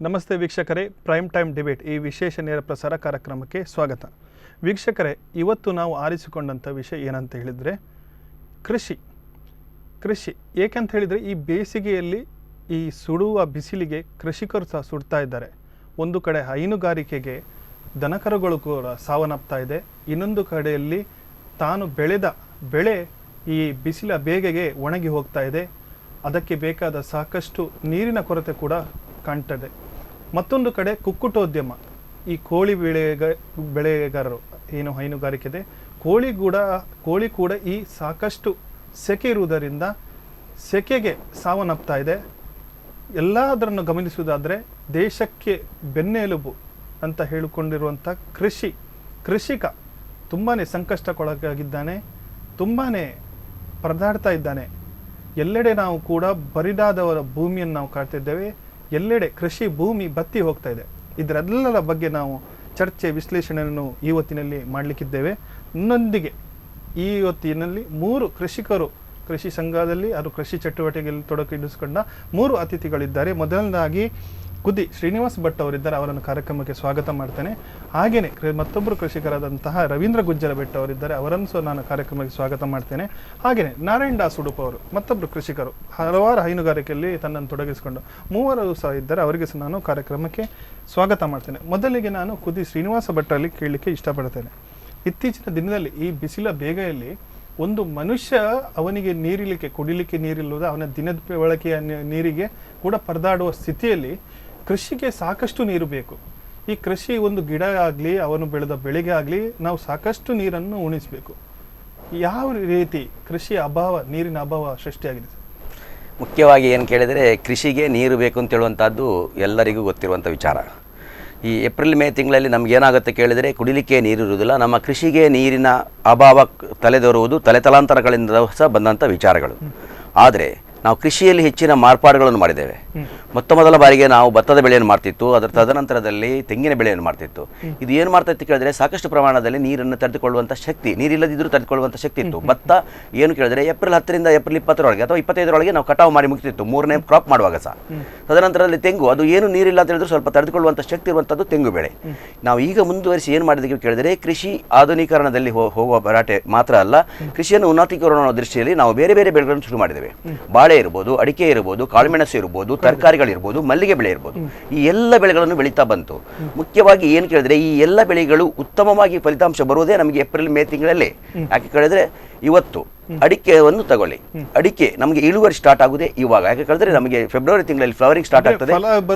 ನಮಸ್ತೆ ವೀಕ್ಷಕರೇ, prime time debate ಈ ವಿಶೇಷ ನೇರ ಪ್ರಸಾರ ಕಾರ್ಯಕ್ರಮಕ್ಕೆ ಸ್ವಾಗತ. ವೀಕ್ಷಕರೇ, ಇವತ್ತು ನಾವು ಆರಿಸಿಕೊಂಡಂಥ ವಿಷಯ ಏನಂತ ಹೇಳಿದರೆ ಕೃಷಿ. ಏಕಂತ ಹೇಳಿದರೆ ಈ ಬೇಸಿಗೆಯಲ್ಲಿ ಈ ಸುಡುವ ಬಿಸಿಲಿಗೆ ಕೃಷಿಕರು ಸಹ ಸುಡ್ತಾ ಇದ್ದಾರೆ. ಒಂದು ಕಡೆ ಹೈನುಗಾರಿಕೆಗೆ ದನಕರುಗಳು ಕೂಡ ಸಾವನ್ನಪ್ತಾ ಇದೆ. ಇನ್ನೊಂದು ಕಡೆಯಲ್ಲಿ ತಾನು ಬೆಳೆದ ಬೆಳೆ ಈ ಬಿಸಿಲ ಬೇಗೆಗೆ ಒಣಗಿ ಹೋಗ್ತಾ ಇದೆ. ಅದಕ್ಕೆ ಬೇಕಾದ ಸಾಕಷ್ಟು ನೀರಿನ ಕೊರತೆ ಕೂಡ ಕಾಣ್ತದೆ. ಮತ್ತೊಂದು ಕಡೆ ಕುಕ್ಕುಟೋದ್ಯಮ, ಈ ಕೋಳಿ ಬೆಳೆಗಾರರು ಏನು ಹೈನುಗಾರಿಕೆ ಇದೆ, ಕೋಳಿ ಕೂಡ ಈ ಸಾಕಷ್ಟು ಸೆಕೆ ಇರುವುದರಿಂದ ಸೆಕೆಗೆ ಸಾವನ್ನಪ್ತಾ ಇದೆ. ಎಲ್ಲದರನ್ನು ಗಮನಿಸುವುದಾದರೆ ದೇಶಕ್ಕೆ ಬೆನ್ನೆಲುಬು ಅಂತ ಹೇಳಿಕೊಂಡಿರುವಂಥ ಕೃಷಿಕ ತುಂಬಾ ಸಂಕಷ್ಟಕ್ಕೊಳಗಾಗಿದ್ದಾನೆ, ತುಂಬಾ ಪರದಾಡ್ತಾ ಇದ್ದಾನೆ. ಎಲ್ಲೆಡೆ ನಾವು ಕೂಡ ಬರಿದಾದವರ ಭೂಮಿಯನ್ನು ನಾವು ಕಾಣ್ತಿದ್ದೇವೆ. ಎಲ್ಲೆಡೆ ಕೃಷಿ ಭೂಮಿ ಬತ್ತಿ ಹೋಗ್ತಾ ಇದೆ. ಇದರೆಲ್ಲರ ಬಗ್ಗೆ ನಾವು ಚರ್ಚೆ ವಿಶ್ಲೇಷಣೆಯನ್ನು ಈ ಹೊತ್ತಿನಲ್ಲಿ ಮಾಡಲಿಕ್ಕಿದ್ದೇವೆ. ನನ್ನೊಂದಿಗೆ ಈ ಹೊತ್ತಿನಲ್ಲಿ 3 ಕೃಷಿಕರು ಕೃಷಿ ಸಂಘದಲ್ಲಿ ಅದು ಕೃಷಿ ಚಟುವಟಿಕೆಯಲ್ಲಿ ತೊಡಗಿಸಿಕೊಂಡ 3 ಅತಿಥಿಗಳಿದ್ದಾರೆ. ಮೊದಲನೇದಾಗಿ ಕುದಿ ಶ್ರೀನಿವಾಸ್ ಭಟ್ ಅವರಿದ್ದಾರೆ, ಅವರನ್ನು ಕಾರ್ಯಕ್ರಮಕ್ಕೆ ಸ್ವಾಗತ ಮಾಡ್ತೇನೆ. ಹಾಗೆಯೇ ಮತ್ತೊಬ್ಬರು ಕೃಷಿಕರಾದಂತಹ ರವೀಂದ್ರ ಗುಜ್ಜರ ಬೆಟ್ಟ ಅವರಿದ್ದಾರೆ, ಅವರನ್ನು ಸಹ ನಾನು ಕಾರ್ಯಕ್ರಮಕ್ಕೆ ಸ್ವಾಗತ ಮಾಡ್ತೇನೆ. ಹಾಗೆಯೇ ನಾರಾಯಣ್ ದಾಸ್ ಉಡುಪ ಅವರು ಮತ್ತೊಬ್ಬರು ಕೃಷಿಕರು, ಹಲವಾರು ಹೈನುಗಾರಿಕೆಯಲ್ಲಿ ತನ್ನನ್ನು ತೊಡಗಿಸಿಕೊಂಡು 3 ಸಹ ಇದ್ದಾರೆ, ಅವರಿಗೆ ಸಹ ನಾನು ಕಾರ್ಯಕ್ರಮಕ್ಕೆ ಸ್ವಾಗತ ಮಾಡ್ತೇನೆ. ಮೊದಲಿಗೆ ನಾನು ಕುದಿ ಶ್ರೀನಿವಾಸ ಭಟ್ಟರಲ್ಲಿ ಕೇಳಲಿಕ್ಕೆ ಇಷ್ಟಪಡ್ತೇನೆ. ಇತ್ತೀಚಿನ ದಿನದಲ್ಲಿ ಈ ಬಿಸಿಲ ಬೇಗೆಯಲ್ಲಿ ಒಂದು ಮನುಷ್ಯ ಅವನಿಗೆ ನೀರಿಲಿಕ್ಕೆ ಕುಡಿಲಿಕ್ಕೆ ನೀರಿಲ್ಲದ ಅವನ ದಿನದ ಬಳಕೆಯ ನೀರಿಗೆ ಕೂಡ ಪರದಾಡುವ ಸ್ಥಿತಿಯಲ್ಲಿ ಕೃಷಿಗೆ ಸಾಕಷ್ಟು ನೀರು ಬೇಕು. ಈ ಕೃಷಿ ಒಂದು ಗಿಡ ಆಗಲಿ ಅವನು ಬೆಳೆದ ಬೆಳೆಗೆ ಆಗಲಿ ನಾವು ಸಾಕಷ್ಟು ನೀರನ್ನು ಉಣಿಸಬೇಕು. ಯಾವ ರೀತಿ ಕೃಷಿಯ ನೀರಿನ ಅಭಾವ ಸೃಷ್ಟಿಯಾಗಿದೆ? ಮುಖ್ಯವಾಗಿ ಏನು ಕೇಳಿದರೆ, ಕೃಷಿಗೆ ನೀರು ಬೇಕು ಅಂತ ಹೇಳುವಂಥದ್ದು ಎಲ್ಲರಿಗೂ ಗೊತ್ತಿರುವಂಥ ವಿಚಾರ. ಈ ಏಪ್ರಿಲ್ ಮೇ ತಿಂಗಳಲ್ಲಿ ನಮಗೇನಾಗುತ್ತೆ ಕೇಳಿದರೆ, ಕುಡಿಲಿಕ್ಕೆ ನೀರು ಇರುವುದಿಲ್ಲ. ನಮ್ಮ ಕೃಷಿಗೆ ನೀರಿನ ಅಭಾವ ತಲೆದೋರುವುದು ತಲೆತಲಾಂತರಗಳಿಂದ ಸಹ ಬಂದಂಥ ವಿಚಾರಗಳು. ಆದರೆ ನಾವು ಕೃಷಿಯಲ್ಲಿ ಹೆಚ್ಚಿನ ಮಾರ್ಪಾಡುಗಳನ್ನು ಮಾಡಿದ್ದೇವೆ. ಮೊದಲ ಬಾರಿಗೆ ನಾವು ಭತ್ತದ ಬೆಳೆಯನ್ನು ಮಾಡ್ತಿತ್ತು, ಅದರ ತದನಂತರದಲ್ಲಿ ತೆಂಗಿನ ಬೆಳೆಯನ್ನು ಮಾಡ್ತಿತ್ತು. ಇದು ಏನು ಮಾಡ್ತಾ ಇತ್ತು ಕೇಳಿದ್ರೆ, ಸಾಕಷ್ಟು ಪ್ರಮಾಣದಲ್ಲಿ ನೀರನ್ನು ತಡೆದುಕೊಳ್ಳುವಂಥ ಶಕ್ತಿ, ನೀರಿಲ್ಲದಿದ್ದರೂ ತಡೆದುಕೊಳ್ಳುವಂಥ ಶಕ್ತಿ ಇತ್ತು. ಭತ್ತ ಏನು ಕೇಳಿದರೆ ಏಪ್ರಿಲ್ 10ರಿಂದ ಏಪ್ರಿಲ್ 20ರೊಳಗೆ ಅಥವಾ 25ರೊಳಗೆ ನಾವು ಕಟಾವು ಮಾಡಿ ಮುಗಿತಿತ್ತು, 3ನೇ ಕ್ರಾಪ್ ಮಾಡುವಾಗ ಸಹ. ತದನಂತರದಲ್ಲಿ ತೆಂಗು, ಅದು ಏನು ನೀರಿಲ್ಲ ಅಂತ ಹೇಳಿದ್ರು ಸ್ವಲ್ಪ ತಡೆದುಕೊಳ್ಳುವಂಥ ಶಕ್ತಿ ಇರುವಂಥದ್ದು ತೆಂಗು ಬೆಳೆ. ನಾವು ಈಗ ಮುಂದುವರಿಸಿ ಏನು ಮಾಡಿದ್ದೀವಿ ಕೇಳಿದರೆ, ಕೃಷಿ ಆಧುನೀಕರಣದಲ್ಲಿ ಹೋಗುವ ಭರಾಟೆ ಮಾತ್ರ ಅಲ್ಲ, ಕೃಷಿಯನ್ನು ಉನ್ನತೀಕರಣ ದೃಷ್ಟಿಯಲ್ಲಿ ನಾವು ಬೇರೆ ಬೇರೆ ಬೆಳೆಗಳನ್ನು ಶುರು ಮಾಡಿದ್ದೇವೆ. ಬಾಳೆ ಇರ್ಬೋದು, ಅಡಿಕೆ ಇರ್ಬೋದು, ಕಾಳುಮೆಣಸು ಇರ್ಬೋದು, ತರಕಾರಿಗಳಿರ್ಬೋದು, ಮಲ್ಲಿಗೆ ಬೆಳೆ ಇರ್ಬೋದು, ಈ ಎಲ್ಲ ಬೆಳೆಗಳನ್ನು ಬೆಳೀತಾ ಬಂತು. ಮುಖ್ಯವಾಗಿ ಏನು ಕೇಳಿದ್ರೆ, ಈ ಎಲ್ಲ ಬೆಳೆಗಳು ಉತ್ತಮವಾಗಿ ಫಲಿತಾಂಶ ಬರುವುದೇ ನಮಗೆ ಏಪ್ರಿಲ್ ಮೇ ತಿಂಗಳಲ್ಲಿ. ಯಾಕೆ ಕೇಳಿದ್ರೆ, ಇವತ್ತು ಅಡಿಕೆಯನ್ನು ತಗೊಳ್ಳಿ, ಅಡಿಕೆ ನಮಗೆ ಇಳುವರಿ ಸ್ಟಾರ್ಟ್ ಆಗುದೇ ಇವಾಗ. ಯಾಕೆ ಕೇಳಿದ್ರೆ, ನಮಗೆ ಫೆಬ್ರವರಿ ತಿಂಗಳಲ್ಲಿ ಫ್ಲವರಿಂಗ್ ಸ್ಟಾರ್ಟ್ ಆಗ್ತದೆ,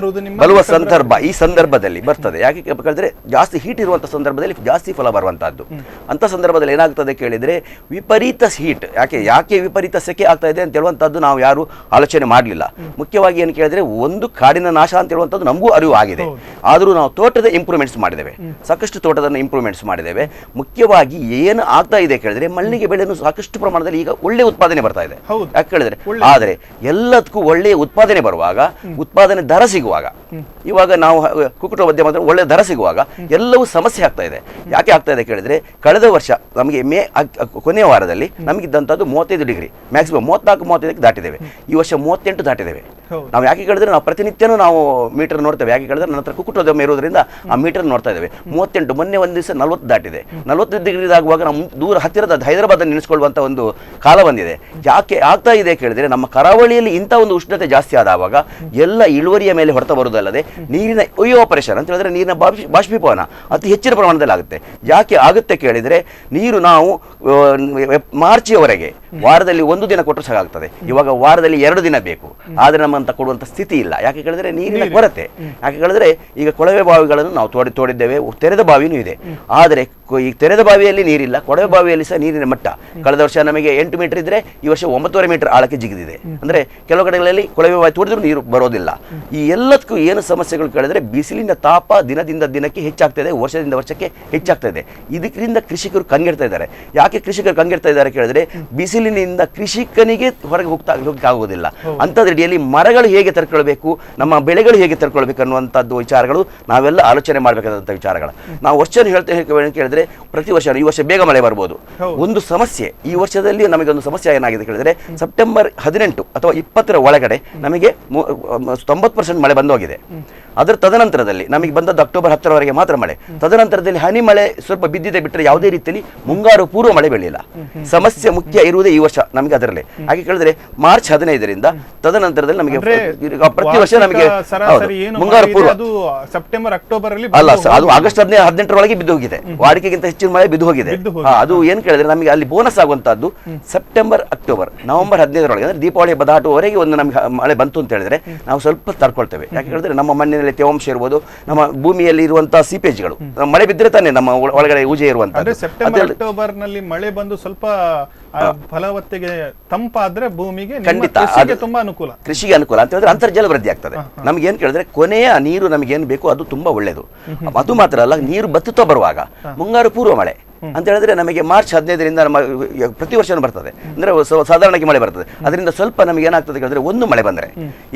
ಬರುವ ಸಂದರ್ಭ ಈ ಸಂದರ್ಭದಲ್ಲಿ ಬರ್ತದೆ. ಯಾಕೆ ಕೇಳಿದ್ರೆ, ಜಾಸ್ತಿ ಹೀಟ್ ಇರುವಂಥ ಸಂದರ್ಭದಲ್ಲಿ ಜಾಸ್ತಿ ಫಲ ಬರುವಂತಹದ್ದು. ಅಂತ ಸಂದರ್ಭದಲ್ಲಿ ಏನಾಗ್ತದೆ ಕೇಳಿದ್ರೆ, ವಿಪರೀತ ಹೀಟ್, ಯಾಕೆ ವಿಪರೀತ ಸೆಕೆ ಆಗ್ತಾ ಇದೆ ಅಂತ ಹೇಳುವಂಥದ್ದು ನಾವು ಯಾರು ಆಲೋಚನೆ ಮಾಡಲಿಲ್ಲ. ಮುಖ್ಯವಾಗಿ ಏನು ಕೇಳಿದ್ರೆ, ಒಂದು ಕಾಡಿನ ನಾಶ ಅಂತ ಹೇಳುವಂಥದ್ದು ನಮಗೂ ಅರಿವು ಆಗಿದೆ. ಆದರೂ ನಾವು ತೋಟದ ಇಂಪ್ರೂವ್ಮೆಂಟ್ಸ್ ಮಾಡಿದ್ದೇವೆ, ಸಾಕಷ್ಟು ತೋಟದ ಇಂಪ್ರೂವ್ಮೆಂಟ್ಸ್ ಮಾಡಿದ್ದೇವೆ. ಮುಖ್ಯವಾಗಿ ಏನು ಆಗ್ತಾ ಇದೆ ಕೇಳಿದ್ರೆ, ಮಲ್ಲಿಗೆ ಬೆಳೆಯನ್ನು ಸಾಕಷ್ಟು ಪ್ರಮಾಣದಲ್ಲಿ ಈಗ ಒಳ್ಳೆ ಉತ್ಪಾದನೆ ಬರ್ತಾ ಇದೆ. ಯಾಕೆ ಕೇಳಿದ್ರೆ, ಆದರೆ ಎಲ್ಲದಕ್ಕೂ ಒಳ್ಳೆಯ ಉತ್ಪಾದನೆ ಬರುವಾಗ, ಉತ್ಪಾದನೆ ದರ ಸಿಗುವಾಗ, ಇವಾಗ ನಾವು ಕುಕ್ಕುಟೋದ್ಯಮ ಒಳ್ಳೆ ದರ ಸಿಗುವಾಗ ಎಲ್ಲವೂ ಸಮಸ್ಯೆ ಆಗ್ತಾ ಇದೆ. ಯಾಕೆ ಆಗ್ತಾ ಇದೆ ಕೇಳಿದ್ರೆ, ಕಳೆದ ವರ್ಷ ನಮಗೆ ಮೇ ಕೊನೆಯ ವಾರದಲ್ಲಿ ನಮಗಿದ್ದಂಥದ್ದು 35 ಡಿಗ್ರಿ, ಮ್ಯಾಕ್ಸಿಮಮ್ 34-35 ದಾಟಿದ್ದೇವೆ. ಈ ವರ್ಷ 38 ದಾಟಿದ್ದೇವೆ. ನಾವು ಯಾಕೆ ಕೇಳಿದ್ರೆ, ನಾವು ಪ್ರತಿನಿತ್ಯನೂ ನಾವು ಮೀಟರ್ ನೋಡ್ತೇವೆ. ಯಾಕೆ ಕೇಳಿದ್ರೆ, ನನ್ನ ಹತ್ರ ಕುಕ್ಕುಟೋದ್ಯಮ ಇರೋದ್ರಿಂದ ಆ ಮೀಟರ್ ನೋಡ್ತಾ ಇದ್ದೇವೆ. 38, ಮೊನ್ನೆ ಒಂದು ದಿವಸ 40 ದಾಟಿದೆ. 40 ಡಿಗ್ರಿ ಆಗುವಾಗ ನಾವು ದೂರ ಹತ್ತಿರದ ಹೈದರಾಬಾದ್ ನೆನೆಸ್ಕೊಳ್ಳುವಂಥ ಒಂದು ಕಾಲ ಬಂದಿದೆ. ಯಾಕೆ ಆಗ್ತಾ ಇದೆ ಕೇಳಿದ್ರೆ, ನಮ್ಮ ಕರಾವಳಿಯಲ್ಲಿ ಇಂಥ ಒಂದು ಉಷ್ಣತೆ ಜಾಸ್ತಿ ಆದಾಗ ಎಲ್ಲ ಇಳುವರಿಯ ಮೇಲೆ ಹೊಡೆತ ಬರುವುದಲ್ಲದೆ ನೀರಿನ ಆಪರೇಷನ್ ಅಂತ ಹೇಳಿದ್ರೆ, ನೀರಿನ ಬಾಷ್ಪೀಭವನ ಅತಿ ಹೆಚ್ಚಿನ ಪ್ರಮಾಣದಲ್ಲಿ ಆಗುತ್ತೆ. ಯಾಕೆ ಆಗುತ್ತೆ ಕೇಳಿದ್ರೆ, ನೀರು ನಾವು ಮಾರ್ಚ್ವರೆಗೆ ವಾರದಲ್ಲಿ 1 ದಿನ ಕೊಟ್ಟರು ಸಾಕಾಗ್ತದೆ. ಇವಾಗ ವಾರದಲ್ಲಿ 2 ದಿನ ಬೇಕು, ಆದರೆ ನಮ್ಮಂತ ಕೊಡುವಂಥ ಸ್ಥಿತಿ ಇಲ್ಲ. ಯಾಕೆ ಕೇಳಿದ್ರೆ, ನೀರಿನ ಕೊರತೆ. ಯಾಕೆ ಕೇಳಿದ್ರೆ, ಈಗ ಕೊಳವೆ ಬಾವಿಗಳನ್ನು ನಾವು ತೋಡಿದ್ದೇವೆ, ತೆರೆದ ಬಾವಿನೂ ಇದೆ. ಆದರೆ ಈ ತೆರೆದ ಬಾವಿಯಲ್ಲಿ ನೀರಿಲ್ಲ, ಕೊಳವೆ ಬಾವಿಯಲ್ಲಿ ಸಹ ನೀರಿನ ಮಟ್ಟ ಕಳೆದ ವರ್ಷ ನಮಗೆ 8 ಮೀಟರ್ ಇದ್ರೆ ಈ ವರ್ಷ 9.5 ಮೀಟರ್ ಆಳಕ್ಕೆ ಜಿಗಿದಿದೆ. ಅಂದ್ರೆ ಕೆಲವು ಕಡೆಗಳಲ್ಲಿ ಕೊಳವೆ ಬಾವಿ ತೋಡಿದ್ರು ನೀರು ಬರೋದಿಲ್ಲ. ಈ ಎಲ್ಲದಕ್ಕೂ ಏನು ಸಮಸ್ಯೆಗಳು ಕೇಳಿದ್ರೆ, ಬಿಸಿಲಿನ ತಾಪ ದಿನದಿಂದ ದಿನಕ್ಕೆ ಹೆಚ್ಚಾಗ್ತಾ ಇದೆ, ವರ್ಷದಿಂದ ವರ್ಷಕ್ಕೆ ಹೆಚ್ಚಾಗ್ತಾ ಇದೆ. ಇದರಿಂದ ಕೃಷಿಕರು ಕಂಗೆಡ್ತಾ ಇದ್ದಾರೆ. ಯಾಕೆ ಕೃಷಿಕರು ಕಂಗೆಡ್ತಾ ಇದ್ದಾರೆ ಕೇಳಿದ್ರೆ, ಬಿಸಿಲಿನಿಂದ ಕೃಷಿಕನಿಗೆ ಹೊರಗೆ ಹೋಗಕ್ಕಾಗುವುದಿಲ್ಲ. ಅಂಥದ್ರಡಿಯಲ್ಲಿ ಮರಗಳು ಹೇಗೆ ತರ್ಕೊಳ್ಬೇಕು, ನಮ್ಮ ಬೆಳೆಗಳು ಹೇಗೆ ತರ್ಕೊಳ್ಬೇಕು ಅನ್ನುವಂಥದ್ದು ವಿಚಾರಗಳು ನಾವೆಲ್ಲ ಆಲೋಚನೆ ಮಾಡಬೇಕಾದಂಥ ವಿಚಾರಗಳು. ನಾವು ವರ್ಷ ಹೇಳ್ತೇವೆ ಕೇಳಿದ್ರೆ, ಪ್ರತಿ ವರ್ಷ ಈ ವರ್ಷ ಬೇಗ ಮಳೆ ಬರ್ಬೋದು. ಒಂದು ಸಮಸ್ಯೆ ಈ ವರ್ಷದಲ್ಲಿ ನಮಗೆ ಒಂದು ಸಮಸ್ಯೆ ಏನಾಗಿದೆ ಕೇಳಿದ್ರೆ, ಸೆಪ್ಟೆಂಬರ್ 18 ಅಥವಾ 20ರ ಒಳಗಡೆ ನಮಗೆ 90% ಮಳೆ ಬಂದೋಗಿದೆ. ಅದರ ತದನಂತರದಲ್ಲಿ ನಮಗೆ ಬಂದದ್ದು ಅಕ್ಟೋಬರ್ 10ರವರೆಗೆ ಮಾತ್ರ ಮಳೆ. ತದನಂತರದಲ್ಲಿ ಹನಿ ಮಳೆ ಸ್ವಲ್ಪ ಬಿದ್ದಿದೆ ಬಿಟ್ಟರೆ ಯಾವುದೇ ರೀತಿಯಲ್ಲಿ ಮುಂಗಾರು ಪೂರ್ವ ಮಳೆ ಬೆಳೆಯಿಲ್ಲ. ಸಮಸ್ಯೆ ಮುಖ್ಯ ಇರುವುದೇ ಈ ವರ್ಷ ನಮಗೆ ಅದರಲ್ಲೇ. ಹಾಗೆ ಕೇಳಿದ್ರೆ ಮಾರ್ಚ್ 15ರಿಂದ ತದನಂತರದಲ್ಲಿ ನಮಗೆ ಪ್ರತಿ ವರ್ಷ ನಮಗೆ ಮುಂಗಾರು ಪೂರ್ವ ಸೆಪ್ಟೆಂಬರ್ ಅಕ್ಟೋಬರ್ ಅಲ್ಲಿ ಅಲ್ಲ, ಅದು ಆಗಸ್ಟ್ 18ರೊಳಗೆ ಬಿದ್ದು ಹೋಗಿದೆ. ವಾಡಿಕೆಗಿಂತ ಹೆಚ್ಚಿನ ಮಳೆ ಬಿದ್ದು ಹೋಗಿದೆ. ಅದು ಏನ್ ಕೇಳಿದ್ರೆ ನಮಗೆ ಅಲ್ಲಿ ಬೋನಸ್ ಆಗುವಂತದ್ದು ಸೆಪ್ಟೆಂಬರ್ ಅಕ್ಟೋಬರ್ ನವೆಂಬರ್ 15ರೊಳಗೆ ಅಂದ್ರೆ ದೀಪಾವಳಿ ಹಬ್ಬ ದಾಟುವವರೆಗೆ ಒಂದು ನಮಗೆ ಮಳೆ ಬಂತು ಅಂತ ಹೇಳಿದ್ರೆ ನಾವು ಸ್ವಲ್ಪ ತಡ್ಕೊಳ್ತೇವೆ. ಯಾಕೆ ಹೇಳಿದ್ರೆ ನಮ್ಮ ಮಣ್ಣಿನಲ್ಲಿ ತೇವಾಂಶ ಇರ್ಬೋದು, ನಮ್ಮ ಭೂಮಿಯಲ್ಲಿ ಇರುವಂತಹ ಸೀಪೇಜ್ಗಳು ಮಳೆ ಬಿದ್ದರೆ ತಾನೆ ನಮ್ಮ ಒಳಗಡೆ ಊಜೆ ಇರುವಂತಹ. ಸೆಪ್ಟೆಂಬರ್ ಅಕ್ಟೋಬರ್ ನಲ್ಲಿ ಮಳೆ ಬಂದು ಸ್ವಲ್ಪ ಫಲವತ್ತಿಗೆ ತಂಪಾದ್ರೆ ಭೂಮಿಗೆ ಖಂಡಿತ ತುಂಬಾ ಅನುಕೂಲ, ಕೃಷಿಗೆ ಅನುಕೂಲ ಅಂತ ಹೇಳಿದ್ರೆ ಅಂತರ್ಜಲ ವೃದ್ಧಿ ಆಗ್ತದೆ. ನಮ್ಗೆ ಏನ್ ಕೇಳಿದ್ರೆ ಕೊನೆಯ ನೀರು ನಮಗೆ ಏನ್ ಬೇಕು ಅದು ತುಂಬಾ ಒಳ್ಳೇದು. ಅದು ಮಾತ್ರ ಅಲ್ಲ, ನೀರು ಬತ್ತುತ್ತಾ ಬರುವಾಗ ಮುಂಗಾರು ಪೂರ್ವ ಮಳೆ ಅಂತ ಹೇಳಿದ್ರೆ ನಮಗೆ ಮಾರ್ಚ್ 15ರಿಂದ ನಮ್ಮ ಪ್ರತಿ ವರ್ಷನೂ ಬರ್ತದೆ, ಅಂದ್ರೆ ಸಾಧಾರಣಕ್ಕೆ ಮಳೆ ಬರ್ತದೆ. ಅದರಿಂದ ಸ್ವಲ್ಪ ನಮಗೆ ಏನಾಗ್ತದೆ ಹೇಳಿದ್ರೆ ಒಂದು ಮಳೆ ಬಂದ್ರೆ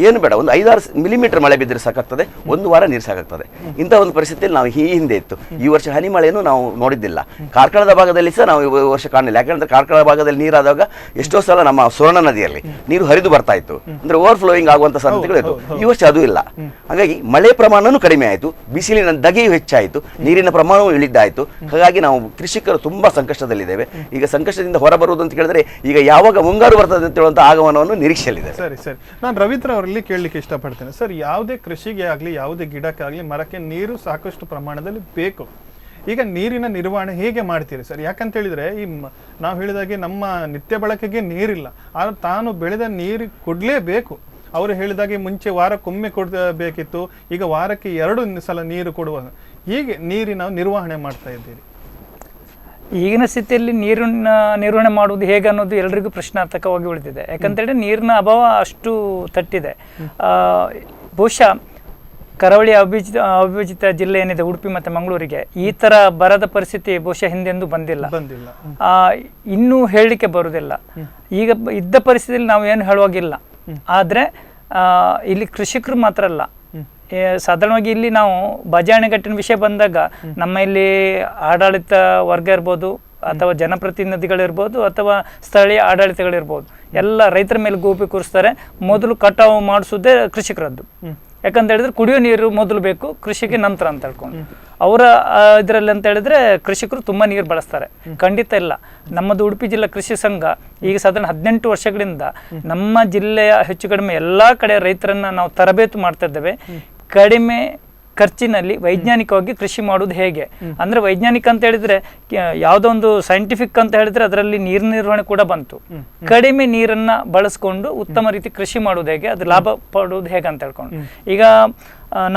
ಏನು ಬೇಡ, ಒಂದು 5-6 ಮಿಲಿಮೀಟರ್ ಮಳೆ ಬಿದ್ದರೆ ಸಾಕಾಗ್ತದೆ, ಒಂದು ವಾರ ನೀರು ಸಾಕಾಗ್ತದೆ. ಇಂಥ ಒಂದು ಪರಿಸ್ಥಿತಿಯಲ್ಲಿ ನಾವು ಈ ಹಿಂದೆ ಇತ್ತು. ಈ ವರ್ಷ ಹನಿ ಮಳೆಯನ್ನು ನಾವು ನೋಡಿದ್ದಿಲ್ಲ. ಕಾರ್ಕಳದ ಭಾಗದಲ್ಲಿ ಸಹ ನಾವು ಈ ವರ್ಷ ಕಾಣಲಿಲ್ಲ. ಯಾಕಂದ್ರೆ ಕಾರ್ಕಳ ಭಾಗದಲ್ಲಿ ನೀರಾದಾಗ ಎಷ್ಟೋ ಸಲ ನಮ್ಮ ಸ್ವರ್ಣ ನದಿಯಲ್ಲಿ ನೀರು ಹರಿದು ಬರ್ತಾ ಇತ್ತು, ಅಂದ್ರೆ ಓವರ್ ಫ್ಲೋಯಿಂಗ್ ಆಗುವಂತ ಸಾಧ್ಯತೆಗಳು ಇತ್ತು. ಈ ವರ್ಷ ಅದು ಇಲ್ಲ. ಹಾಗಾಗಿ ಮಳೆ ಪ್ರಮಾಣನೂ ಕಡಿಮೆ ಆಯಿತು, ಬಿಸಿಲಿನ ದಗೆಯೂ ಹೆಚ್ಚಾಯಿತು, ನೀರಿನ ಪ್ರಮಾಣವೂ ಇಳಿದಾಯಿತು. ಹಾಗಾಗಿ ನಾವು ಕೃಷಿಕರು ತುಂಬಾ ಸಂಕಷ್ಟದಲ್ಲಿದ್ದೇವೆ. ಈಗ ಸಂಕಷ್ಟದಿಂದ ಹೊರಬರುವುದು ಅಂತ ಹೇಳಿದ್ರೆ ಈಗ ಯಾವಾಗ ಮುಂಗಾರು ಬರ್ತದೆ ಅಂತ ಹೇಳುವಂತ ಆಗಮನವನ್ನು ನಿರೀಕ್ಷೆಯಲ್ಲಿದೆ. ಸರಿ, ನಾನು ರವೀಂದ್ರ ಅವರಲ್ಲಿ ಕೇಳಲಿಕ್ಕೆ ಇಷ್ಟಪಡ್ತೇನೆ ಸರ್, ಯಾವುದೇ ಕೃಷಿಗೆ ಆಗಲಿ ಯಾವುದೇ ಗಿಡಕ್ಕೆ ಆಗಲಿ ಮರಕ್ಕೆ ನೀರು ಸಾಕಷ್ಟು ಪ್ರಮಾಣದಲ್ಲಿ ಬೇಕು. ಈಗ ನೀರಿನ ನಿರ್ವಹಣೆ ಹೇಗೆ ಮಾಡ್ತೀರಿ ಸರ್? ಯಾಕಂತ ಹೇಳಿದ್ರೆ ನಾವು ಹೇಳಿದಾಗೆ ನಮ್ಮ ನಿತ್ಯ ಬಳಕೆಗೆ ನೀರಿಲ್ಲ, ಆದ್ರೆ ತಾನು ಬೆಳೆದ ನೀರು ಕೊಡ್ಲೇಬೇಕು. ಅವರು ಹೇಳಿದಾಗೆ ಮುಂಚೆ ವಾರಕ್ಕೊಮ್ಮೆ ಕೊಡಬೇಕಿತ್ತು, ಈಗ ವಾರಕ್ಕೆ 2 ಸಲ ನೀರು ಕೊಡುವ. ಹೀಗೆ ನೀರಿನ ನಿರ್ವಹಣೆ ಮಾಡ್ತಾ ಇದ್ದೀರಿ. ಈಗಿನ ಸ್ಥಿತಿಯಲ್ಲಿ ನೀರಿನ ನಿರ್ವಹಣೆ ಮಾಡುವುದು ಹೇಗೆ ಅನ್ನೋದು ಎಲ್ರಿಗೂ ಪ್ರಶ್ನಾರ್ಥಕವಾಗಿ ಉಳಿದಿದೆ. ಯಾಕಂತೇಳಿದ್ರೆ ನೀರಿನ ಅಭಾವ ಅಷ್ಟು ತಟ್ಟಿದೆ. ಬಹುಶಃ ಕರಾವಳಿ ಅವಿಭಜಿತ ಜಿಲ್ಲೆ ಏನಿದೆ ಉಡುಪಿ ಮತ್ತು ಮಂಗಳೂರಿಗೆ ಈ ಥರ ಬರದ ಪರಿಸ್ಥಿತಿ ಬಹುಶಃ ಹಿಂದೆಂದೂ ಬಂದಿಲ್ಲ. ಇನ್ನೂ ಹೇಳಲಿಕ್ಕೆ ಬರುವುದಿಲ್ಲ. ಈಗ ಇದ್ದ ಪರಿಸ್ಥಿತಿಯಲ್ಲಿ ನಾವು ಏನು ಹೇಳುವಾಗಿಲ್ಲ. ಆದರೆ ಇಲ್ಲಿ ಕೃಷಿಕರು ಮಾತ್ರ ಅಲ್ಲ, ಸಾಧಾರಣವಾಗಿ ಇಲ್ಲಿ ನಾವು ಬಜೆ ಅಣೆಕಟ್ಟಿನ ವಿಷಯ ಬಂದಾಗ ನಮ್ಮ ಇಲ್ಲಿ ಆಡಳಿತ ವರ್ಗ ಇರ್ಬೋದು ಅಥವಾ ಜನಪ್ರತಿನಿಧಿಗಳಿರ್ಬೋದು ಅಥವಾ ಸ್ಥಳೀಯ ಆಡಳಿತಗಳಿರ್ಬೋದು, ಎಲ್ಲ ರೈತರ ಮೇಲೆ ಗೋಪಿ ಕೂರಿಸ್ತಾರೆ. ಮೊದಲು ಕಟಾವು ಮಾಡಿಸೋದೇ ಕೃಷಿಕರದ್ದು. ಯಾಕಂತ ಹೇಳಿದ್ರೆ ಕುಡಿಯೋ ನೀರು ಮೊದಲು ಬೇಕು, ಕೃಷಿಗೆ ನಂತರ ಅಂತ ಹೇಳ್ಕೊಂಡು ಅವರ ಇದರಲ್ಲಿ ಅಂತ ಹೇಳಿದ್ರೆ ಕೃಷಿಕರು ತುಂಬ ನೀರು ಬಳಸ್ತಾರೆ. ಖಂಡಿತ ಇಲ್ಲ. ನಮ್ಮದು ಉಡುಪಿ ಜಿಲ್ಲಾ ಕೃಷಿ ಸಂಘ ಈಗ ಸಾಧಾರಣ 18 ವರ್ಷಗಳಿಂದ ನಮ್ಮ ಜಿಲ್ಲೆಯ ಹೆಚ್ಚು ಕಡಿಮೆ ಎಲ್ಲ ಕಡೆ ರೈತರನ್ನ ನಾವು ತರಬೇತಿ ಮಾಡ್ತಾ ಇದ್ದೇವೆ. ಕಡಿಮೆ ಖರ್ಚಿನಲ್ಲಿ ವೈಜ್ಞಾನಿಕವಾಗಿ ಕೃಷಿ ಮಾಡೋದು ಹೇಗೆ ಅಂದ್ರೆ, ವೈಜ್ಞಾನಿಕ ಅಂತ ಹೇಳಿದ್ರೆ ಯಾವುದೋ ಒಂದು ಸೈಂಟಿಫಿಕ್ ಅಂತ ಹೇಳಿದ್ರೆ ಅದರಲ್ಲಿ ನೀರಿನ ನಿರ್ವಹಣೆ ಕೂಡ ಬಂತು. ಕಡಿಮೆ ನೀರನ್ನ ಬಳಸ್ಕೊಂಡು ಉತ್ತಮ ರೀತಿ ಕೃಷಿ ಮಾಡೋದು ಹೇಗೆ, ಅದು ಲಾಭ ಪಡೋದು ಹೇಗೆ ಅಂತ ಹೇಳ್ಕೊಂಡು ಈಗ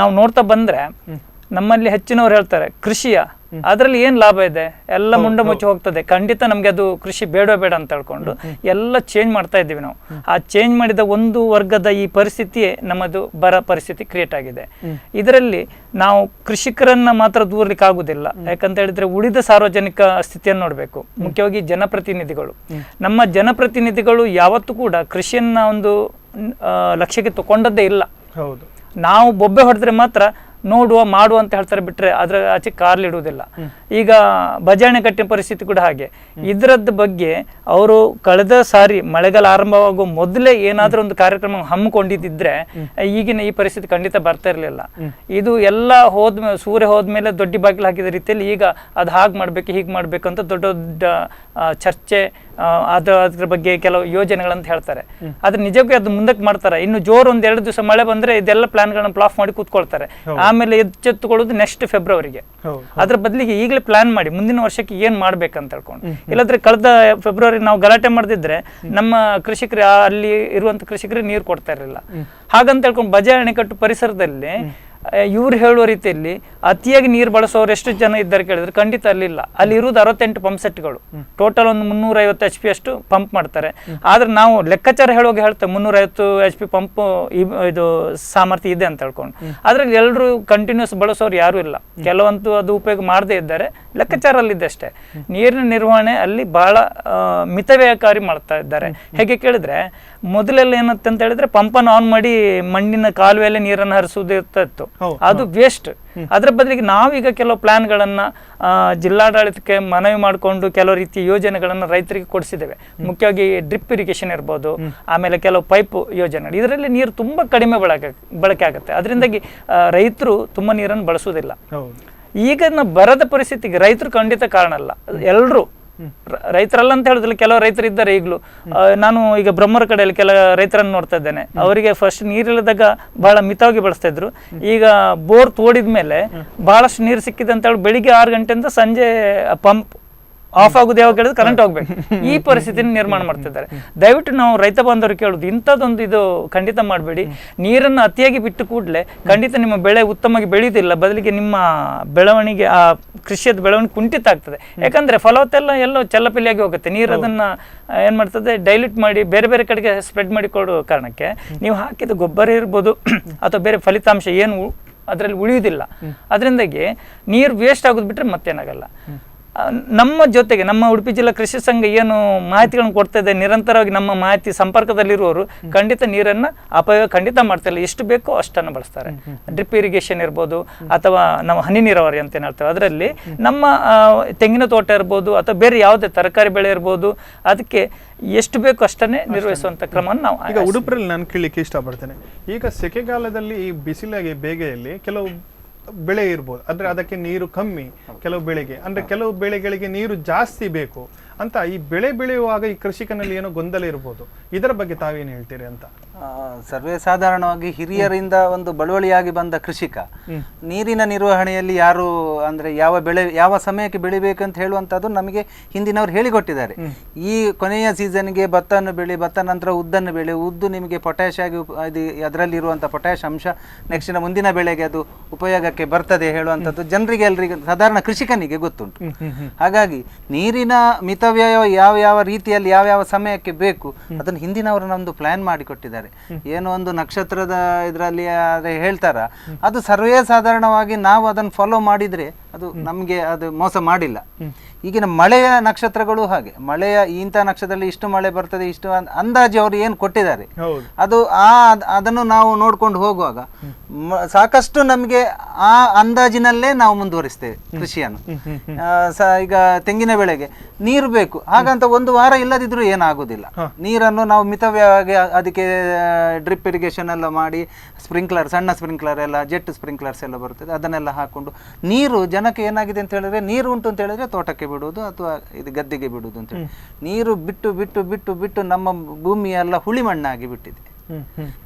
ನಾವು ನೋಡ್ತಾ ಬಂದ್ರೆ ನಮ್ಮಲ್ಲಿ ಹೆಚ್ಚಿನವ್ರು ಹೇಳ್ತಾರೆ ಕೃಷಿಯ ಅದರಲ್ಲಿ ಏನ್ ಲಾಭ ಇದೆ, ಎಲ್ಲ ಮುಂಡ ಮುಚ್ಚಿ ಹೋಗ್ತದೆ, ಖಂಡಿತ ನಮ್ಗೆ ಅದು ಕೃಷಿ ಬೇಡ ಅಂತ ಹೇಳ್ಕೊಂಡು ಎಲ್ಲ ಚೇಂಜ್ ಮಾಡ್ತಾ ಇದ್ದೀವಿ ನಾವು. ಆ ಚೇಂಜ್ ಮಾಡಿದ ಒಂದು ವರ್ಗದ ಈ ಪರಿಸ್ಥಿತಿಯೇ ನಮ್ಮದು ಬರ ಪರಿಸ್ಥಿತಿ ಕ್ರಿಯೇಟ್ ಆಗಿದೆ. ಇದರಲ್ಲಿ ನಾವು ಕೃಷಿಕರನ್ನ ಮಾತ್ರ ದೂರಲಿಕ್ಕೆ ಆಗುದಿಲ್ಲ. ಯಾಕಂತ ಹೇಳಿದ್ರೆ ಉಳಿದ ಸಾರ್ವಜನಿಕ ಸ್ಥಿತಿಯನ್ನು ನೋಡ್ಬೇಕು. ಮುಖ್ಯವಾಗಿ ಜನಪ್ರತಿನಿಧಿಗಳು, ನಮ್ಮ ಜನಪ್ರತಿನಿಧಿಗಳು ಯಾವತ್ತೂ ಕೂಡ ಕೃಷಿಯನ್ನ ಒಂದು ಲಕ್ಷ್ಯಕ್ಕೆ ತಗೊಂಡದ್ದೇ ಇಲ್ಲ. ಹೌದು, ನಾವು ಬೊಬ್ಬೆ ಹೊಡೆದ್ರೆ ಮಾತ್ರ ನೋಡುವ ಮಾಡುವ ಅಂತ ಹೇಳ್ತಾರೆ, ಬಿಟ್ರೆ ಅದ್ರ ಆಚೆ ಕಾರ್ಲಿಡುವುದಿಲ್ಲ. ಈಗ ಬಜಾಣೆ ಕಟ್ಟಿನ ಪರಿಸ್ಥಿತಿ ಕೂಡ ಹಾಗೆ. ಇದರದ್ದು ಬಗ್ಗೆ ಅವರು ಕಳೆದ ಸಾರಿ ಮಳೆಗಾಲ ಆರಂಭವಾಗುವ ಮೊದಲೇ ಏನಾದ್ರೂ ಒಂದು ಕಾರ್ಯಕ್ರಮ ಹಮ್ಮಿಕೊಂಡಿದ್ದಿದ್ರೆ ಈಗಿನ ಈ ಪರಿಸ್ಥಿತಿ ಖಂಡಿತ ಬರ್ತಾ ಇರಲಿಲ್ಲ. ಇದು ಎಲ್ಲ ಸೂರ್ಯ ಹೋದ್ಮೇಲೆ ದೊಡ್ಡ ಬಾಗಿಲು ಹಾಕಿದ ರೀತಿಯಲ್ಲಿ ಈಗ ಅದು ಹಾಗೆ ಮಾಡ್ಬೇಕು ಹೀಗೆ ಮಾಡ್ಬೇಕು ಅಂತ ದೊಡ್ಡ ದೊಡ್ಡ ಚರ್ಚೆ, ಅದ್ರ ಬಗ್ಗೆ ಕೆಲವು ಯೋಜನೆಗಳಂತ ಹೇಳ್ತಾರೆ. ಆದ್ರೆ ನಿಜಕ್ಕೂ ಅದು ಮುಂದಕ್ಕೆ ಮಾಡ್ತಾರೆ. ಇನ್ನು ಜೋರು 1-2 ದಿವಸ ಮಳೆ ಬಂದ್ರೆ ಇದೆಲ್ಲ ಪ್ಲಾನ್ಗಳನ್ನ ಫ್ಲಾಪ್ ಮಾಡಿ ಕೂತ್ಕೊಳ್ತಾರೆ. ಆಮೇಲೆ ಎಚ್ಚೆತ್ತುಕೊಳ್ಳೋದು ನೆಕ್ಸ್ಟ್ ಫೆಬ್ರವರಿಗೆ. ಅದ್ರ ಬದಲಿಗೆ ಈಗಲೇ ಪ್ಲಾನ್ ಮಾಡಿ ಮುಂದಿನ ವರ್ಷಕ್ಕೆ ಏನ್ ಮಾಡ್ಬೇಕಂತ ಹೇಳ್ಕೊಂಡು. ಇಲ್ಲಾಂದ್ರೆ ಕಳೆದ ಫೆಬ್ರವರಿ ನಾವು ಗಲಾಟೆ ಮಾಡದಿದ್ರೆ ನಮ್ಮ ಕೃಷಿಕರು ಅಲ್ಲಿ ಇರುವಂತ ಕೃಷಿಕರಿಗೆ ನೀರು ಕೊಡ್ತಾ ಇರಲಿಲ್ಲ. ಹಾಗಂತ ಹೇಳ್ಕೊಂಡು ಬಜೆ ಅಣೆಕಟ್ಟು ಪರಿಸರದಲ್ಲಿ ಇವ್ರು ಹೇಳುವ ರೀತಿಯಲ್ಲಿ ಅತಿಯಾಗಿ ನೀರು ಬಳಸೋರು ಎಷ್ಟು ಜನ ಇದ್ದಾರೆ ಕೇಳಿದ್ರೆ ಖಂಡಿತ ಅಲ್ಲಿಲ್ಲ. ಅಲ್ಲಿ ಇರುವುದು 68 ಪಂಪ್ ಸೆಟ್ಗಳು, ಟೋಟಲ್ ಒಂದು 350 HP ಅಷ್ಟು ಪಂಪ್ ಮಾಡ್ತಾರೆ. ಆದ್ರೆ ನಾವು ಲೆಕ್ಕಾಚಾರ ಹೇಳುವಾಗ ಹೇಳ್ತೇವೆ 350 HP ಪಂಪ್ ಇದು ಸಾಮರ್ಥ್ಯ ಇದೆ ಅಂತ ಹೇಳ್ಕೊಂಡು. ಅದ್ರಲ್ಲಿ ಎಲ್ಲರೂ ಕಂಟಿನ್ಯೂಸ್ ಬಳಸೋರು ಯಾರು ಇಲ್ಲ, ಕೆಲವಂತೂ ಅದು ಉಪಯೋಗ ಮಾಡದೇ ಇದ್ದಾರೆ, ಲೆಕ್ಕಾಚಾರ ಅಲ್ಲಿದೆ ಅಷ್ಟೇ. ನೀರಿನ ನಿರ್ವಹಣೆ ಅಲ್ಲಿ ಬಹಳ ಮಿತವ್ಯಯಕಾರಿ ಮಾಡ್ತಾ ಇದ್ದಾರೆ. ಹೇಗೆ ಕೇಳಿದ್ರೆ ಮೊದಲೆಲ್ಲ ಏನಂತ ಹೇಳಿದ್ರೆ ಪಂಪನ್ನು ಆನ್ ಮಾಡಿ ಮಣ್ಣಿನ ಕಾಲುವೆಯಲ್ಲಿ ನೀರನ್ನು ಹರಿಸುವುದು ಇರ್ತಾ ಇತ್ತು. ಅದು ವೇಸ್ಟ್. ಅದ್ರ ಬದಲಿಗೆ ನಾವೀಗ ಕೆಲವು ಪ್ಲಾನ್ಗಳನ್ನ ಜಿಲ್ಲಾಡಳಿತಕ್ಕೆ ಮನವಿ ಮಾಡಿಕೊಂಡು ಕೆಲವು ರೀತಿಯ ಯೋಜನೆಗಳನ್ನು ರೈತರಿಗೆ ಕೊಡಿಸಿದ್ದೇವೆ. ಮುಖ್ಯವಾಗಿ ಡ್ರಿಪ್ ಇರಿಗೇಷನ್ ಇರ್ಬೋದು, ಆಮೇಲೆ ಕೆಲವು ಪೈಪ್ ಯೋಜನೆಗಳು. ಇದರಲ್ಲಿ ನೀರು ತುಂಬಾ ಕಡಿಮೆ ಬಳಕೆ ಆಗುತ್ತೆ. ಅದರಿಂದಾಗಿ ರೈತರು ತುಂಬಾ ನೀರನ್ನು ಬಳಸುವುದಿಲ್ಲ. ಈಗ ಬರದ ಪರಿಸ್ಥಿತಿಗೆ ರೈತರು ಖಂಡಿತ ಕಾರಣ ಅಲ್ಲ. ಎಲ್ಲರೂ ರೈತರಲ್ಲ ಅಂತ ಹೇಳುದಿಲ್ಲ, ಕೆಲವು ರೈತರು ಇದ್ದಾರೆ ಈಗಲೂ. ನಾನು ಈಗ ಬ್ರಹ್ಮರ ಕಡೆಯಲ್ಲಿ ಕೆಲ ರೈತರನ್ನು ನೋಡ್ತಾ ಇದ್ದೇನೆ. ಅವರಿಗೆ ಫಸ್ಟ್ ನೀರಿಲ್ಲದಾಗ ಬಹಳ ಮಿತವಾಗಿ ಬಳಸ್ತಾ ಇದ್ರು. ಈಗ ಬೋರ್ ತೋಡಿದ್ಮೇಲೆ ಬಹಳಷ್ಟು ನೀರು ಸಿಕ್ಕಿದೆ ಅಂತ ಹೇಳಿ ಬೆಳಿಗ್ಗೆ 6 ಗಂಟೆಯಿಂದ ಸಂಜೆ ಪಂಪ್ ಆಫ್ ಆಗುದು ಯಾವಾಗ ಕೇಳಿದ್ರೆ ಕರೆಂಟ್ ಹೋಗ್ಬೇಕು. ಈ ಪರಿಸ್ಥಿತಿನ ನಿರ್ಮಾಣ ಮಾಡ್ತಿದ್ದಾರೆ. ದಯವಿಟ್ಟು ನಾವು ರೈತ ಬಾಂಧವರು ಕೇಳುದು, ಇಂಥದ್ದೊಂದು ಇದು ಖಂಡಿತ ಮಾಡಬೇಡಿ. ನೀರನ್ನು ಅತಿಯಾಗಿ ಬಿಟ್ಟು ಕೂಡಲೇ ಖಂಡಿತ ನಿಮ್ಮ ಬೆಳೆ ಉತ್ತಮವಾಗಿ ಬೆಳೆಯುವುದಿಲ್ಲ, ಬದಲಿಗೆ ನಿಮ್ಮ ಬೆಳವಣಿಗೆ ಆ ಕೃಷಿಯದ ಬೆಳವಣಿಗೆ ಕುಂಠಿತ ಆಗ್ತದೆ. ಯಾಕಂದ್ರೆ ಫಲವತ್ತೆಲ್ಲ ಎಲ್ಲೋ ಚೆಲ್ಲಪಿಲ್ಲಿಯಾಗಿ ಹೋಗುತ್ತೆ. ನೀರು ಅದನ್ನ ಏನ್ ಮಾಡ್ತದೆ, ಡೈಲ್ಯೂಟ್ ಮಾಡಿ ಬೇರೆ ಬೇರೆ ಕಡೆಗೆ ಸ್ಪ್ರೆಡ್ ಮಾಡಿ ಕೊಡೋ ಕಾರಣಕ್ಕೆ ನೀವು ಹಾಕಿದ ಗೊಬ್ಬರ ಇರ್ಬೋದು ಅಥವಾ ಬೇರೆ ಫಲಿತಾಂಶ ಏನು ಅದರಲ್ಲಿ ಉಳಿಯುವುದಿಲ್ಲ. ಅದರಿಂದಾಗಿ ನೀರು ವೇಸ್ಟ್ ಆಗೋದು ಬಿಟ್ರೆ ಮತ್ತೇನಾಗಲ್ಲ. ನಮ್ಮ ಜೊತೆಗೆ ನಮ್ಮ ಉಡುಪಿ ಜಿಲ್ಲಾ ಕೃಷಿ ಸಂಘ ಏನು ಮಾಹಿತಿಗಳನ್ನು ಕೊಡ್ತಾ ಇದೆ, ನಿರಂತರವಾಗಿ ನಮ್ಮ ಮಾಹಿತಿ ಸಂಪರ್ಕದಲ್ಲಿರುವವರು ಖಂಡಿತ ನೀರನ್ನು ಅಪಯೋಗ ಖಂಡಿತ ಮಾಡ್ತಾರೆ. ಎಷ್ಟು ಬೇಕೋ ಅಷ್ಟನ್ನು ಬಳಸ್ತಾರೆ. ಡ್ರಿಪ್ ಇರಿಗೇಷನ್ ಇರ್ಬೋದು ಅಥವಾ ನಾವು ಹನಿ ನೀರಾವರಿ ಅಂತ ಏನು ಹೇಳ್ತೇವೆ, ಅದರಲ್ಲಿ ನಮ್ಮ ತೆಂಗಿನ ತೋಟ ಇರ್ಬೋದು ಅಥವಾ ಬೇರೆ ಯಾವುದೇ ತರಕಾರಿ ಬೆಳೆ ಇರ್ಬೋದು, ಅದಕ್ಕೆ ಎಷ್ಟು ಬೇಕು ಅಷ್ಟನ್ನೇ ನಿರ್ವಹಿಸುವಂಥ ಕ್ರಮವನ್ನು ನಾವು ಈಗ ಉಡುಪಿಯಲ್ಲಿ ನಾನು ಕೇಳಲಿಕ್ಕೆ ಇಷ್ಟಪಡ್ತೇನೆ. ಈಗ ಸೆಕೆಗಾಲದಲ್ಲಿ ಈ ಬಿಸಿಲಾಗಿ ಬೇಗೆಯಲ್ಲಿ ಕೆಲವು ಬೆಳೆ ಇರ್ಬೋದು, ಅಂದ್ರೆ ಅದಕ್ಕೆ ನೀರು ಕಮ್ಮಿ, ಕೆಲವು ಬೆಳೆಗೆ ಅಂದ್ರೆ ಕೆಲವು ಬೆಳೆಗಳಿಗೆ ನೀರು ಜಾಸ್ತಿ ಬೇಕು ಅಂತ ಈ ಬೆಳೆ ಬೆಳೆಯುವಾಗ ಈ ಕೃಷಿಕನಲ್ಲಿ ಏನೋ ಗೊಂದಲ ಇರ್ಬೋದು. ಇದರ ಬಗ್ಗೆ ತಾವೇನು ಹೇಳ್ತೀರಿ ಅಂತ? ಸರ್ವೇ ಸಾಧಾರಣವಾಗಿ ಹಿರಿಯರಿಂದ ಒಂದು ಬಳುವಳಿಯಾಗಿ ಬಂದ ಕೃಷಿಕ ನೀರಿನ ನಿರ್ವಹಣೆಯಲ್ಲಿ ಯಾರು ಅಂದ್ರೆ ಯಾವ ಬೆಳೆ ಯಾವ ಸಮಯಕ್ಕೆ ಬೆಳಿಬೇಕಂತ ಹೇಳುವಂಥದ್ದು ನಮಗೆ ಹಿಂದಿನವರು ಹೇಳಿಕೊಟ್ಟಿದ್ದಾರೆ. ಈ ಕೊನೆಯ ಸೀಸನ್ಗೆ ಭತ್ತವನ್ನು ಬೆಳೆ, ಭತ್ತ ನಂತರ ಉದ್ದನ್ನು ಬೆಳೆ, ಉದ್ದು ನಿಮಗೆ ಪೊಟ್ಯಾಶ್ ಆಗಿ ಅದು ಅದರಲ್ಲಿ ಇರುವಂಥ ಪೊಟ್ಯಾಶ್ ಅಂಶ ನೆಕ್ಸ್ಟಿನ ಮುಂದಿನ ಬೆಳೆಗೆ ಅದು ಉಪಯೋಗಕ್ಕೆ ಬರ್ತದೆ ಹೇಳುವಂಥದ್ದು ಜನರಿಗೆ ಎಲ್ಲರಿಗೂ ಸಾಧಾರಣ ಕೃಷಿಕನಿಗೆ ಗೊತ್ತುಂಟು. ಹಾಗಾಗಿ ನೀರಿನ ಮಿತವ್ಯಯ ಯಾವ ಯಾವ ರೀತಿಯಲ್ಲಿ ಯಾವ ಯಾವ ಸಮಯಕ್ಕೆ ಬೇಕು ಅದನ್ನು ಹಿಂದಿನವರು ನಮ್ದು ಪ್ಲಾನ್ ಮಾಡಿಕೊಟ್ಟಿದ್ದಾರೆ. ಏನೋ ಒಂದು ನಕ್ಷತ್ರದ ಇದರಲ್ಲಿ ಹೇಳ್ತಾರ, ಅದು ಸರ್ವೇ ಸಾಧಾರಣವಾಗಿ ನಾವು ಅದನ್ನು ಫಾಲೋ ಮಾಡಿದ್ರೆ ಅದು ನಮಗೆ ಅದು ಮೋಸ ಮಾಡಿಲ್ಲ. ಈಗಿನ ಮಳೆಯ ನಕ್ಷತ್ರಗಳು ಹಾಗೆ, ಮಳೆಯ ಇಂಥ ನಕ್ಷತ್ರದಲ್ಲಿ ಇಷ್ಟು ಮಳೆ ಬರ್ತದೆ, ಇಷ್ಟು ಅಂದಾಜು ಅವರು ಏನು ಕೊಟ್ಟಿದ್ದಾರೆ ಅದು ಅದನ್ನು ನಾವು ನೋಡ್ಕೊಂಡು ಹೋಗುವಾಗ ಸಾಕಷ್ಟು ನಮಗೆ ಆ ಅಂದಾಜಿನಲ್ಲೇ ನಾವು ಮುಂದುವರಿಸ್ತೇವೆ ಕೃಷಿಯನ್ನು. ಈಗ ತೆಂಗಿನ ಬೆಳೆಗೆ ನೀರು ಬೇಕು, ಹಾಗಂತ ಒಂದು ವಾರ ಇಲ್ಲದಿದ್ರೂ ಏನಾಗುದಿಲ್ಲ. ನೀರನ್ನು ನಾವು ಮಿತವ್ಯಯವಾಗಿ ಅದಕ್ಕೆ ಡ್ರಿಪ್ ಇರಿಗೇಷನ್ ಎಲ್ಲ ಮಾಡಿ, ಸ್ಪ್ರಿಂಕ್ಲರ್, ಸಣ್ಣ ಸ್ಪ್ರಿಂಕ್ಲರ್ ಎಲ್ಲ, ಜೆಟ್ ಸ್ಪ್ರಿಂಕ್ಲರ್ಸ್ ಎಲ್ಲ ಬರ್ತದೆ, ಅದನ್ನೆಲ್ಲ ಹಾಕೊಂಡು ನೀರು ಜನಕ್ಕೆ ಏನಾಗಿದೆ ಅಂತ ಹೇಳಿದ್ರೆ, ನೀರು ಉಂಟು ಅಂತ ಹೇಳಿದ್ರೆ ತೋಟಕ್ಕೆ ಬಿಡುವುದು ಅಥವಾ ಇದು ಗದ್ದೆಗೆ ಬಿಡುವುದು ಅಂತ ಹೇಳಿ ನೀರು ಬಿಟ್ಟು ಬಿಟ್ಟು ಬಿಟ್ಟು ಬಿಟ್ಟು ನಮ್ಮ ಭೂಮಿ ಎಲ್ಲ ಹುಳಿ ಮಣ್ಣಾಗಿ ಬಿಟ್ಟಿದೆ.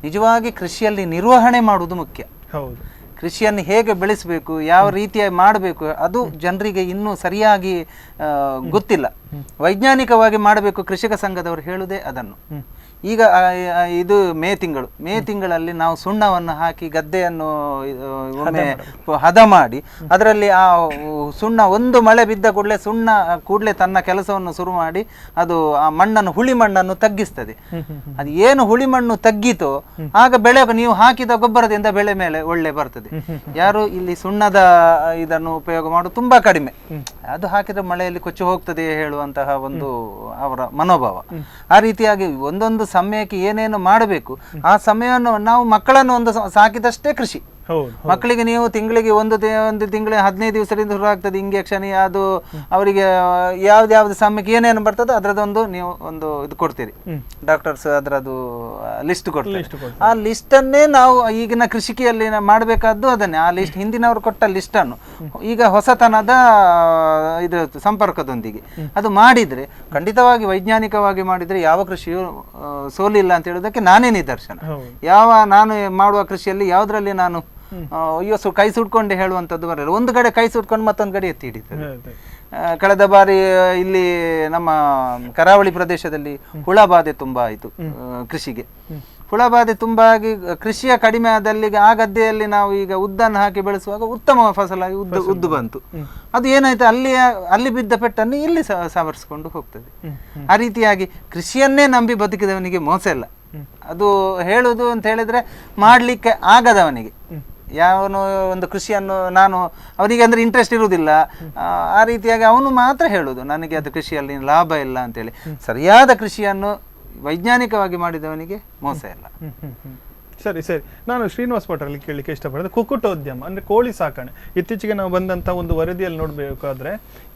ನಿಜವಾಗಿ ಕೃಷಿಯಲ್ಲಿ ನಿರ್ವಹಣೆ ಮಾಡುವುದು ಮುಖ್ಯ. ಕೃಷಿಯನ್ನು ಹೇಗೆ ಬೆಳೆಸಬೇಕು, ಯಾವ ರೀತಿಯಾಗಿ ಮಾಡಬೇಕು ಅದು ಜನರಿಗೆ ಇನ್ನೂ ಸರಿಯಾಗಿ ಗೊತ್ತಿಲ್ಲ. ವೈಜ್ಞಾನಿಕವಾಗಿ ಮಾಡಬೇಕು. ಕೃಷಿಕ ಸಂಘದವರು ಹೇಳುವುದೇ ಅದನ್ನು. ಈಗ ಇದು ಮೇ ತಿಂಗಳಲ್ಲಿ ನಾವು ಸುಣ್ಣವನ್ನು ಹಾಕಿ ಗದ್ದೆಯನ್ನು ಒಮ್ಮೆ ಹದ ಮಾಡಿ, ಅದರಲ್ಲಿ ಆ ಸುಣ್ಣ ಒಂದು ಮಳೆ ಬಿದ್ದ ಕೂಡಲೇ ತನ್ನ ಕೆಲಸವನ್ನು ಶುರು ಮಾಡಿ ಅದು ಆ ಮಣ್ಣನ್ನು, ಹುಳಿ ಮಣ್ಣನ್ನು ತಗ್ಗಿಸ್ತದೆ. ಅದು ಏನು ಹುಳಿ ಮಣ್ಣು ತಗ್ಗಿತೋ ಆಗ ಬೆಳೆ ನೀವು ಹಾಕಿದ ಗೊಬ್ಬರದಿಂದ ಬೆಳೆ ಮೇಲೆ ಒಳ್ಳೆ ಬರ್ತದೆ. ಯಾರು ಇಲ್ಲಿ ಸುಣ್ಣದ ಇದನ್ನು ಉಪಯೋಗ ಮಾಡೋದು ತುಂಬಾ ಕಡಿಮೆ. ಅದು ಹಾಕಿದ್ರೆ ಮಳೆಯಲ್ಲಿ ಕೊಚ್ಚಿ ಹೋಗ್ತದೆ ಹೇಳುವಂತಹ ಒಂದು ಅವರ ಮನೋಭಾವ. ಆ ರೀತಿಯಾಗಿ ಒಂದೊಂದು ಸಮಯಕ್ಕೆ ಏನೇನು ಮಾಡಬೇಕು ಆ ಸಮಯವನ್ನು ನಾವು ಮಕ್ಕಳನ್ನು ಒಂದು ಸಾಕಿದಷ್ಟೇ ಕೃಷಿ. ಮಕ್ಕಳಿಗೆ ನೀವು ತಿಂಗಳಿಗೆ ಒಂದು ತಿಂಗಳಿಗೆ 15 ದಿವಸದಿಂದ ಶುರು ಆಗ್ತದೆ ಇಂಜೆಕ್ಷನ್, ಅದು ಅವರಿಗೆ ಯಾವ್ದು ಸಮಯಕ್ಕೆ ಏನೇನು ಬರ್ತದೆ ಅದರದೊಂದು ನೀವು ಒಂದು ಇದು ಕೊಡ್ತೀರಿ, ಡಾಕ್ಟರ್ಸ್ ಅದರದ್ದು ಲಿಸ್ಟ್ ಕೊಡ್ತಾರೆ. ಆ ಲಿಸ್ಟ್ ಅನ್ನೇ ನಾವು ಈಗಿನ ಕೃಷಿಕಿಯಲ್ಲಿ ಮಾಡಬೇಕಾದ್ದು ಅದನ್ನೇ. ಆ ಲಿಸ್ಟ್ ಹಿಂದಿನವರು ಕೊಟ್ಟ ಲಿಸ್ಟ್ ಅನ್ನು ಈಗ ಹೊಸತನದ ಇದು ಸಂಪರ್ಕದೊಂದಿಗೆ ಅದು ಮಾಡಿದ್ರೆ ಖಂಡಿತವಾಗಿ ವೈಜ್ಞಾನಿಕವಾಗಿ ಮಾಡಿದ್ರೆ ಯಾವ ಕೃಷಿಯು ಸೋಲಿಲ್ಲ ಅಂತ ಹೇಳೋದಕ್ಕೆ ನಾನೇ ನಿದರ್ಶನ. ನಾನು ಮಾಡುವ ಕೃಷಿಯಲ್ಲಿ ಯಾವುದರಲ್ಲಿ ನಾನು ಅಯ್ಯೋ ಕೈ ಸುಟ್ಕೊಂಡೆ ಹೇಳುವಂಥದ್ದು ಬರಲ್ಲ. ಒಂದು ಕಡೆ ಕೈ ಸುಟ್ಕೊಂಡು ಮತ್ತೊಂದು ಕಡೆ ಎತ್ತಿ ಹಿಡಿತದೆ. ಕಳೆದ ಬಾರಿ ಇಲ್ಲಿ ನಮ್ಮ ಕರಾವಳಿ ಪ್ರದೇಶದಲ್ಲಿ ಹುಳಬಾಧೆ ತುಂಬಾ ಆಯಿತು ಕೃಷಿಗೆ. ಹುಳಬಾಧೆ ತುಂಬಾ ಆಗಿ ಕೃಷಿಯ ಕಡಿಮೆ ಆದಲ್ಲಿಗೆ ಆ ಗದ್ದೆಯಲ್ಲಿ ನಾವು ಈಗ ಉದ್ದನ್ನು ಹಾಕಿ ಬೆಳೆಸುವಾಗ ಉತ್ತಮ ಫಸಲಾಗಿ ಉದ್ದು ಬಂತು. ಅದು ಏನಾಯ್ತು, ಅಲ್ಲಿ ಬಿದ್ದ ಪೆಟ್ಟನ್ನು ಇಲ್ಲಿ ಸವರಿಸಿಕೊಂಡು ಹೋಗ್ತದೆ. ಆ ರೀತಿಯಾಗಿ ಕೃಷಿಯನ್ನೇ ನಂಬಿ ಬದುಕಿದವನಿಗೆ ಮೋಸ ಇಲ್ಲ. ಅದು ಹೇಳುವುದು ಅಂತ ಹೇಳಿದ್ರೆ ಮಾಡ್ಲಿಕ್ಕೆ ಆಗದವನಿಗೆ, ಯಾವನು ಒಂದು ಕೃಷಿಯನ್ನು ಅವನಿಗೆ ಅಂದ್ರೆ ಇಂಟ್ರೆಸ್ಟ್ ಇರುವುದಿಲ್ಲ, ಆ ರೀತಿಯಾಗಿ ಅವನು ಮಾತ್ರ ಹೇಳುದು ನನಗೆ ಅದು ಕೃಷಿಯಲ್ಲಿ ಲಾಭ ಇಲ್ಲ ಅಂತೇಳಿ. ಸರಿಯಾದ ಕೃಷಿಯನ್ನು ವೈಜ್ಞಾನಿಕವಾಗಿ ಮಾಡಿದವನಿಗೆ ಮೋಸ ಇಲ್ಲ. ಸರಿ ಸರಿ, ನಾನು ಶ್ರೀನಿವಾಸ್ ಭಟ್ರಲ್ಲಿ ಕೇಳಲಿಕ್ಕೆ ಇಷ್ಟಪಡ್ತೇನೆ. ಕುಕ್ಕುಟೋದ್ಯಮ ಅಂದರೆ ಕೋಳಿ ಸಾಕಣೆ, ಇತ್ತೀಚೆಗೆ ನಾವು ಬಂದಂಥ ಒಂದು ವರದಿಯಲ್ಲಿ ನೋಡಬೇಕಾದ್ರೆ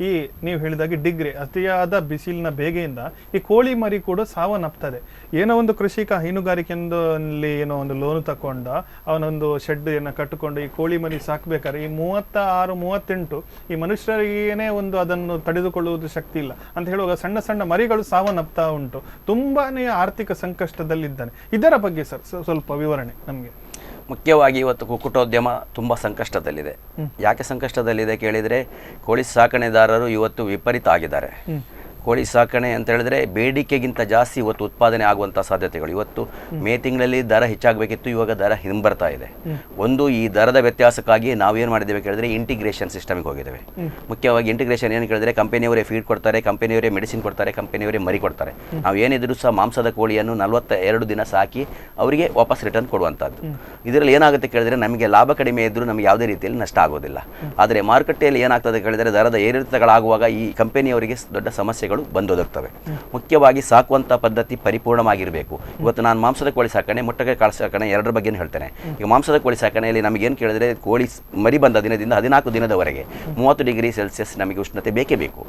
ಈ ನೀವು ಹೇಳಿದಾಗೆ ಡಿಗ್ರಿ ಅತಿಯಾದ ಬಿಸಿಲಿನ ಬೇಗೆಯಿಂದ ಈ ಕೋಳಿ ಮರಿ ಕೂಡ ಸಾವನ್ನಪ್ತದೆ. ಏನೋ ಒಂದು ಕೃಷಿಕ ಹೈನುಗಾರಿಕೆಯಲ್ಲಿ ಏನೋ ಒಂದು ಲೋನು ತಗೊಂಡ ಅವನೊಂದು ಶೆಡ್ ಅನ್ನು ಕಟ್ಟಿಕೊಂಡು ಈ ಕೋಳಿ ಮರಿ ಸಾಕಬೇಕಾದ್ರೆ ಈ 36-38 ಈ ಮನುಷ್ಯರಿಗೇನೆ ಒಂದು ಅದನ್ನು ತಡೆದುಕೊಳ್ಳುವುದು ಶಕ್ತಿ ಇಲ್ಲ ಅಂತ ಹೇಳುವಾಗ ಸಣ್ಣ ಸಣ್ಣ ಮರಿಗಳು ಸಾವನ್ನಪ್ತಾ ಉಂಟು. ತುಂಬಾನೇ ಆರ್ಥಿಕ ಸಂಕಷ್ಟದಲ್ಲಿದ್ದಾನೆ. ಇದರ ಬಗ್ಗೆ ಸರ್ ಸ್ವಲ್ಪ ವಿವರಣೆ ನಮಗೆ. ಮುಖ್ಯವಾಗಿ ಇವತ್ತು ಕುಕ್ಕುಟೋದ್ಯಮ ತುಂಬ ಸಂಕಷ್ಟದಲ್ಲಿದೆ. ಯಾಕೆ ಸಂಕಷ್ಟದಲ್ಲಿದೆ ಕೇಳಿದರೆ, ಕೋಳಿ ಸಾಕಣೆದಾರರು ಇವತ್ತು ವಿಪರೀತ ಆಗಿದ್ದಾರೆ. ಕೋಳಿ ಸಾಕಣೆ ಅಂತ ಹೇಳಿದ್ರೆ ಬೇಡಿಕೆಗಿಂತ ಜಾಸ್ತಿ ಇವತ್ತು ಉತ್ಪಾದನೆ ಆಗುವಂಥ ಸಾಧ್ಯತೆಗಳು. ಇವತ್ತು ಮೇ ತಿಂಗಳಲ್ಲಿ ದರ ಹೆಚ್ಚಾಗಬೇಕಿತ್ತು, ಇವಾಗ ದರ ಹಿಂಬರ್ತಾ ಇದೆ. ಒಂದು ಈ ದರದ ವ್ಯತ್ಯಾಸಕ್ಕಾಗಿ ನಾವೇನು ಮಾಡಿದ್ದೇವೆ ಕೇಳಿದ್ರೆ ಇಂಟಿಗ್ರೇಷನ್ ಸಿಸ್ಟಮ್ಗೆ ಹೋಗಿದ್ದೇವೆ. ಮುಖ್ಯವಾಗಿ ಇಂಟಿಗ್ರೇಷನ್ ಏನು ಕೇಳಿದ್ರೆ ಕಂಪನಿಯವರೇ ಫೀಡ್ ಕೊಡ್ತಾರೆ, ಕಂಪನಿಯವರೇ ಮೆಡಿಸಿನ್ ಕೊಡ್ತಾರೆ, ಕಂಪನಿಯವರೇ ಮರಿ ಕೊಡ್ತಾರೆ. ನಾವು ಏನಿದ್ರು ಸಹ ಮಾಂಸದ ಕೋಳಿಯನ್ನು 42 ದಿನ ಸಾಕಿ ಅವರಿಗೆ ವಾಪಸ್ ರಿಟರ್ನ್ ಕೊಡುವಂಥದ್ದು. ಇದರಲ್ಲಿ ಏನಾಗುತ್ತೆ ಕೇಳಿದ್ರೆ ನಮಗೆ ಲಾಭ ಕಡಿಮೆ ಇದ್ದರೂ ನಮಗೆ ಯಾವುದೇ ರೀತಿಯಲ್ಲಿ ನಷ್ಟ ಆಗೋದಿಲ್ಲ. ಆದರೆ ಮಾರುಕಟ್ಟೆಯಲ್ಲಿ ಏನಾಗ್ತದೆ ಕೇಳಿದರೆ ದರದ ಏರಿಳಿತಗಳಾಗುವಾಗ ಈ ಕಂಪನಿಯವರಿಗೆ ದೊಡ್ಡ ಸಮಸ್ಯೆಗಳು ಬಂದೊದಗ್ತವೆ. ಮುಖ್ಯವಾಗಿ ಸಾಕುವಂಥ ಪದ್ಧತಿ ಪರಿಪೂರ್ಣವಾಗಿರಬೇಕು. ಇವತ್ತು ನಾನು ಮಾಂಸದ ಕೋಳಿ ಸಾಕಣೆ, ಮೊಟ್ಟೆ ಕಾಳು ಸಾಕಣೆ ಎರಡರ ಬಗ್ಗೆ ಹೇಳ್ತೇನೆ. ಈಗ ಮಾಂಸದ ಕೋಳಿ ಸಾಕಣೆಯಲ್ಲಿ ನಮಗೇನು ಕೇಳಿದ್ರೆ ಕೋಳಿ ಮರಿ ಬಂದ ದಿನದಿಂದ 14 ದಿನದವರೆಗೆ 30 ಡಿಗ್ರಿ ಸೆಲ್ಸಿಯಸ್ ನಮಗೆ ಉಷ್ಣತೆ ಬೇಕೇ ಬೇಕು.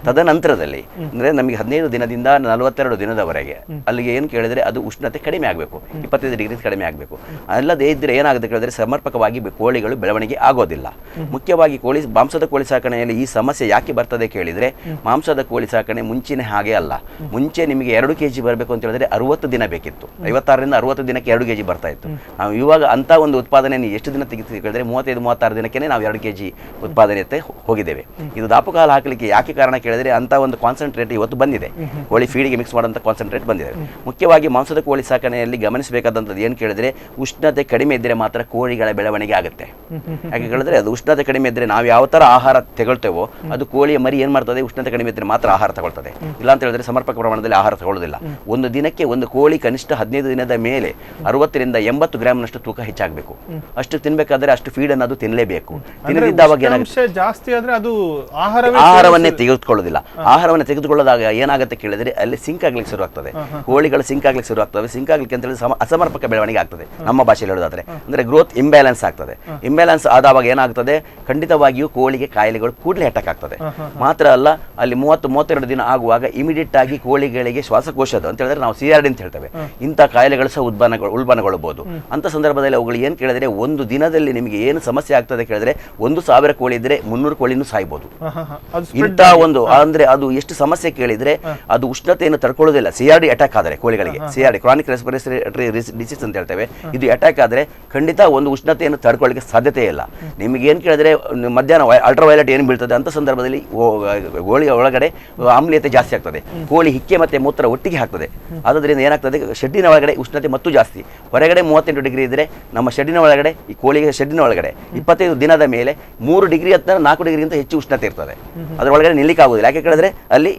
ತದನಂತರದಲ್ಲಿ ಅಂದರೆ ನಮಗೆ 15 ದಿನದಿಂದ 42 ದಿನದವರೆಗೆ ಅಲ್ಲಿಗೆ ಏನು ಕೇಳಿದರೆ ಅದು ಉಷ್ಣತೆ ಕಡಿಮೆ ಆಗಬೇಕು, 25 ಡಿಗ್ರಿ ಕಡಿಮೆ ಆಗಬೇಕು. ಅಲ್ಲದೇ ಇದ್ದರೆ ಏನಾಗುತ್ತೆ ಕೇಳಿದ್ರೆ ಸಮರ್ಪಕವಾಗಿ ಕೋಳಿಗಳು ಬೆಳವಣಿಗೆ ಆಗೋದಿಲ್ಲ. ಮುಖ್ಯವಾಗಿ ಮಾಂಸದ ಕೋಳಿ ಸಾಕಣೆಯಲ್ಲಿ ಈ ಸಮಸ್ಯೆ ಯಾಕೆ ಬರ್ತದೆ ಕೇಳಿದರೆ, ಮಾಂಸದ ಕೋಳಿ ಸಾಕಣೆ ಮುಂಚಿನ ಹಾಗೆ ಅಲ್ಲ. ಮುಂಚೆ ನಿಮಗೆ 2 kg ಬರಬೇಕು ಅಂತ ಹೇಳಿದ್ರೆ 60 ದಿನ ಬೇಕಿತ್ತು. 56ರಿಂದ 60 ದಿನಕ್ಕೆ 2 kg ಬರ್ತಾ ಇತ್ತು. ನಾವು ಇವಾಗ ಅಂತ ಒಂದು ಉತ್ಪಾದನೆ ಎಷ್ಟು ದಿನ ತೆಗೆದು ಕೇಳಿದ್ರೆ 35-36 ದಿನಕ್ಕೆ ನಾವು 2 kg ಉತ್ಪಾದನೆಯತ್ತೆ ಹೋಗಿದ್ದೇವೆ. ಇದು ದಾಪುಕಾಲ ಹಾಕಲಿಕ್ಕೆ ಯಾಕೆ ಕಾರಣ ಕೇಳಿದ್ರೆ ಅಂತ ಒಂದು ಕಾನ್ಸಂಟ್ರೇಟ್ ಇವತ್ತು ಬಂದಿದೆ. ಕೋಳಿ ಫೀಡಿಗೆ ಮಿಕ್ಸ್ ಮಾಡುವಂಥ ಕಾನ್ಸಂಟ್ರೇಟ್ ಬಂದಿದೆ. ಮುಖ್ಯವಾಗಿ ಮಾಂಸದ ಕೋಳಿ ಸಾಕಣೆಯಲ್ಲಿ ಗಮನಿಸಬೇಕಾದಂಥದ್ದು ಏನು ಕೇಳಿದ್ರೆ, ಉಷ್ಣತೆ ಕಡಿಮೆ ಇದ್ದರೆ ಮಾತ್ರ ಕೋಳಿಗಳ ಬೆಳವಣಿಗೆ ಆಗುತ್ತೆ. ಯಾಕೆ ಕೇಳಿದ್ರೆ ಅದು ಉಷ್ಣತೆ ಕಡಿಮೆ ಇದ್ದರೆ ನಾವು ಯಾವ ಥರ ಆಹಾರ ತಗೊಳ್ತೇವೋ ಅದು ಕೋಳಿಯ ಮರಿ ಏನು ಮಾಡ್ತದೆ, ಉಷ್ಣತೆ ಕಡಿಮೆ ಇದ್ದರೆ ಮಾತ್ರ ಆಹಾರ ತಗೊಳ್ತದೆ. ಇಲ್ಲ ಅಂತ ಹೇಳಿದ್ರೆ ಸಮರ್ಪಕ ಪ್ರಮಾಣದಲ್ಲಿ ಆಹಾರ ತಗೊಳ್ಳೋದಿಲ್ಲ. ಒಂದು ದಿನಕ್ಕೆ ಒಂದು ಕೋಳಿ ಕನಿಷ್ಠ 15 ದಿನದ ಮೇಲೆ 60ರಿಂದ 80 ಗ್ರಾಮ್ನಷ್ಟು ತೂಕ ಹೆಚ್ಚಾಗಬೇಕು. ಅಷ್ಟು ತಿನ್ಬೇಕಾದ್ರೆ ಅಷ್ಟು ಫೀಡ್ ಅನ್ನು ಅದು ತಿನ್ನಲೇಬೇಕು. ತಿನ್ನದಿದ್ದಾಗ ಏನಾಗುತ್ತೆ, ಜಾಸ್ತಿ ಆದ್ರೆ ಅದು ಆಹಾರವನ್ನೇ ತೆಗೆದುಕೊಳ್ಳೋದಿಲ್ಲ. ಆಹಾರವನ್ನು ತೆಗೆದುಕೊಳ್ಳೋದಾಗ ಏನಾಗುತ್ತೆ ಕೇಳಿದ್ರೆ ಅಲ್ಲಿ ಸಿಂಕ್ ಆಗ್ಲಿಕ್ಕೆ ಶುರು ಆಗ್ತದೆ. ಕೋಳಿಗಳು ಸಿಂಕ್ ಆಗ್ಲಿಕ್ಕೆ ಶುರು ಆಗ್ತವೆ. ಸಿಂಕ್ ಆಗ್ಲಿಕ್ಕೆ ಅಂತ ಹೇಳಿದ್ರೆ ಅಸಮರ್ಪಕ ಬೆಳವಣಿಗೆ ಆಗ್ತದೆ. ನಮ್ಮ ಭಾಷೆಯಲ್ಲಿ ಹೇಳೋದಾದ್ರೆ ಅಂದ್ರೆ ಗ್ರೋತ್ ಇಂಬ್ಯಾಲೆನ್ಸ್ ಆಗ್ತದೆ. ಇಂಬ್ಯಾಲೆನ್ಸ್ ಆದಾಗ ಏನಾಗ್ತದೆ, ಖಂಡಿತವಾಗಿಯೂ ಕೋಳಿಗೆ ಕಾಯಿಲೆಗಳು ಕೂಡಲೇ ಅಟ್ಯಾಕ್ ಆಗ್ತದೆ. ಮಾತ್ರ ಅಲ್ಲ, ಅಲ್ಲಿ 30-32 ದಿನ ಆಗುವಾಗ ಇಮಿಡಿಯೇಟ್ ಆಗಿ ಕೋಳಿಗಳಿಗೆ ಶ್ವಾಸಕೋಶದ ಅಂತ ಹೇಳಿದ್ರೆ ನಾವು CRD ಅಂತ ಹೇಳ್ತೇವೆ, ಇಂಥ ಕಾಯಿಲೆಗಳು ಸಹ ಉಲ್ಬಣಗೊಳ್ಳಬಹುದು. ಅಂತ ಸಂದರ್ಭದಲ್ಲಿ ಅವುಗಳು ಏನು ಕೇಳಿದ್ರೆ ಒಂದು ದಿನದಲ್ಲಿ ನಿಮಗೆ ಏನು ಸಮಸ್ಯೆ ಆಗ್ತದೆ ಕೇಳಿದ್ರೆ 1000 ಕೋಳಿ ಇದ್ರೆ 300 ಕೋಳಿನೂ ಸಾಯ್ಬೋದು. ಇಂಥ ಒಂದು ಅಂದ್ರೆ ಅದು ಎಷ್ಟು ಸಮಸ್ಯೆ ಕೇಳಿದ್ರೆ ಅದು ಉಷ್ಣತೆಯನ್ನು ತಡ್ಕೊಳ್ಳೋದಿಲ್ಲ. CRD ಅಟ್ಯಾಕ್ ಆದರೆ ಕೋಳಿಗಳಿಗೆ, CRD ಕ್ರಾನಿಕ್ ರೆಸ್ಪಿರೇಟರಿ ಡಿಸೀಸ್ ಅಂತ ಹೇಳ್ತೇವೆ, ಇದು ಅಟ್ಯಾಕ್ ಆದರೆ ಖಂಡಿತ ಒಂದು ಉಷ್ಣತೆಯನ್ನು ತಡ್ಕೊಳ್ಳಿಕ್ಕೆ ಸಾಧ್ಯತೆ ಇಲ್ಲ. ನಿಮಗೆ ಏನು ಕೇಳಿದ್ರೆ ಮಧ್ಯಾಹ್ನ ಅಲ್ಟ್ರಾವೈಲೆಟ್ ಏನು ಬೀಳ್ತದೆ ಅಂತ ಸಂದರ್ಭದಲ್ಲಿ ಕೋಳಿಯ ಒಳಗಡೆ ಆಮ್ಲೀಯತೆ ಜಾಸ್ತಿ ಆಗ್ತದೆ. ಕೋಳಿ ಹಿಕ್ಕೆ ಮತ್ತೆ ಮೂತ್ರ ಒಟ್ಟಿಗೆ ಹಾಕ್ತದೆ. ಆದ್ದರಿಂದ ಏನಾಗ್ತದೆ, ಶೆಡ್ಡಿನ ಒಳಗಡೆ ಉಷ್ಣತೆ ಮತ್ತು ಜಾಸ್ತಿ. ಹೊರಗಡೆ 38 ಡಿಗ್ರಿ ಇದ್ದರೆ ನಮ್ಮ ಶೆಡ್ಡಿನ ಒಳಗಡೆ ಈ ಕೋಳಿಗೆ ಶೆಡ್ಡಿನ ಒಳಗಡೆ 25 ದಿನದ ಮೇಲೆ 3 ಡಿಗ್ರಿ ಅಥವಾ 4 ಡಿಗ್ರಿಗಿಂತ ಹೆಚ್ಚು ಉಷ್ಣತೆ ಇರ್ತದೆ. ಅದರ ಒಳಗಡೆ ನಿಲ್ಲಿಕ್ಕೆ ಆಗುದಿಲ್ಲ. ಯಾಕೆ ಕೇಳಿದ್ರೆ ಅಲ್ಲಿ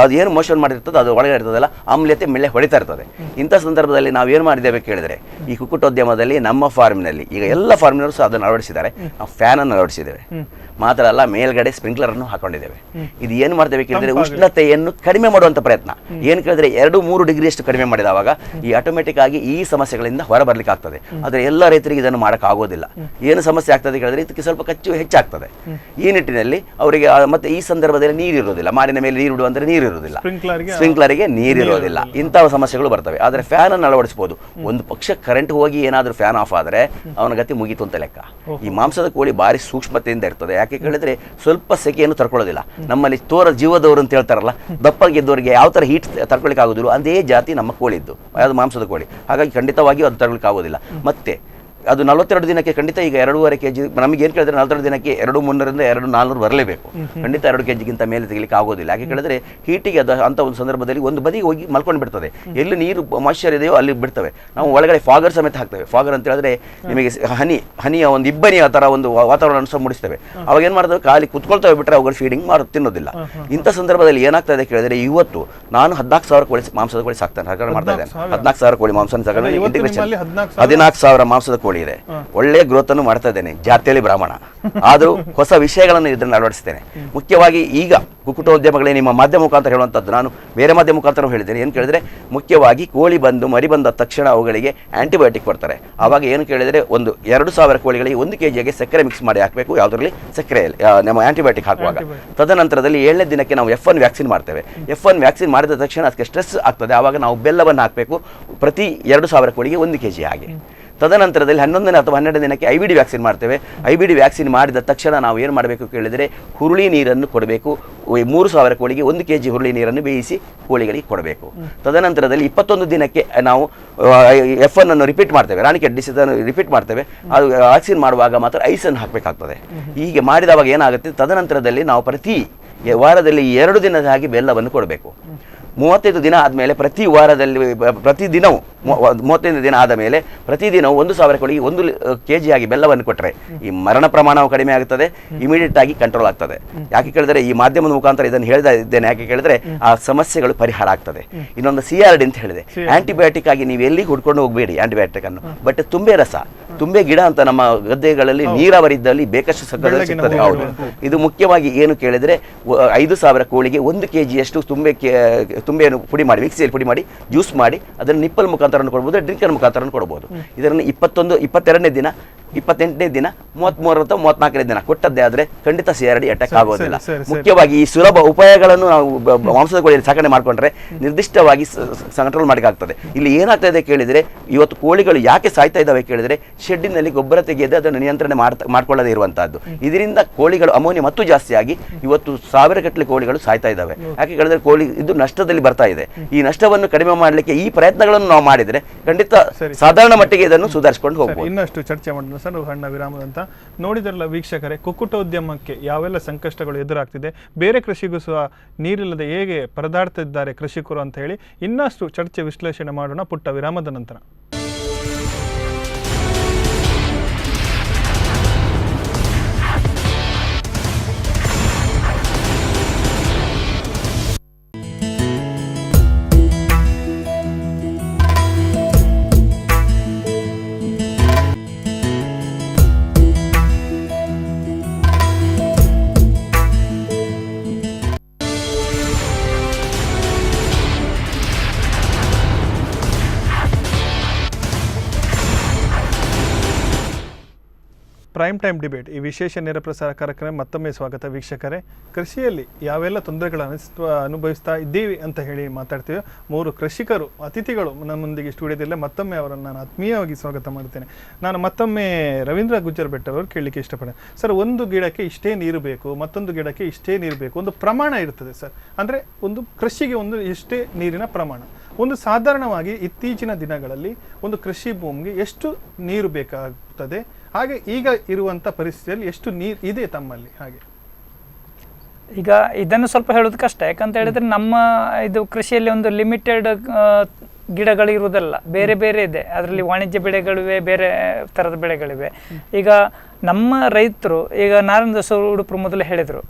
ಅದು ಏನು ಮೋಷನ್ ಮಾಡಿರ್ತದೆ ಅದು ಒಳಗಡೆ ಇರ್ತದಲ್ಲ, ಆಮ್ಲೀಯತೆ ಮೇಲೆ ಹೊಡಿತಾ ಇರ್ತದೆ. ಇಂಥ ಸಂದರ್ಭದಲ್ಲಿ ನಾವೇನು ಮಾಡಿದ್ದೇವೆ ಕೇಳಿದ್ರೆ, ಈ ಕುಕ್ಕುಟೋದ್ಯಮದಲ್ಲಿ ನಮ್ಮ ಫಾರ್ಮಿನಲ್ಲಿ ಈಗ ಎಲ್ಲ ಫಾರ್ಮಿನವರು ಸಹ ಅದನ್ನು ಅಳವಡಿಸಿದ್ದಾರೆ. ನಾವು ಫ್ಯಾನ್ ಅನ್ನು ಅಳವಡಿಸಿದ್ದೇವೆ. ಮಾತ್ರ ಅಲ್ಲ, ಮೇಲ್ಗಡೆ ಸ್ಪ್ರಿಂಕ್ಲರ್ ಅನ್ನು ಹಾಕೊಂಡಿದ್ದೇವೆ. ಇದು ಏನು ಮಾಡ್ತೇವೆ ಕೇಳಿದ್ರೆ ಉಷ್ಣತೆಯನ್ನು ಕಡಿಮೆ ಮಾಡುವಂಥ ಪ್ರಯತ್ನ. ಏನು ಕೇಳಿದ್ರೆ 2-3 ಡಿಗ್ರಿಯಷ್ಟು ಕಡಿಮೆ ಮಾಡಿದವಾಗ ಈ ಆಟೋಮೆಟಿಕ್ ಆಗಿ ಈ ಸಮಸ್ಯೆಗಳಿಂದ ಹೊರಬರ್ಲಿಕ್ಕೆ ಆಗ್ತದೆ. ಆದರೆ ಎಲ್ಲ ರೈತರಿಗೆ ಇದನ್ನು ಮಾಡೋಕ್ಕಾಗೋದಿಲ್ಲ. ಏನು ಸಮಸ್ಯೆ ಆಗ್ತದೆ ಕೇಳಿದ್ರೆ ಇದಕ್ಕೆ ಸ್ವಲ್ಪ ಖರ್ಚು ಹೆಚ್ಚಾಗ್ತದೆ. ಈ ನಿಟ್ಟಿನಲ್ಲಿ ಅವರಿಗೆ ಮತ್ತೆ ಈ ಸಂದರ್ಭದಲ್ಲಿ ನೀರು ಇರೋದಿಲ್ಲ, ಮಾರಿನ ಮೇಲೆ ನೀರು ಇಡುವಂದ್ರೆ ನೀರು ಇರುವುದಿಲ್ಲ, ಸ್ಪ್ರಿಂಕ್ಲರಿಗೆ ನೀರು ಇರೋದಿಲ್ಲ. ಇಂತಹ ಸಮಸ್ಯೆಗಳು ಬರ್ತವೆ. ಆದರೆ ಫ್ಯಾನ್ ಅನ್ನು ಅಳವಡಿಸಬಹುದು. ಒಂದು ಪಕ್ಷ ಕರೆಂಟ್ ಹೋಗಿ ಏನಾದರೂ ಫ್ಯಾನ್ ಆಫ್ ಆದರೆ ಅವನ ಗತಿ ಮುಗೀತು ಅಂತ ಲೆಕ್ಕ. ಈ ಮಾಂಸದ ಕೋಳಿ ಭಾರಿ ಸೂಕ್ಷ್ಮತೆಯಿಂದ ಇರ್ತದೆ. ಯಾಕೆ ಕೇಳಿದ್ರೆ ಸ್ವಲ್ಪ ಸೆಕೆಯನ್ನು ತಡ್ಕೊಳ್ಳೋದಿಲ್ಲ. ನಮ್ಮಲ್ಲಿ ಜೀವದವರು ಅಂತ ಹೇಳ್ತಾರಲ್ಲ, ದಪ್ಪಗಿದ್ದವರಿಗೆ ಯಾವ ಥರ ಹೀಟ್ ತಡ್ಕೊಳ್ಳಿಕ್ಕೆ ಆಗೋದಿಲ್ಲ ಅದೇ ಜಾತಿ ನಮ್ಮ ಕೋಳಿದ್ದು, ಅದು ಮಾಂಸದ ಕೋಳಿ. ಹಾಗಾಗಿ ಖಂಡಿತವಾಗಿಯೂ ಅದು ತಡ್ಕೊಳ್ಳಿಕ್ಕೆ ಆಗೋದಿಲ್ಲ. ಮತ್ತೆ ಅದು 42 ದಿನಕ್ಕೆ ಖಂಡಿತ ಈಗ 2.5 kg ನಮಗೆ ಏನು ಕೇಳಿದ್ರೆ 42 ದಿನಕ್ಕೆ 2,300ರಿಂದ 2,400 ಬರಲೇಬೇಕು. ಖಂಡಿತ 2 kgಗಿಂತ ಮೇಲೆ ತೆಗಿಲಿಕ್ಕೆ ಆಗೋದಿಲ್ಲ. ಯಾಕೆ ಕೇಳಿದ್ರೆ ಹೀಟಿಗೆ ಅದು ಅಂತ ಒಂದು ಸಂದರ್ಭದಲ್ಲಿ ಒಂದು ಬದಿಗೆ ಹೋಗಿ ಮಲ್ಕೊಂಡು ಬಿಡ್ತದೆ. ಎಲ್ಲಿ ನೀರು ಮಾಯಿಶ್ಚರ್ ಇದೆಯೋ ಅಲ್ಲಿ ಬಿಡ್ತವೆ. ನಾವು ಒಳಗಡೆ ಫಾಗರ್ ಸಮೇತ ಹಾಕ್ತೇವೆ. ಫಾಗರ್ ಅಂತ ಹೇಳಿದ್ರೆ ನಿಮಗೆ ಹನಿಯ ಒಂದು ಇಬ್ಬನಿಯ ಥರ ಒಂದು ವಾತಾವರಣ ಸಹ ಮೂಡಿಸ್ತೇವೆ. ಅವಾಗ ಏನು ಮಾಡ್ತವೆ, ಖಾಲಿ ಕುತ್ಕೊಳ್ತವೆ ಬಿಟ್ಟರೆ ಅವುಗಳು ಫೀಡಿಂಗ್ ತಿನ್ನೋದಿಲ್ಲ. ಇಂಥ ಸಂದರ್ಭದಲ್ಲಿ ಏನಾಗ್ತದೆ ಕೇಳಿದ್ರೆ, ಇವತ್ತು ನಾನು 14,000 ಕೋಳಿ ಮಾಂಸದ ಕೋಳಿ ಸಾಕ್ತಾನೆ ಮಾಡ್ತಾ ಇದ್ದೇನೆ. 14,000 ಕೋಳಿ ಮಾಂಸ ಇಂಟಿಗ್ರೇಷನ್ 14,000 ಮಾಂಸದ ಕೋಳಿ ಕೋಳಿ ಇದೆ, ಒಳ್ಳೆ ಗ್ರೋತ್ ಅನ್ನು ಮಾಡ್ತಾ ಇದ್ದೇನೆ, ಜಾತಿಯಲ್ಲಿ ಬ್ರಾಹ್ಮಣ, ಆದರೂ ಹೊಸ ವಿಷಯಗಳನ್ನು ಇದನ್ನು ಅಳವಡಿಸ್ತೇನೆ. ಮುಖ್ಯವಾಗಿ ಈಗ ಕುಕ್ಕುಟೋದ್ಯಮಗಳೇ ನಿಮ್ಮ ಮಾಧ್ಯಮ ಮುಖಾಂತರ ಹೇಳುವಂಥದ್ದು, ನಾನು ಬೇರೆ ಮಾಧ್ಯಮ ಮುಖಾಂತರ ಹೇಳಿದ್ದೇನೆ. ಏನು ಕೇಳಿದರೆ ಮುಖ್ಯವಾಗಿ ಕೋಳಿ ಬಂದು ಮರಿ ಬಂದ ತಕ್ಷಣ ಅವುಗಳಿಗೆ ಆಂಟಿಬಯೋಟಿಕ್ ಕೊಡ್ತಾರೆ. ಆವಾಗ ಏನು ಕೇಳಿದರೆ 2,000 ಕೋಳಿಗಳಿಗೆ 1 kg ಸಕ್ಕರೆ ಮಿಕ್ಸ್ ಮಾಡಿ ಹಾಕಬೇಕು, ಯಾವುದರಲ್ಲಿ ಸಕ್ಕರೆಯಲ್ಲಿ ನಮ್ಮ ಆಂಟಿಬಯೋಟಿಕ್ ಹಾಕುವಾಗ. ತದನಂತರದಲ್ಲಿ 7ನೇ ದಿನಕ್ಕೆ ನಾವು F1 ವ್ಯಾಕ್ಸಿನ್ ಮಾಡ್ತೇವೆ. F1 ವ್ಯಾಕ್ಸಿನ್ ಮಾಡಿದ ತಕ್ಷಣ ಅದಕ್ಕೆ ಸ್ಟ್ರೆಸ್ ಆಗ್ತದೆ, ಆವಾಗ ನಾವು ಬೆಲ್ಲವನ್ನು ಹಾಕಬೇಕು ಪ್ರತಿ 2,000 ಕೋಳಿಗೆ 1 kg ಹಾಗೆ. ತದನಂತರದಲ್ಲಿ 11ನೇ ಅಥವಾ 12ನೇ ದಿನಕ್ಕೆ IBD ವ್ಯಾಕ್ಸಿನ್ ಮಾಡ್ತೇವೆ. IBD ವ್ಯಾಕ್ಸಿನ್ ಮಾಡಿದ ತಕ್ಷಣ ನಾವು ಏನು ಮಾಡಬೇಕು ಕೇಳಿದರೆ ಹುರುಳಿ ನೀರನ್ನು ಕೊಡಬೇಕು. 3,000 ಕೋಳಿಗೆ 1 kg ಹುರುಳಿ ನೀರನ್ನು ಬೇಯಿಸಿ ಕೋಳಿಗಳಿಗೆ ಕೊಡಬೇಕು. ತದನಂತರದಲ್ಲಿ 21 ದಿನಕ್ಕೆ ನಾವು F1 ಅನ್ನು ರಿಪೀಟ್ ಮಾಡ್ತೇವೆ, ರಾಣಿಕೆಟ್ ಡಿಸೀಸ್ ಅನ್ನು ರಿಪೀಟ್ ಮಾಡ್ತೇವೆ. ಅದು ವ್ಯಾಕ್ಸಿನ್ ಮಾಡುವಾಗ ಮಾತ್ರ ಐಸನ್ನು ಹಾಕಬೇಕಾಗ್ತದೆ. ಹೀಗೆ ಮಾಡಿದವಾಗ ಏನಾಗುತ್ತೆ, ತದನಂತರದಲ್ಲಿ ನಾವು ಪ್ರತಿ ವಾರದಲ್ಲಿ 2 ದಿನದ ಹಾಗೆ ಬೆಲ್ಲವನ್ನು ಕೊಡಬೇಕು. 35 ದಿನ ಆದಮೇಲೆ ಪ್ರತಿದಿನವೂ 35 ದಿನ ಆದ ಮೇಲೆ ಪ್ರತಿದಿನವೂ 1,000 ಕೋಳಿಗೆ 1 kg ಆಗಿ ಬೆಲ್ಲವನ್ನು ಕೊಟ್ಟರೆ ಈ ಮರಣ ಪ್ರಮಾಣವು ಕಡಿಮೆ ಆಗುತ್ತದೆ, ಇಮಿಡಿಯೇಟ್ ಆಗಿ ಕಂಟ್ರೋಲ್ ಆಗ್ತದೆ. ಯಾಕೆ ಕೇಳಿದರೆ ಈ ಮಾಧ್ಯಮದ ಮುಖಾಂತರ ಇದನ್ನು ಹೇಳ್ತಾ ಇದ್ದೇನೆ, ಯಾಕೆ ಕೇಳಿದರೆ ಆ ಸಮಸ್ಯೆಗಳು ಪರಿಹಾರ ಆಗ್ತದೆ. ಇನ್ನೊಂದು CRD ಅಂತ ಹೇಳಿದೆ, ಆಂಟಿಬಯೋಟಿಕ್ ಆಗಿ ನೀವು ಎಲ್ಲಿಗೆ ಹುಡ್ಕೊಂಡು ಹೋಗಬೇಡಿ ಆಂಟಿಬಯೋಟಿಕ್ ಅನ್ನು. ಬಟ್ ತುಂಬೆ ರಸ, ತುಂಬೆ ಗಿಡ ಅಂತ ನಮ್ಮ ಗದ್ದೆಗಳಲ್ಲಿ ನೀರಾವರಿ ಇದ್ದಲ್ಲಿ ಬೇಕಷ್ಟು ಸಿಗ್ತದೆ. ಹೌದು, ಇದು ಮುಖ್ಯವಾಗಿ ಏನು ಕೇಳಿದರೆ 5,000 ಕೋಳಿಗೆ 1 kg ಅಷ್ಟು ತುಂಬೆಯನ್ನು ಪುಡಿ ಮಾಡಿ, ಮಿಕ್ಸಿಯಲ್ಲಿ ಪುಡಿ ಮಾಡಿ ಜ್ಯೂಸ್ ಮಾಡಿ ಅದನ್ನು ನಿಪ್ಪಲ್ ಮುಖಾಂತರ ಕೊಡ್ಬೋದು, ಡ್ರಿಂಕರ್ ಮುಖಾಂತರ ಕೊಡ್ಬೋದು. ಇದನ್ನು 21, 22ನೇ ದಿನ, 28ನೇ ದಿನ, 33 ಅಥವಾ 34ನೇ ದಿನ ಕೊಟ್ಟದ್ದೇ ಆದರೆ ಖಂಡಿತ CRD ಅಟ್ಯಾಕ್ ಆಗೋದಿಲ್ಲ. ಮುಖ್ಯವಾಗಿ ಈ ಸುಲಭ ಉಪಾಯಗಳನ್ನು ನಾವು ಮಾಂಸದ ಕೋಳಿಯಲ್ಲಿ ಸಾಕಣೆ ಮಾಡಿಕೊಂಡ್ರೆ ನಿರ್ದಿಷ್ಟವಾಗಿ ಕಂಟ್ರೋಲ್ ಮಾಡಲಿಕ್ಕಾಗ್ತದೆ. ಇಲ್ಲಿ ಏನಾಗ್ತದೆ ಕೇಳಿದರೆ, ಇವತ್ತು ಕೋಳಿಗಳು ಯಾಕೆ ಸಾಯ್ತಾ ಇದ್ದಾವೆ ಕೇಳಿದರೆ, ಶೆಡ್ಡಿನಲ್ಲಿ ಗೊಬ್ಬರ ತೆಗೆಯದೆ ಅದನ್ನು ನಿಯಂತ್ರಣ ಮಾಡ್ಕೊಳ್ಳದೇ ಇರುವಂತಹದ್ದು. ಇದರಿಂದ ಕೋಳಿಗಳು ಅಮೋನಿಯಾ ಮತ್ತು ಜಾಸ್ತಿ ಆಗಿ ಇವತ್ತು 1000 ಗಟ್ಟಲೆ ಕೋಳಿಗಳು ಸಾಯ್ತಾ ಇದ್ದಾವೆ. ಯಾಕೆ ಕೇಳಿದ್ರೆ ಕೋಳಿ ಇದು ನಷ್ಟದಲ್ಲಿ ಬರ್ತಾ ಇದೆ. ಈ ನಷ್ಟವನ್ನು ಕಡಿಮೆ ಮಾಡಲಿಕ್ಕೆ ಈ ಪ್ರಯತ್ನಗಳನ್ನು ನಾವು ಮಾಡಿದರೆ ಖಂಡಿತ ಸಾಧಾರಣ ಮಟ್ಟಿಗೆ ಇದನ್ನು ಸುಧಾರಿಸಿಕೊಂಡು ಹೋಗ್ಬೋದು. ಇನ್ನಷ್ಟು ಚರ್ಚೆ ಮಾಡೋಣ ಸರ್, ಸಣ್ಣ ವಿರಾಮದಂತ. ನೋಡಿದ್ರಲ್ಲ ವೀಕ್ಷಕರೇ, ಕುಕ್ಕುಟೋದ್ಯಮಕ್ಕೆ ಯಾವೆಲ್ಲ ಸಂಕಷ್ಟಗಳು ಎದುರಾಗ್ತಿದೆ, ಬೇರೆ ಕೃಷಿಗೂ ಸಹ ನೀರಿಲ್ಲದೆ ಹೇಗೆ ಪರದಾಡ್ತಿದ್ದಾರೆ ಕೃಷಿಕರು ಅಂತ ಹೇಳಿ ಇನ್ನಷ್ಟು ಚರ್ಚೆ ವಿಶ್ಲೇಷಣೆ ಮಾಡೋಣ ಪುಟ್ಟ ವಿರಾಮದ ನಂತರ. ಪ್ರೈಮ್ ಟೈಮ್ ಡಿಬೇಟ್, ಈ ವಿಶೇಷ ನೇರ ಪ್ರಸಾರ ಕಾರ್ಯಕ್ರಮ ಮತ್ತೊಮ್ಮೆ ಸ್ವಾಗತ ವೀಕ್ಷಕರೇ. ಕೃಷಿಯಲ್ಲಿ ಯಾವೆಲ್ಲ ತೊಂದರೆಗಳನ್ನು ಅನುಭವಿಸ್ತಾ ಇದ್ದೀವಿ ಅಂತ ಹೇಳಿ ಮಾತಾಡ್ತೀವಿ. 3 ಕೃಷಿಕರು ಅತಿಥಿಗಳು ನಮ್ಮೊಂದಿಗೆ ಸ್ಟುಡಿಯೋದಲ್ಲೇ, ಮತ್ತೊಮ್ಮೆ ಅವರನ್ನು ನಾನು ಆತ್ಮೀಯವಾಗಿ ಸ್ವಾಗತ ಮಾಡ್ತೇನೆ. ನಾನು ಮತ್ತೊಮ್ಮೆ ರವೀಂದ್ರ ಗುಜ್ಜರ್ ಬೆಟ್ಟ ಅವರು ಕೇಳಲಿಕ್ಕೆ ಇಷ್ಟಪಡ್ತೇನೆ ಸರ್. ಒಂದು ಗಿಡಕ್ಕೆ ಇಷ್ಟೇ ನೀರು ಬೇಕು, ಮತ್ತೊಂದು ಗಿಡಕ್ಕೆ ಇಷ್ಟೇ ನೀರು ಬೇಕು, ಒಂದು ಪ್ರಮಾಣ ಇರ್ತದೆ ಸರ್. ಅಂದರೆ ಒಂದು ಕೃಷಿಗೆ ಒಂದು ಇಷ್ಟೇ ನೀರಿನ ಪ್ರಮಾಣ. ಒಂದು ಸಾಧಾರಣವಾಗಿ ಇತ್ತೀಚಿನ ದಿನಗಳಲ್ಲಿ ಒಂದು ಕೃಷಿ ಭೂಮಿಗೆ ಎಷ್ಟು ನೀರು ಬೇಕಾಗುತ್ತದೆ, ಹಾಗೆ ಈಗ ಇರುವಂಥ ಪರಿಸ್ಥಿತಿಯಲ್ಲಿ ಎಷ್ಟು ನೀರು ಇದೆ ತಮ್ಮಲ್ಲಿ? ಹಾಗೆ ಈಗ ಇದನ್ನು ಸ್ವಲ್ಪ ಹೇಳೋದು ಕಷ್ಟ, ಯಾಕಂತ ಹೇಳಿದ್ರೆ ನಮ್ಮ ಇದು ಕೃಷಿಯಲ್ಲಿ ಒಂದು ಲಿಮಿಟೆಡ್ ಗಿಡಗಳಿರುವುದಲ್ಲ, ಬೇರೆ ಬೇರೆ ಇದೆ. ಅದರಲ್ಲಿ ವಾಣಿಜ್ಯ ಬೆಳೆಗಳಿವೆ, ಬೇರೆ ಥರದ ಬೆಳೆಗಳಿವೆ. ಈಗ ನಮ್ಮ ರೈತರು, ಈಗ ನಾರಾಯಣ ಉಡುಪರು ಮೊದಲು ಹೇಳಿದರು,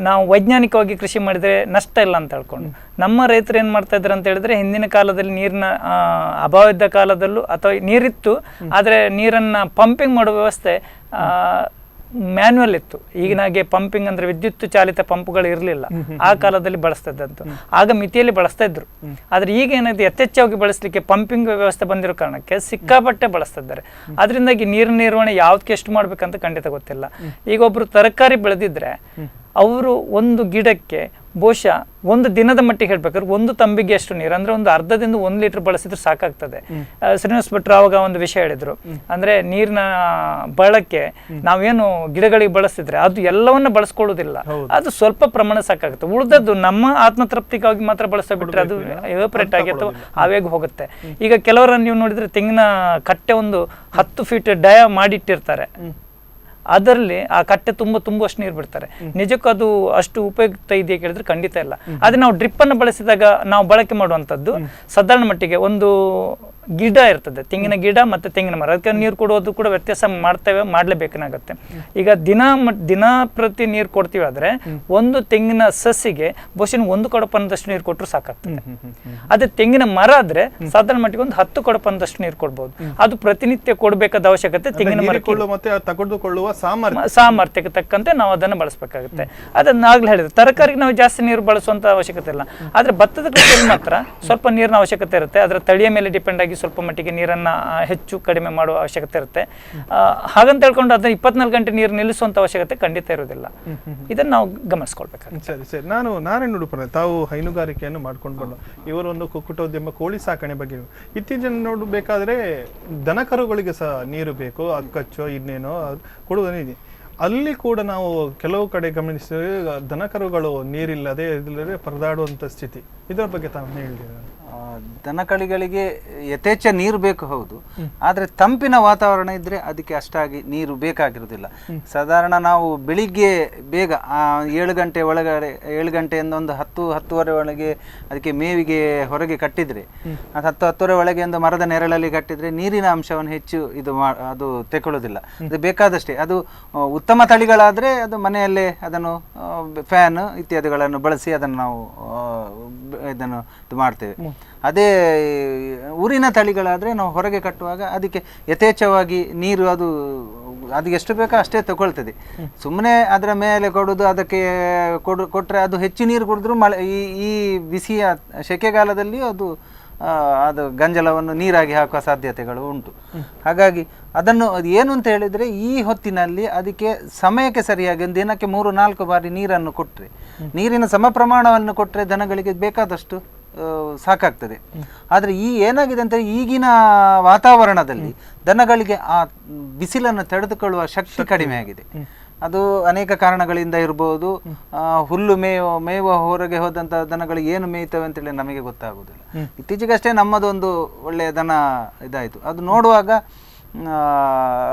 ನಾವು ವೈಜ್ಞಾನಿಕವಾಗಿ ಕೃಷಿ ಮಾಡಿದರೆ ನಷ್ಟ ಇಲ್ಲ ಅಂತ ಹೇಳ್ಕೊಂಡು, ನಮ್ಮ ರೈತರು ಏನು ಮಾಡ್ತಾ ಇದ್ರು ಅಂತ ಹೇಳಿದ್ರೆ, ಹಿಂದಿನ ಕಾಲದಲ್ಲಿ ನೀರಿನ ಅಭಾವ ಇದ್ದ ಕಾಲದಲ್ಲೂ ಅಥವಾ ನೀರಿತ್ತು, ಆದರೆ ನೀರನ್ನು ಪಂಪಿಂಗ್ ಮಾಡುವ ವ್ಯವಸ್ಥೆ ಮ್ಯಾನ್ಯುವಲ್ ಇತ್ತು. ಈಗಿನಾಗೆ ಪಂಪಿಂಗ್ ಅಂದ್ರೆ ವಿದ್ಯುತ್ ಚಾಲಿತ ಪಂಪ್ಗಳು ಇರಲಿಲ್ಲ ಆ ಕಾಲದಲ್ಲಿ ಬಳಸ್ತಿದ್ದಂತು. ಆಗ ಮಿತಿಯಲ್ಲಿ ಬಳಸ್ತಾ ಇದ್ರು. ಆದ್ರೆ ಈಗ ಏನಾಯ್ತು, ಯಥೇಚ್ಛವಾಗಿ ಬಳಸಲಿಕ್ಕೆ ಪಂಪಿಂಗ್ ವ್ಯವಸ್ಥೆ ಬಂದಿರೋ ಕಾರಣಕ್ಕೆ ಸಿಕ್ಕಾಪಟ್ಟೆ ಬಳಸ್ತಾ ಇದ್ದಾರೆ. ಅದರಿಂದಾಗಿ ನೀರಿನ ನಿರ್ವಹಣೆ ಯಾವ್ದಕ್ಕೆ ಎಷ್ಟು ಮಾಡ್ಬೇಕಂತ ಖಂಡಿತ ಗೊತ್ತಿಲ್ಲ. ಈಗ ಒಬ್ರು ತರಕಾರಿ ಬೆಳೆದಿದ್ರೆ ಅವರು ಒಂದು ಗಿಡಕ್ಕೆ ಬಹುಶಃ ಒಂದು ದಿನದ ಮಟ್ಟಿಗೆ ಹೇಳ್ಬೇಕಾದ್ರೆ 1 ತಂಬಿಗೆ ಅಷ್ಟು ನೀರು, ಅಂದ್ರೆ ಒಂದು ಅರ್ಧದಿಂದ 1 ಲೀಟರ್ ಬಳಸಿದ್ರೆ ಸಾಕಾಗ್ತದೆ. ಶ್ರೀನಿವಾಸ್ ಭಟ್ರು ಆವಾಗ ಒಂದು ವಿಷಯ ಹೇಳಿದ್ರು, ಅಂದ್ರೆ ನೀರಿನ ಬಳಕೆ ನಾವೇನು ಗಿಡಗಳಿಗೆ ಬಳಸ್ತಿದ್ರೆ ಅದು ಎಲ್ಲವನ್ನ ಬಳಸ್ಕೊಳ್ಳೋದಿಲ್ಲ, ಅದು ಸ್ವಲ್ಪ ಪ್ರಮಾಣ ಸಾಕಾಗುತ್ತೆ. ಉಳಿದದ್ದು ನಮ್ಮ ಆತ್ಮತೃಪ್ತಿಗಾಗಿ ಮಾತ್ರ ಬಳಸ್ತಾ ಬಿಟ್ರೆ ಅದು ಎವಾಪರೇಟ್ ಆಗಿ ಅಥವಾ ಆವೇಗ ಹೋಗುತ್ತೆ. ಈಗ ಕೆಲವರನ್ನು ನೀವು ನೋಡಿದ್ರೆ ತೆಂಗಿನ ಕಟ್ಟೆ ಒಂದು 10 ಫೀಟ್ ಡಯ ಮಾಡಿಟ್ಟಿರ್ತಾರೆ, ಅದರಲ್ಲಿ ಆ ಕಟ್ಟೆ ತುಂಬುವಷ್ಟು ನೀರು ಬಿಡ್ತಾರೆ. ನಿಜಕ್ಕೂ ಅದು ಅಷ್ಟು ಉಪಯುಕ್ತ ಇದೆಯಾ ಕೇಳಿದ್ರೆ ಖಂಡಿತ ಇಲ್ಲ. ಅದೇ ನಾವು ಡ್ರಿಪ್ ಅನ್ನು ಬಳಸಿದಾಗ ನಾವು ಬಳಕೆ ಮಾಡುವಂಥದ್ದು ಸಾಧಾರಣ ಮಟ್ಟಿಗೆ ಒಂದು ಗಿಡ ಇರ್ತದೆ, ತೆಂಗಿನ ಗಿಡ ಮತ್ತು ತೆಂಗಿನ ಮರ, ಅದಕ್ಕೆ ನೀರು ಕೊಡೋದು ಕೂಡ ವ್ಯತ್ಯಾಸ ಮಾಡಲೇಬೇಕಾಗುತ್ತೆ. ಈಗ ದಿನ ಪ್ರತಿ ನೀರು ಕೊಡ್ತೀವಿ ಆದರೆ ಒಂದು ತೆಂಗಿನ ಸಸಿಗೆ ಬಹುಶಃ 1 ಕೊಡಪನದಷ್ಟು ನೀರು ಕೊಟ್ಟರು ಸಾಕಾಗ್ತದೆ. ಅದೇ ತೆಂಗಿನ ಮರ ಆದ್ರೆ ಸಾಧಾರಣ ಮಟ್ಟಿಗೆ ಒಂದು 10 ಕೊಡಪನದಷ್ಟು ನೀರು ಕೊಡ್ಬೋದು. ಅದು ಪ್ರತಿನಿತ್ಯ ಕೊಡಬೇಕಾದ ಅವಶ್ಯಕತೆ ತೆಂಗಿನ ಮರಕ್ಕೆ ಮತ್ತೆ ತೆಗೆದುಕೊಳ್ಳುವ ಸಾಮರ್ಥ್ಯಕ್ಕೆ ತಕ್ಕಂತೆ ನಾವು ಅದನ್ನು ಬಳಸಬೇಕಾಗುತ್ತೆ. ಅದನ್ನ ಆಗ್ಲೇ ಹೇಳಿದ್ರೆ ತರಕಾರಿಗೆ ನಾವು ಜಾಸ್ತಿ ನೀರು ಬಳಸುವಂತ ಅವಶ್ಯಕತೆ ಇಲ್ಲ, ಆದ್ರೆ ಭತ್ತದ ಕೃಷಿಯಲ್ಲಿ ಮಾತ್ರ ಸ್ವಲ್ಪ ನೀರಿನ ಅವಶ್ಯಕತೆ ಇರುತ್ತೆ. ಅದರ ತಳಿಯ ಮೇಲೆ ಡಿಪೆಂಡ್ ಆಗಿ ಸ್ವಲ್ಪ ಮಟ್ಟಿಗೆ ನೀರನ್ನ ಹೆಚ್ಚು ಕಡಿಮೆ ಮಾಡುವ ಅವಶ್ಯಕತೆ ಇರುತ್ತೆ. ಹಾಗಂತ ಹೇಳ್ಕೊಂಡು ಅದನ್ನ 24 ಗಂಟೆ ನೀರು ನಿಲ್ಲಿಸುವಂತ ಅವಶ್ಯಕತೆ ಖಂಡಿತ ಇರೋದಿಲ್ಲ. ಇದನ್ನ ನಾವು ಗಮನಿಸ್ಕೊಳ್ಬೇಕಾಗುತ್ತೆ. ಸರಿ. ನಾನು ನಾರಾಯಣ ತಾವು ಹೈನುಗಾರಿಕೆಯನ್ನು ಮಾಡ್ಕೊಂಡು ಬಂದ ಇವರು ಒಂದು ಕುಕ್ಕುಟೋದ್ಯಮ ಕೋಳಿ ಸಾಕಣೆ ಬಗ್ಗೆ ಇತ್ತೀಚಿನ ನೋಡಬೇಕಾದ್ರೆ ದನಕರುಗಳಿಗೆ ಸಹ ನೀರು ಬೇಕು, ಅಕ್ಕಚ್ಚೋ ಇನ್ನೇನೋ ಕೊಡುವುದಿದೆ. ಅಲ್ಲಿ ಕೂಡ ನಾವು ಕೆಲವು ಕಡೆ ಗಮನಿಸಿದ್ರೆ ದನಕರುಗಳು ನೀರಿಲ್ಲದೆ ಪರದಾಡುವಂತ ಸ್ಥಿತಿ. ಇದರ ಬಗ್ಗೆ ತಾವು ಹೇಳಿದ್ದೀರಾ? ದನಕಳಿಗಳಿಗೆ ಯಥೇಚ್ಛ ನೀರು ಬೇಕು, ಹೌದು. ಆದರೆ ತಂಪಿನ ವಾತಾವರಣ ಇದ್ದರೆ ಅದಕ್ಕೆ ಅಷ್ಟಾಗಿ ನೀರು ಬೇಕಾಗಿರೋದಿಲ್ಲ. ಸಾಧಾರಣ ನಾವು ಬೆಳಿಗ್ಗೆ ಬೇಗ 7 ಗಂಟೆ ಒಳಗಡೆ 7 ಗಂಟೆಯಿಂದ ಒಂದು 10-10:30 ಒಳಗೆ ಅದಕ್ಕೆ ಮೇವಿಗೆ ಹೊರಗೆ ಕಟ್ಟಿದರೆ, ಅದು 10-10:30 ಒಳಗೆ ಒಂದು ಮರದ ನೆರಳಲ್ಲಿ ಕಟ್ಟಿದರೆ ನೀರಿನ ಅಂಶವನ್ನು ಹೆಚ್ಚು ಅದು ತೆಗೊಳ್ಳೋದಿಲ್ಲ. ಅದು ಬೇಕಾದಷ್ಟೇ. ಅದು ಉತ್ತಮ ತಳಿಗಳಾದರೆ ಅದು ಮನೆಯಲ್ಲೇ ಅದನ್ನು ಫ್ಯಾನ್ ಇತ್ಯಾದಿಗಳನ್ನು ಬಳಸಿ ಅದನ್ನು ನಾವು ಇದನ್ನು ಮಾಡ್ತೇವೆ. ಅದೇ ಊರಿನ ತಳಿಗಳಾದರೆ ನಾವು ಹೊರಗೆ ಕಟ್ಟುವಾಗ ಅದಕ್ಕೆ ಯಥೇಚ್ಛವಾಗಿ ನೀರು ಅದು ಎಷ್ಟು ಬೇಕೋ ಅಷ್ಟೇ ತಗೊಳ್ತದೆ. ಸುಮ್ಮನೆ ಅದರ ಮೇಲೆ ಕೊಡೋದು, ಅದಕ್ಕೆ ಕೊಟ್ಟರೆ ಅದು ಹೆಚ್ಚು ನೀರು ಕುಡಿದ್ರೂ ಈ ಬಿಸಿಯ ಸೆಕೆಗಾಲದಲ್ಲಿ ಅದು ಗಂಜಲವನ್ನು ನೀರಾಗಿ ಹಾಕುವ ಸಾಧ್ಯತೆಗಳು ಉಂಟು. ಹಾಗಾಗಿ ಅದು ಏನು ಅಂತ ಹೇಳಿದರೆ ಈ ಹೊತ್ತಿನಲ್ಲಿ ಅದಕ್ಕೆ ಸಮಯಕ್ಕೆ ಸರಿಯಾಗಿ ದಿನಕ್ಕೆ 3-4 ಬಾರಿ ನೀರನ್ನು ಕೊಟ್ಟರೆ, ನೀರಿನ ಸಮ ಪ್ರಮಾಣವನ್ನು ಕೊಟ್ಟರೆ ದನಗಳಿಗೆ ಬೇಕಾದಷ್ಟು ಸಾಕಾಗ್ತದೆ. ಆದರೆ ಏನಾಗಿದೆ ಅಂತ ಈಗಿನ ವಾತಾವರಣದಲ್ಲಿ ದನಗಳಿಗೆ ಆ ಬಿಸಿಲನ್ನು ತಡೆದುಕೊಳ್ಳುವ ಶಕ್ತಿ ಕಡಿಮೆ ಆಗಿದೆ. ಅದು ಅನೇಕ ಕಾರಣಗಳಿಂದ ಇರ್ಬೋದು. ಹುಲ್ಲು ಮೇಯುವ ಹೊರಗೆ ಹೋದಂಥ ದನಗಳು ಏನು ಮೇಯ್ತವೆ ಅಂತೇಳಿ ನಮಗೆ ಗೊತ್ತಾಗೋದಿಲ್ಲ. ಇತ್ತೀಚೆಗಷ್ಟೇ ನಮ್ಮದೊಂದು ಒಳ್ಳೆಯ ದನ ಇದಾಯಿತು. ಅದು ನೋಡುವಾಗ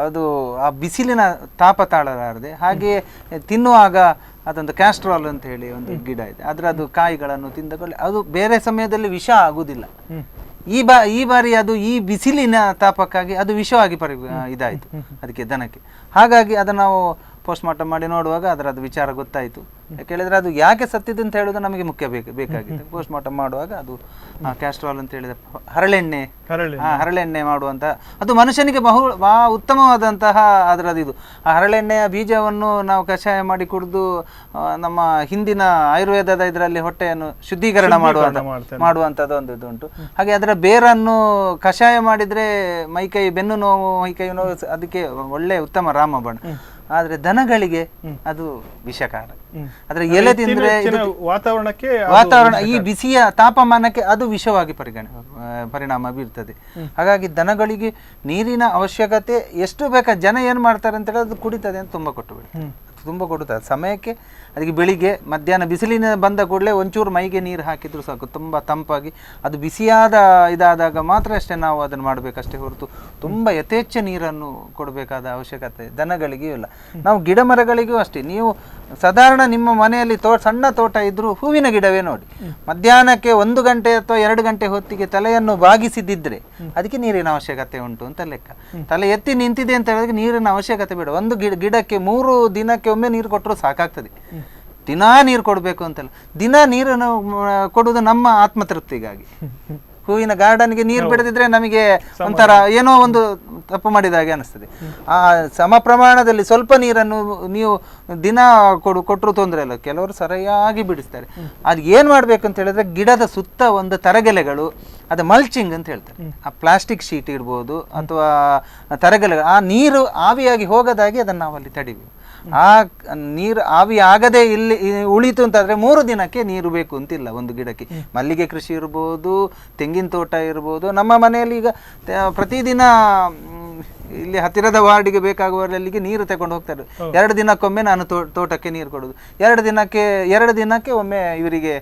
ಅದು ಆ ಬಿಸಿಲಿನ ತಾಪ ತಾಳಲಾರದೆ, ಹಾಗೆಯೇ ತಿನ್ನುವಾಗ ಅದೊಂದು ಕ್ಯಾಸ್ಟ್ರಾಲ್ ಅಂತ ಹೇಳಿ ಒಂದು ಗಿಡ ಇದೆ, ಅದು ಕಾಯಿಗಳನ್ನು ತಿಂದಕೊಳ್ಳಿ ಅದು ಬೇರೆ ಸಮಯದಲ್ಲಿ ವಿಷ ಆಗುವುದಿಲ್ಲ. ಈ ಬಾರಿ ಅದು ಈ ಬಿಸಿಲಿನ ತಾಪಕ್ಕಾಗಿ ಅದು ವಿಷವಾಗಿ ಇದಾಯಿತು ಅದಕ್ಕೆ ದನಕ್ಕೆ. ಹಾಗಾಗಿ ಅದನ್ನು ನಾವು ಪೋಸ್ಟ್ ಮಾರ್ಟಮ್ ಮಾಡಿ ನೋಡುವಾಗ ಅದರದ್ದು ವಿಚಾರ ಗೊತ್ತಾಯಿತು. ಯಾಕೆ ಹೇಳಿದ್ರೆ ಅದು ಯಾಕೆ ಸತ್ತಿದೆ ಅಂತ ಹೇಳೋದು ನಮಗೆ ಮುಖ್ಯ ಬೇಕಾಗಿದೆ. ಪೋಸ್ಟ್ ಮಾರ್ಟಮ್ ಮಾಡುವಾಗ ಅದು ಕ್ಯಾಸ್ಟ್ರಾಲ್ ಅಂತ ಹೇಳಿದ್ರೆ ಹರಳೆಣ್ಣೆ ಮಾಡುವಂಥ ಅದು ಮನುಷ್ಯನಿಗೆ ಉತ್ತಮವಾದಂತಹ ಅದರದ್ದು ಇದು. ಆ ಹರಳೆಣ್ಣೆಯ ಬೀಜವನ್ನು ನಾವು ಕಷಾಯ ಮಾಡಿ ಕುಡಿದು ನಮ್ಮ ಹಿಂದಿನ ಆಯುರ್ವೇದದ ಇದರಲ್ಲಿ ಹೊಟ್ಟೆಯನ್ನು ಶುದ್ಧೀಕರಣ ಮಾಡುವಂಥದ್ದು ಒಂದು ಇದು ಉಂಟು. ಹಾಗೆ ಅದರ ಬೇರನ್ನು ಕಷಾಯ ಮಾಡಿದರೆ ಮೈಕೈ ಬೆನ್ನು ನೋವು, ಮೈಕೈ ನೋವು ಅದಕ್ಕೆ ಒಳ್ಳೆ ಉತ್ತಮ ರಾಮಬಾಣ. ಆದ್ರೆ ದನಗಳಿಗೆ ಅದು ವಿಷಕಾರ. ಅದರ ಎಲೆ ತಿಂದ್ರೆ ವಾತಾವರಣ ಈ ಬಿಸಿಯ ತಾಪಮಾನಕ್ಕೆ ಅದು ವಿಷವಾಗಿ ಪರಿಣಾಮ ಬೀರ್ತದೆ. ಹಾಗಾಗಿ ದನಗಳಿಗೆ ನೀರಿನ ಅವಶ್ಯಕತೆ ಎಷ್ಟು ಬೇಕಾ, ಜನ ಏನು ಮಾಡ್ತಾರೆ ಅಂತ ಹೇಳಿ ಅದು ಕುಡಿತದೆ ಅಂತ ತುಂಬ ಕೊಡುತ್ತದೆ ಸಮಯಕ್ಕೆ. ಅದಕ್ಕೆ ಬೆಳಿಗ್ಗೆ ಮಧ್ಯಾಹ್ನ ಬಿಸಿಲಿನ ಬಂದ ಕೂಡಲೇ ಒಂಚೂರು ಮೈಗೆ ನೀರು ಹಾಕಿದ್ರು ಸಾಕು, ತುಂಬ ತಂಪಾಗಿ. ಅದು ಬಿಸಿಯಾದ ಇದಾದಾಗ ಮಾತ್ರ ಅಷ್ಟೇ ನಾವು ಅದನ್ನು ಮಾಡಬೇಕಷ್ಟೇ ಹೊರತು ತುಂಬ ಯಥೇಚ್ಛ ನೀರನ್ನು ಕೊಡಬೇಕಾದ ಅವಶ್ಯಕತೆ ದನಗಳಿಗೂ ಇಲ್ಲ. ನಾವು ಗಿಡ ಮರಗಳಿಗೂ ಅಷ್ಟೇ. ನೀವು ಸಾಧಾರಣ ನಿಮ್ಮ ಮನೆಯಲ್ಲಿ ಸಣ್ಣ ತೋಟ ಇದ್ದರೂ ಹೂವಿನ ಗಿಡವೇ ನೋಡಿ, ಮಧ್ಯಾಹ್ನಕ್ಕೆ 1 ಗಂಟೆ ಅಥವಾ 2 ಗಂಟೆ ಹೊತ್ತಿಗೆ ತಲೆಯನ್ನು ಬಾಗಿಸಿದ್ದಿದ್ರೆ ಅದಕ್ಕೆ ನೀರಿನ ಅವಶ್ಯಕತೆ ಉಂಟು ಅಂತ ಲೆಕ್ಕ. ತಲೆ ಎತ್ತಿ ನಿಂತಿದೆ ಅಂತ ಹೇಳಿದ್ರೆ ನೀರಿನ ಅವಶ್ಯಕತೆ ಬೇಡ. ಒಂದು ಗಿಡಕ್ಕೆ 3 ದಿನಕ್ಕೆ ಒಮ್ಮೆ ನೀರು ಕೊಟ್ಟರು ಸಾಕಾಗ್ತದೆ. ದಿನಾ ನೀರು ಕೊಡಬೇಕು ಅಂತಲ್ಲ, ದಿನ ನೀರನ್ನು ಕೊಡುವುದು ನಮ್ಮ ಆತ್ಮತೃಪ್ತಿಗಾಗಿ. ಹೂವಿನ ಗಾರ್ಡನ್ಗೆ ನೀರು ಬಿಡದಿದ್ರೆ ನಮಗೆ ಒಂಥರ ಏನೋ ಒಂದು ತಪ್ಪು ಮಾಡಿದ ಹಾಗೆ ಅನಿಸ್ತದೆ. ಆ ಸಮ ಪ್ರಮಾಣದಲ್ಲಿ ಸ್ವಲ್ಪ ನೀರನ್ನು ನೀವು ದಿನ ಕೊಟ್ಟರು ತೊಂದರೆ ಇಲ್ಲ. ಕೆಲವರು ಸರಿಯಾಗಿ ಬಿಡಿಸ್ತಾರೆ. ಅದು ಏನು ಮಾಡಬೇಕು ಅಂತ ಹೇಳಿದ್ರೆ ಗಿಡದ ಸುತ್ತ ಒಂದು ತರಗೆಲೆಗಳು, ಅದು ಮಲ್ಚಿಂಗ್ ಅಂತ ಹೇಳ್ತಾರೆ. ಆ ಪ್ಲಾಸ್ಟಿಕ್ ಶೀಟ್ ಇರ್ಬೋದು ಅಥವಾ ತರಗೆಲೆ, ಆ ನೀರು ಆವಿಯಾಗಿ ಹೋಗದಾಗಿ ಅದನ್ನು ನಾವಲ್ಲಿ ತಡಿಬೇಕು. ಆ ನೀರು ಆವಿ ಆಗದೆ ಇಲ್ಲಿ ಉಳಿತು ಅಂತಾದರೆ 3 ದಿನಕ್ಕೆ ನೀರು ಬೇಕು ಅಂತಿಲ್ಲ ಒಂದು ಗಿಡಕ್ಕೆ. ಮಲ್ಲಿಗೆ ಕೃಷಿ ಇರ್ಬೋದು, ತೆಂಗಿನ ತೋಟ ಇರ್ಬೋದು. ನಮ್ಮ ಮನೆಯಲ್ಲಿ ಈಗ ಪ್ರತಿದಿನ ಇಲ್ಲಿ ಹತ್ತಿರದ ವಾರ್ಡಿಗೆ ಬೇಕಾಗುವಲ್ಲಿಗೆ ನೀರು ತಗೊಂಡು ಹೋಗ್ತಾರೆ. 2 ದಿನಕ್ಕೊಮ್ಮೆ ನಾನು ತೋಟಕ್ಕೆ ನೀರು ಕೊಡೋದು. 2 ದಿನಕ್ಕೆ ಒಮ್ಮೆ ಇವರಿಗೆ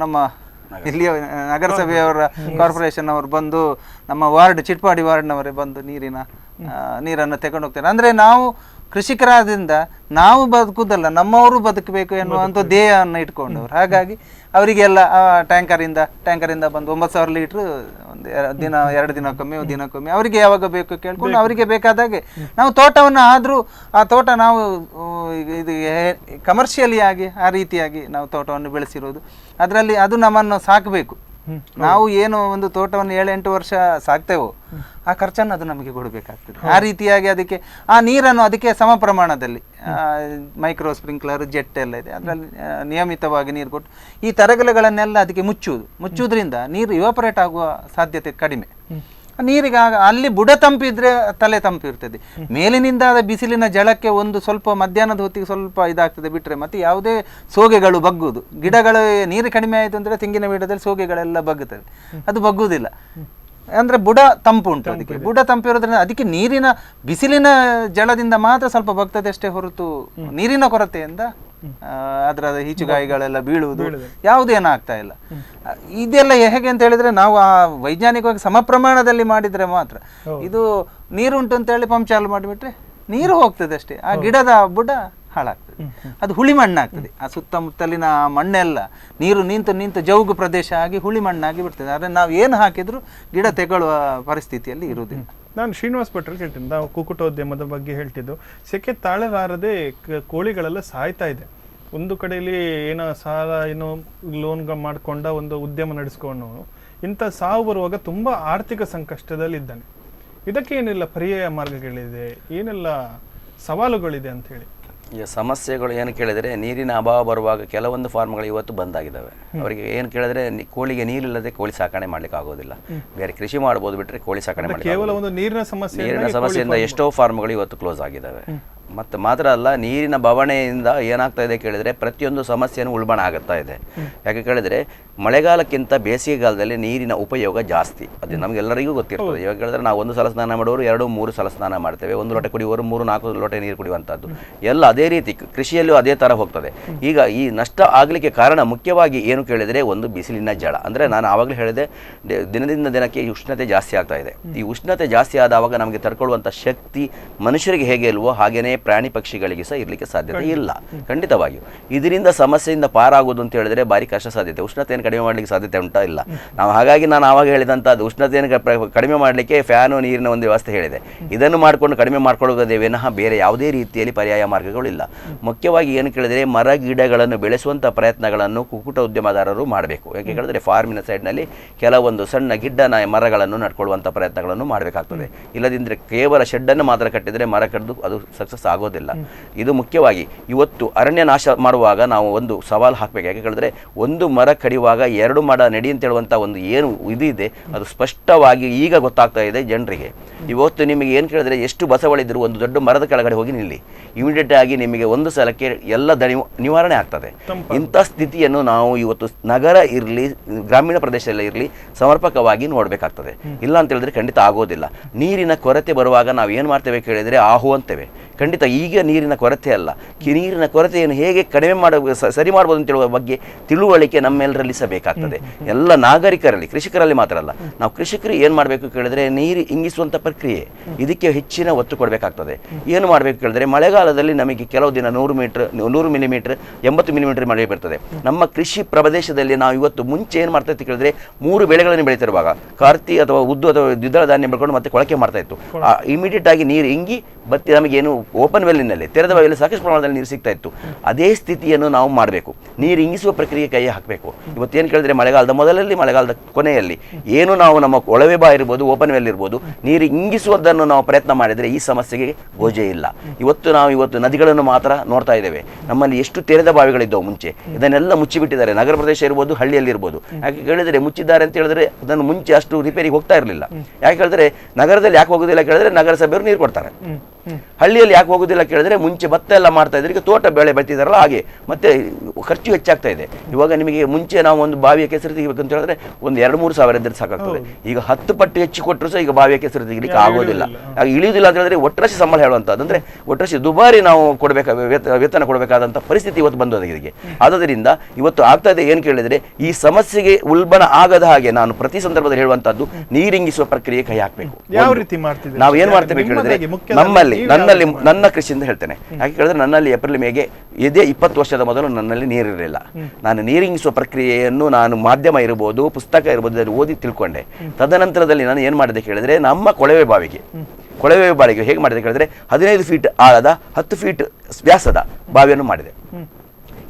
ನಮ್ಮ ಇಲ್ಲಿಯ ನಗರಸಭೆಯವರ ಕಾರ್ಪೊರೇಷನ್ ಅವರು ಬಂದು ನಮ್ಮ ವಾರ್ಡ್ ಚಿಟ್ಪಾಡಿ ವಾರ್ಡ್ನವರೇ ಬಂದು ನೀರನ್ನು ತಗೊಂಡು ಹೋಗ್ತಾರೆ. ಅಂದರೆ ನಾವು ಕೃಷಿಕರಾದ್ರಿಂದ ನಾವು ಬದುಕುದಲ್ಲ, ನಮ್ಮವರು ಬದುಕಬೇಕು ಎನ್ನುವಂಥ ಧ್ಯೇಯವನ್ನು ಇಟ್ಕೊಂಡವ್ರು. ಹಾಗಾಗಿ ಅವರಿಗೆಲ್ಲ ಟ್ಯಾಂಕರಿಂದ ಬಂದು 9,000 ಲೀಟ್ರ್ ಒಂದು ಎರಡು ದಿನಕ್ಕೊಮ್ಮೆ ಅವರಿಗೆ ಯಾವಾಗ ಬೇಕು ಕೇಳ್ಕೊಂಡು ಅವರಿಗೆ ಬೇಕಾದಾಗೆ ನಾವು ತೋಟವನ್ನು ಆದರೂ ಆ ತೋಟ ನಾವು ಇದು ಕಮರ್ಷಿಯಲಿ ಆಗಿ ಆ ರೀತಿಯಾಗಿ ನಾವು ತೋಟವನ್ನು ಬೆಳೆಸಿರೋದು. ಅದರಲ್ಲಿ ಅದು ನಮ್ಮನ್ನು ಸಾಕಬೇಕು. ನಾವು ಏನು ಒಂದು ತೋಟವನ್ನು 7-8 ವರ್ಷ ಸಾಕ್ತೇವೋ ಆ ಖರ್ಚನ್ನು ಅದು ನಮಗೆ ಕೊಡಬೇಕಾಗ್ತದೆ. ಆ ರೀತಿಯಾಗಿ ಅದಕ್ಕೆ ಆ ನೀರನ್ನು ಅದಕ್ಕೆ ಸಮ ಪ್ರಮಾಣದಲ್ಲಿ ಮೈಕ್ರೋ ಸ್ಪ್ರಿಂಕ್ಲರ್ ಜೆಟ್ ಎಲ್ಲ ಇದೆ, ಅದರಲ್ಲಿ ನಿಯಮಿತವಾಗಿ ನೀರು ಕೊಟ್ಟು ಈ ತರಗಲೆಗಳನ್ನೆಲ್ಲ ಅದಕ್ಕೆ ಮುಚ್ಚುವುದರಿಂದ ನೀರು ಇವಾಪರೇಟ್ ಆಗುವ ಸಾಧ್ಯತೆ ಕಡಿಮೆ. ನೀರಿಗೆ ಅಲ್ಲಿ ಬುಡ ತಂಪಿದ್ರೆ ತಲೆ ತಂಪಿರ್ತದೆ. ಮೇಲಿನಿಂದ ಬಿಸಿಲಿನ ಜಳಕ್ಕೆ ಒಂದು ಸ್ವಲ್ಪ ಮಧ್ಯಾಹ್ನದ ಹೊತ್ತಿಗೆ ಸ್ವಲ್ಪ ಇದಾಗ್ತದೆ ಬಿಟ್ಟರೆ ಮತ್ತೆ ಯಾವುದೇ ಸೋಗೆಗಳು ಬಗ್ಗುವುದು. ಗಿಡಗಳು ನೀರು ಕಡಿಮೆ ಆಯಿತು ಅಂದರೆ ತೆಂಗಿನ ಗಿಡದಲ್ಲಿ ಸೋಗೆಗಳೆಲ್ಲ ಬಗ್ಗುತ್ತದೆ, ಅದು ಬಗ್ಗುವುದಿಲ್ಲ. ಅಂದರೆ ಬುಡ ತಂಪು ಉಂಟು, ಅದಕ್ಕೆ ಬುಡ ತಂಪಿರೋದ್ರಿಂದ ಅದಕ್ಕೆ ನೀರಿನ ಬಿಸಿಲಿನ ಜಲದಿಂದ ಮಾತ್ರ ಸ್ವಲ್ಪ ಬಗ್ತದೆ ಅಷ್ಟೇ ಹೊರತು ನೀರಿನ ಕೊರತೆಯಿಂದ ಅದರ ಈಚುಗಾಯಿಗಳೆಲ್ಲ ಬೀಳುವುದು ಯಾವುದೇನಾಗ್ತಾ ಇಲ್ಲ. ಇದೆಲ್ಲ ಹೇಗೆ ಅಂತ ಹೇಳಿದ್ರೆ ನಾವು ಆ ವೈಜ್ಞಾನಿಕವಾಗಿ ಸಮ ಪ್ರಮಾಣದಲ್ಲಿ ಮಾಡಿದ್ರೆ ಮಾತ್ರ. ಇದು ನೀರುಂಟು ಅಂತ ಹೇಳಿ ಪಂಪ್ ಚಾಲು ಮಾಡಿಬಿಟ್ರೆ ನೀರು ಹೋಗ್ತದೆ ಅಷ್ಟೇ, ಆ ಗಿಡದ ಬುಡ ಹಾಳಾಗ್ತದೆ, ಅದು ಹುಳಿ ಮಣ್ಣಾಗ್ತದೆ. ಆ ಸುತ್ತಮುತ್ತಲಿನ ಮಣ್ಣೆಲ್ಲ ನೀರು ನಿಂತು ಜೌಗು ಪ್ರದೇಶ ಆಗಿ ಹುಳಿ ಮಣ್ಣಾಗಿ ಬಿಡ್ತದೆ. ಆದರೆ ನಾವು ಏನು ಹಾಕಿದ್ರು ಗಿಡ ತೆಗೊಳ್ಳುವ ಪರಿಸ್ಥಿತಿಯಲ್ಲಿ ಇರುವುದಿಲ್ಲ. ನಾನು ಶ್ರೀನಿವಾಸ್ ಭಟ್ರು ಹೇಳ್ತೀನಿ, ನಾವು ಕುಕ್ಕುಟೋದ್ಯಮದ ಬಗ್ಗೆ ಹೇಳ್ತಿದ್ದು, ಸೆಕೆ ತಾಳಲಾರದೆ ಕೋಳಿಗಳೆಲ್ಲ ಸಾಯ್ತಾ ಇದೆ. ಒಂದು ಕಡೆಯಲ್ಲಿ ಏನೋ ಲೋನ್ ಮಾಡಿಕೊಂಡ ಒಂದು ಉದ್ಯಮ ನಡೆಸ್ಕೊಂಡು ಇಂಥ ಸಾವು ಬರುವಾಗ ತುಂಬ ಆರ್ಥಿಕ ಸಂಕಷ್ಟದಲ್ಲಿ ಇದ್ದಾನೆ. ಇದಕ್ಕೆ ಏನೆಲ್ಲ ಪರ್ಯಾಯ ಮಾರ್ಗಗಳಿದೆ, ಏನೆಲ್ಲ ಸವಾಲುಗಳಿದೆ ಅಂತ ಹೇಳಿ. ಈಗ ಸಮಸ್ಯೆಗಳು ಏನು ಕೇಳಿದರೆ, ನೀರಿನ ಅಭಾವ ಬರುವಾಗ ಕೆಲವೊಂದು ಫಾರ್ಮ್ಗಳು ಇವತ್ತು ಬಂದಾಗಿದ್ದಾವೆ. ಅವರಿಗೆ ಏನು ಕೇಳಿದ್ರೆ ಕೋಳಿಗೆ ನೀರಿಲ್ಲದೆ ಕೋಳಿ ಸಾಕಣೆ ಮಾಡ್ಲಿಕ್ಕೆ ಆಗೋದಿಲ್ಲ. ಬೇರೆ ಕೃಷಿ ಮಾಡ್ಬೋದು ಬಿಟ್ಟರೆ ಕೋಳಿ ಸಾಕಣೆ ಮಾಡಲಿಕ್ಕೆ ಕೇವಲ ಒಂದು ನೀರಿನ ಸಮಸ್ಯೆಯಿಂದ ಎಷ್ಟೋ ಫಾರ್ಮ್ಗಳು ಇವತ್ತು ಕ್ಲೋಸ್ ಆಗಿದ್ದಾವೆ. ಮತ್ತು ಮಾತ್ರ ಅಲ್ಲ, ನೀರಿನ ಬವಣೆಯಿಂದ ಏನಾಗ್ತಾ ಇದೆ ಕೇಳಿದರೆ ಪ್ರತಿಯೊಂದು ಸಮಸ್ಯೆನೂ ಉಲ್ಬಣ ಆಗುತ್ತಾ ಇದೆ. ಯಾಕೆ ಕೇಳಿದರೆ ಮಳೆಗಾಲಕ್ಕಿಂತ ಬೇಸಿಗೆಗಾಲದಲ್ಲಿ ನೀರಿನ ಉಪಯೋಗ ಜಾಸ್ತಿ, ಅದು ನಮಗೆಲ್ಲರಿಗೂ ಗೊತ್ತಿರ್ತದೆ. ಇವಾಗ ಹೇಳಿದ್ರೆ ನಾವು 1 ಸಲ ಸ್ನಾನ ಮಾಡೋರು 2-3 ಸಲ ಸ್ನಾನ ಮಾಡ್ತೇವೆ, 1 ಲೋಟ ಕುಡಿಯುವವರು 3-4 ಲೋಟ ನೀರು ಕುಡಿಯುವಂಥದ್ದು ಎಲ್ಲ ಅದೇ ರೀತಿ ಕೃಷಿಯಲ್ಲೂ ಅದೇ ಥರ ಹೋಗ್ತದೆ. ಈಗ ಈ ನಷ್ಟ ಆಗಲಿಕ್ಕೆ ಕಾರಣ ಮುಖ್ಯವಾಗಿ ಏನು ಕೇಳಿದರೆ ಒಂದು ಬಿಸಿಲಿನ ಜಳ. ಅಂದರೆ ನಾನು ಆವಾಗಲೇ ಹೇಳಿದೆ, ದಿನದಿಂದ ದಿನಕ್ಕೆ ಈ ಉಷ್ಣತೆ ಜಾಸ್ತಿ ಆಗ್ತಾ ಇದೆ. ಈ ಉಷ್ಣತೆ ಜಾಸ್ತಿ ಆದಾಗ ನಮಗೆ ತಡ್ಕೊಳ್ಳುವಂಥ ಶಕ್ತಿ ಮನುಷ್ಯರಿಗೆ ಹೇಗೆ ಇಲ್ವೋ ಹಾಗೇನೇ ಪ್ರಾಣಿ ಪಕ್ಷಿಗಳಿಗೆ ಸಹ ಇರಲಿಕ್ಕೆ ಸಾಧ್ಯತೆ ಇಲ್ಲ. ಖಂಡಿತವಾಗಿಯೂ ಇದರಿಂದ ಸಮಸ್ಯೆಯಿಂದ ಪಾರಾಗೋದು ಅಂತ ಹೇಳಿದ್ರೆ ಭಾರಿ ಕಷ್ಟ ಸಾಧ್ಯತೆ. ಉಷ್ಣತೆಯನ್ನು ಕಡಿಮೆ ಮಾಡಲಿಕ್ಕೆ ಸಾಧ್ಯತೆ ಉಂಟಾ? ಇಲ್ಲ. ನಾವು ಹಾಗಾಗಿ ನಾನು ಆವಾಗ ಹೇಳಿದಂಥದ್ದು ಉಷ್ಣತೆಯನ್ನು ಕಡಿಮೆ ಮಾಡಲಿಕ್ಕೆ ಫ್ಯಾನು ನೀರಿನ ಒಂದು ವ್ಯವಸ್ಥೆ ಹೇಳಿದೆ. ಇದನ್ನು ಮಾಡಿಕೊಂಡು ಕಡಿಮೆ ಮಾಡ್ಕೊಳ್ಳೋದೇ ವಿನಃ ಬೇರೆ ಯಾವುದೇ ರೀತಿಯಲ್ಲಿ ಪರ್ಯಾಯ ಮಾರ್ಗಗಳಿಲ್ಲ. ಮುಖ್ಯವಾಗಿ ಏನು ಕೇಳಿದರೆ ಮರ ಗಿಡಗಳನ್ನು ಬೆಳೆಸುವಂಥ ಪ್ರಯತ್ನಗಳನ್ನು ಕುಕ್ಕುಟ ಉದ್ಯಮದಾರರು ಮಾಡಬೇಕು. ಯಾಕೆ ಹೇಳಿದ್ರೆ ಫಾರ್ಮಿನ ಸೈಡ್ನಲ್ಲಿ ಕೆಲವೊಂದು ಸಣ್ಣ ಗಿಡ್ಡ ಮರಗಳನ್ನು ನಡ್ಕೊಳ್ಳುವಂಥ ಪ್ರಯತ್ನಗಳನ್ನು ಮಾಡಬೇಕಾಗ್ತದೆ. ಇಲ್ಲದಿದ್ದರೆ ಕೇವಲ ಶೆಡ್ಡನ್ನು ಮಾತ್ರ ಕಟ್ಟಿದರೆ ಮರ ಕಡಿದು ಅದು ಸಕ್ಸಸ್ ಆಗೋದಿಲ್ಲ. ಇದು ಮುಖ್ಯವಾಗಿ ಇವತ್ತು ಅರಣ್ಯ ನಾಶ ಮಾಡುವಾಗ ನಾವು ಒಂದು ಸವಾಲು ಹಾಕಬೇಕು. ಯಾಕೆ ಹೇಳಿದ್ರೆ ಒಂದು ಮರ ಕಡಿಯುವಾಗ 2 ಮರ ನೆಡಿ ಅಂತ ಹೇಳುವಂಥ ಒಂದು ಏನು ಇದೆ ಅದು ಸ್ಪಷ್ಟವಾಗಿ ಈಗ ಗೊತ್ತಾಗ್ತಾ ಇದೆ ಜನರಿಗೆ. ಇವತ್ತು ನಿಮಗೆ ಏನು ಕೇಳಿದ್ರೆ ಎಷ್ಟು ಬಸವಳಿದ್ರು ಒಂದು ದೊಡ್ಡ ಮರದ ಕೆಳಗಡೆ ಹೋಗಿ ನಿಲ್ಲಿ, ಇಮಿಡಿಯೇಟ್ ಆಗಿ ನಿಮಗೆ ಒಂದು ಸಲಕ್ಕೆ ಎಲ್ಲ ನಿವಾರಣೆ ಆಗ್ತದೆ. ಇಂಥ ಸ್ಥಿತಿಯನ್ನು ನಾವು ಇವತ್ತು ನಗರ ಇರಲಿ ಗ್ರಾಮೀಣ ಪ್ರದೇಶದಲ್ಲೇ ಇರಲಿ ಸಮರ್ಪಕವಾಗಿ ನೋಡಬೇಕಾಗ್ತದೆ. ಇಲ್ಲ ಅಂತ ಹೇಳಿದ್ರೆ ಖಂಡಿತ ಆಗೋದಿಲ್ಲ. ನೀರಿನ ಕೊರತೆ ಬರುವಾಗ ನಾವು ಏನು ಮಾಡ್ತೇವೆ ಕೇಳಿದರೆ ಆಹು ಅಂತೇವೆ. ಖಂಡಿತ ಈಗ ನೀರಿನ ಕೊರತೆ ಅಲ್ಲ, ನೀರಿನ ಕೊರತೆಯನ್ನು ಹೇಗೆ ಕಡಿಮೆ ಸರಿ ಮಾಡ್ಬೋದು ಅಂತ ಹೇಳುವ ಬಗ್ಗೆ ತಿಳುವಳಿಕೆ ನಮ್ಮೆಲ್ಲರಲ್ಲಿ ಸಹ ಬೇಕಾಗ್ತದೆ. ಎಲ್ಲ ನಾಗರಿಕರಲ್ಲಿ, ಕೃಷಿಕರಲ್ಲಿ ಮಾತ್ರ ಅಲ್ಲ. ನಾವು ಕೃಷಿಕರು ಏನು ಮಾಡಬೇಕು ಕೇಳಿದ್ರೆ ನೀರು ಇಂಗಿಸುವಂಥ ಪ್ರಕ್ರಿಯೆ ಇದಕ್ಕೆ ಹೆಚ್ಚಿನ ಒತ್ತು ಕೊಡಬೇಕಾಗ್ತದೆ. ಏನು ಮಾಡಬೇಕು ಕೇಳಿದ್ರೆ ಮಳೆಗಾಲದಲ್ಲಿ ನಮಗೆ ಕೆಲವು ದಿನ 100 ಮಿಲಿಮೀಟರ್ 80 ಮಿಲಿಮೀಟರ್ ಮಳೆ ಬರ್ತದೆ. ನಮ್ಮ ಕೃಷಿ ಪ್ರದೇಶದಲ್ಲಿ ನಾವು ಇವತ್ತು ಮುಂಚೆ ಏನು ಮಾಡ್ತಾ ಇತ್ತು ಕೇಳಿದ್ರೆ 3 ಬೆಳೆಗಳನ್ನು ಬೆಳೀತಿರುವಾಗ ಕಾರ್ತಿ ಅಥವಾ ಉದ್ದು ಅಥವಾ ದ್ವಿದಳ ಧಾನ್ಯ ಬೆಳ್ಕೊಂಡು ಮತ್ತೆ ಕೊಳಕೆ ಮಾಡ್ತಾ ಇತ್ತು. ಇಮಿಡಿಯೇಟ್ ಆಗಿ ನೀರು ಇಂಗಿ ಬತ್ತಿ ನಮಗೇನು ಓಪನ್ ವೆಲ್ಲಿನಲ್ಲಿ ತೆರೆದ ಬಾವಿಯಲ್ಲಿ ಸಾಕಷ್ಟು ಪ್ರಮಾಣದಲ್ಲಿ ನೀರು ಸಿಗ್ತಾ ಇತ್ತು. ಅದೇ ಸ್ಥಿತಿಯನ್ನು ನಾವು ಮಾಡಬೇಕು. ನೀರು ಇಂಗಿಸುವ ಪ್ರಕ್ರಿಯೆ ಕೈ ಹಾಕಬೇಕು. ಇವತ್ತೇನು ಕೇಳಿದ್ರೆ ಮಳೆಗಾಲದ ಮೊದಲಲ್ಲಿ ಮಳೆಗಾಲದ ಕೊನೆಯಲ್ಲಿ ಏನು ನಾವು ನಮ್ಮ ಕೊಳವೆ ಬಾ ಇರ್ಬೋದು ಓಪನ್ ವೆಲ್ ಇರ್ಬೋದು ನೀರು ಇಂಗಿಸುವುದನ್ನು ನಾವು ಪ್ರಯತ್ನ ಮಾಡಿದರೆ ಈ ಸಮಸ್ಯೆಗೆ ಗೋಜೆ ಇಲ್ಲ. ಇವತ್ತು ನದಿಗಳನ್ನು ಮಾತ್ರ ನೋಡ್ತಾ ಇದ್ದೇವೆ. ನಮ್ಮಲ್ಲಿ ಎಷ್ಟು ತೆರೆದ ಬಾವಿಗಳಿದ್ದವು ಮುಂಚೆ, ಇದನ್ನೆಲ್ಲ ಮುಚ್ಚಿಬಿಟ್ಟಿದ್ದಾರೆ. ನಗರ ಪ್ರದೇಶ ಇರ್ಬೋದು ಹಳ್ಳಿಯಲ್ಲಿ ಇರ್ಬೋದು. ಯಾಕೆ ಕೇಳಿದ್ರೆ ಮುಚ್ಚಿದ್ದಾರೆ ಅಂತ ಹೇಳಿದ್ರೆ ಅದನ್ನು ಮುಂಚೆ ಅಷ್ಟು ರಿಪೇರಿಗೆ ಹೋಗ್ತಾ ಇರಲಿಲ್ಲ. ಯಾಕೆ ಹೇಳಿದ್ರೆ ನಗರದಲ್ಲಿ ಯಾಕೆ ಹೋಗೋದಿಲ್ಲ ಕೇಳಿದ್ರೆ ನಗರಸಭೆಯವರು ನೀರು ಕೊಡ್ತಾರೆ. ಹಳ್ಳಿಯಲ್ಲಿ ಯಾಕೆ ಹೋಗೋದಿಲ್ಲ ಕೇಳಿದ್ರೆ ಮುಂಚೆ ಭತ್ತ ಎಲ್ಲ ಮಾಡ್ತಾ ಇದ್ರೆ ಈಗ ತೋಟ ಬೆಳೆ ಬೆಳೀತಿದಾರಲ್ಲ ಹಾಗೆ ಮತ್ತೆ ಖರ್ಚು ಹೆಚ್ಚಾಗ್ತಾ ಇದೆ. ಇವಾಗ ನಿಮಗೆ ಮುಂಚೆ ನಾವು ಒಂದು ಬಾವಿಯ ಕೆಸರು ತೆಗಿಬೇಕು ಅಂತ ಹೇಳಿದ್ರೆ ಒಂದು 2-3 ಸಾವಿರ ಇದ್ರೆ ಸಾಕಾಗ್ತದೆ. ಈಗ 10 ಪಟ್ಟು ಹೆಚ್ಚು ಕೊಟ್ಟರು ಸಹ ಈಗ ಬಾವಿಯ ಕೆಸರು ತೆಗಿಲಿಕ್ಕೆ ಆಗೋದಿಲ್ಲ. ಆಗ ಇಳಿಯುವುದಿಲ್ಲ ಅಂತ ಹೇಳಿದ್ರೆ ಒಟ್ಟರಾಶಿ ಸಂಬಳ ಹೇಳುವಂಥದ್ದು, ಅಂದ್ರೆ ಒಟ್ಟರಾಶಿ ದುಬಾರಿ ನಾವು ವೇತನ ಕೊಡಬೇಕಾದಂಥ ಪರಿಸ್ಥಿತಿ ಇವತ್ತು ಬಂದೋದ ಇದಕ್ಕೆ. ಆದ್ದರಿಂದ ಇವತ್ತು ಆಗ್ತಾ ಇದೆ ಏನು ಕೇಳಿದ್ರೆ ಈ ಸಮಸ್ಯೆಗೆ ಉಲ್ಬಣ ಆಗದ ಹಾಗೆ ನಾನು ಪ್ರತಿ ಸಂದರ್ಭದಲ್ಲಿ ಹೇಳುವಂತದ್ದು ನೀರಿಂಗಿಸುವ ಪ್ರಕ್ರಿಯೆ ಕೈ ಹಾಕಬೇಕು. ಯಾವ ರೀತಿ ಮಾಡ್ತಿದ್ದೀವಿ ನಾವು ಏನ್ ಮಾಡ್ತೇವೆ ಕೇಳಿದ್ರೆ ನಮ್ಮಲ್ಲಿ ನನ್ನ ಕೃಷಿಯಿಂದ ಹೇಳ್ತೇನೆ. ಯಾಕೆ ಹೇಳಿದ್ರೆ ನನ್ನಲ್ಲಿ ಏಪ್ರಿಲ್ ಮೇಗೆ ಇದೇ 20 ವರ್ಷದ ಮೊದಲು ನನ್ನಲ್ಲಿ ನೀರಿರಲಿಲ್ಲ. ನಾನು ನೀರಿಂಗಿಸುವ ಪ್ರಕ್ರಿಯೆಯನ್ನು ನಾನು ಮಾಧ್ಯಮ ಇರ್ಬೋದು, ಪುಸ್ತಕ ಇರ್ಬೋದು, ಅದನ್ನು ಓದಿ ತಿಳ್ಕೊಂಡೆ. ತದನಂತರದಲ್ಲಿ ನಾನು ಏನು ಮಾಡಿದೆ ಕೇಳಿದ್ರೆ, ನಮ್ಮ ಕೊಳವೆ ಬಾವಿಗೆ ಹೇಗೆ ಮಾಡಿದೆ ಕೇಳಿದ್ರೆ 15 ಫೀಟ್ ಆಳದ 10 ಫೀಟ್ ವ್ಯಾಸದ ಬಾವಿಯನ್ನು ಮಾಡಿದೆ.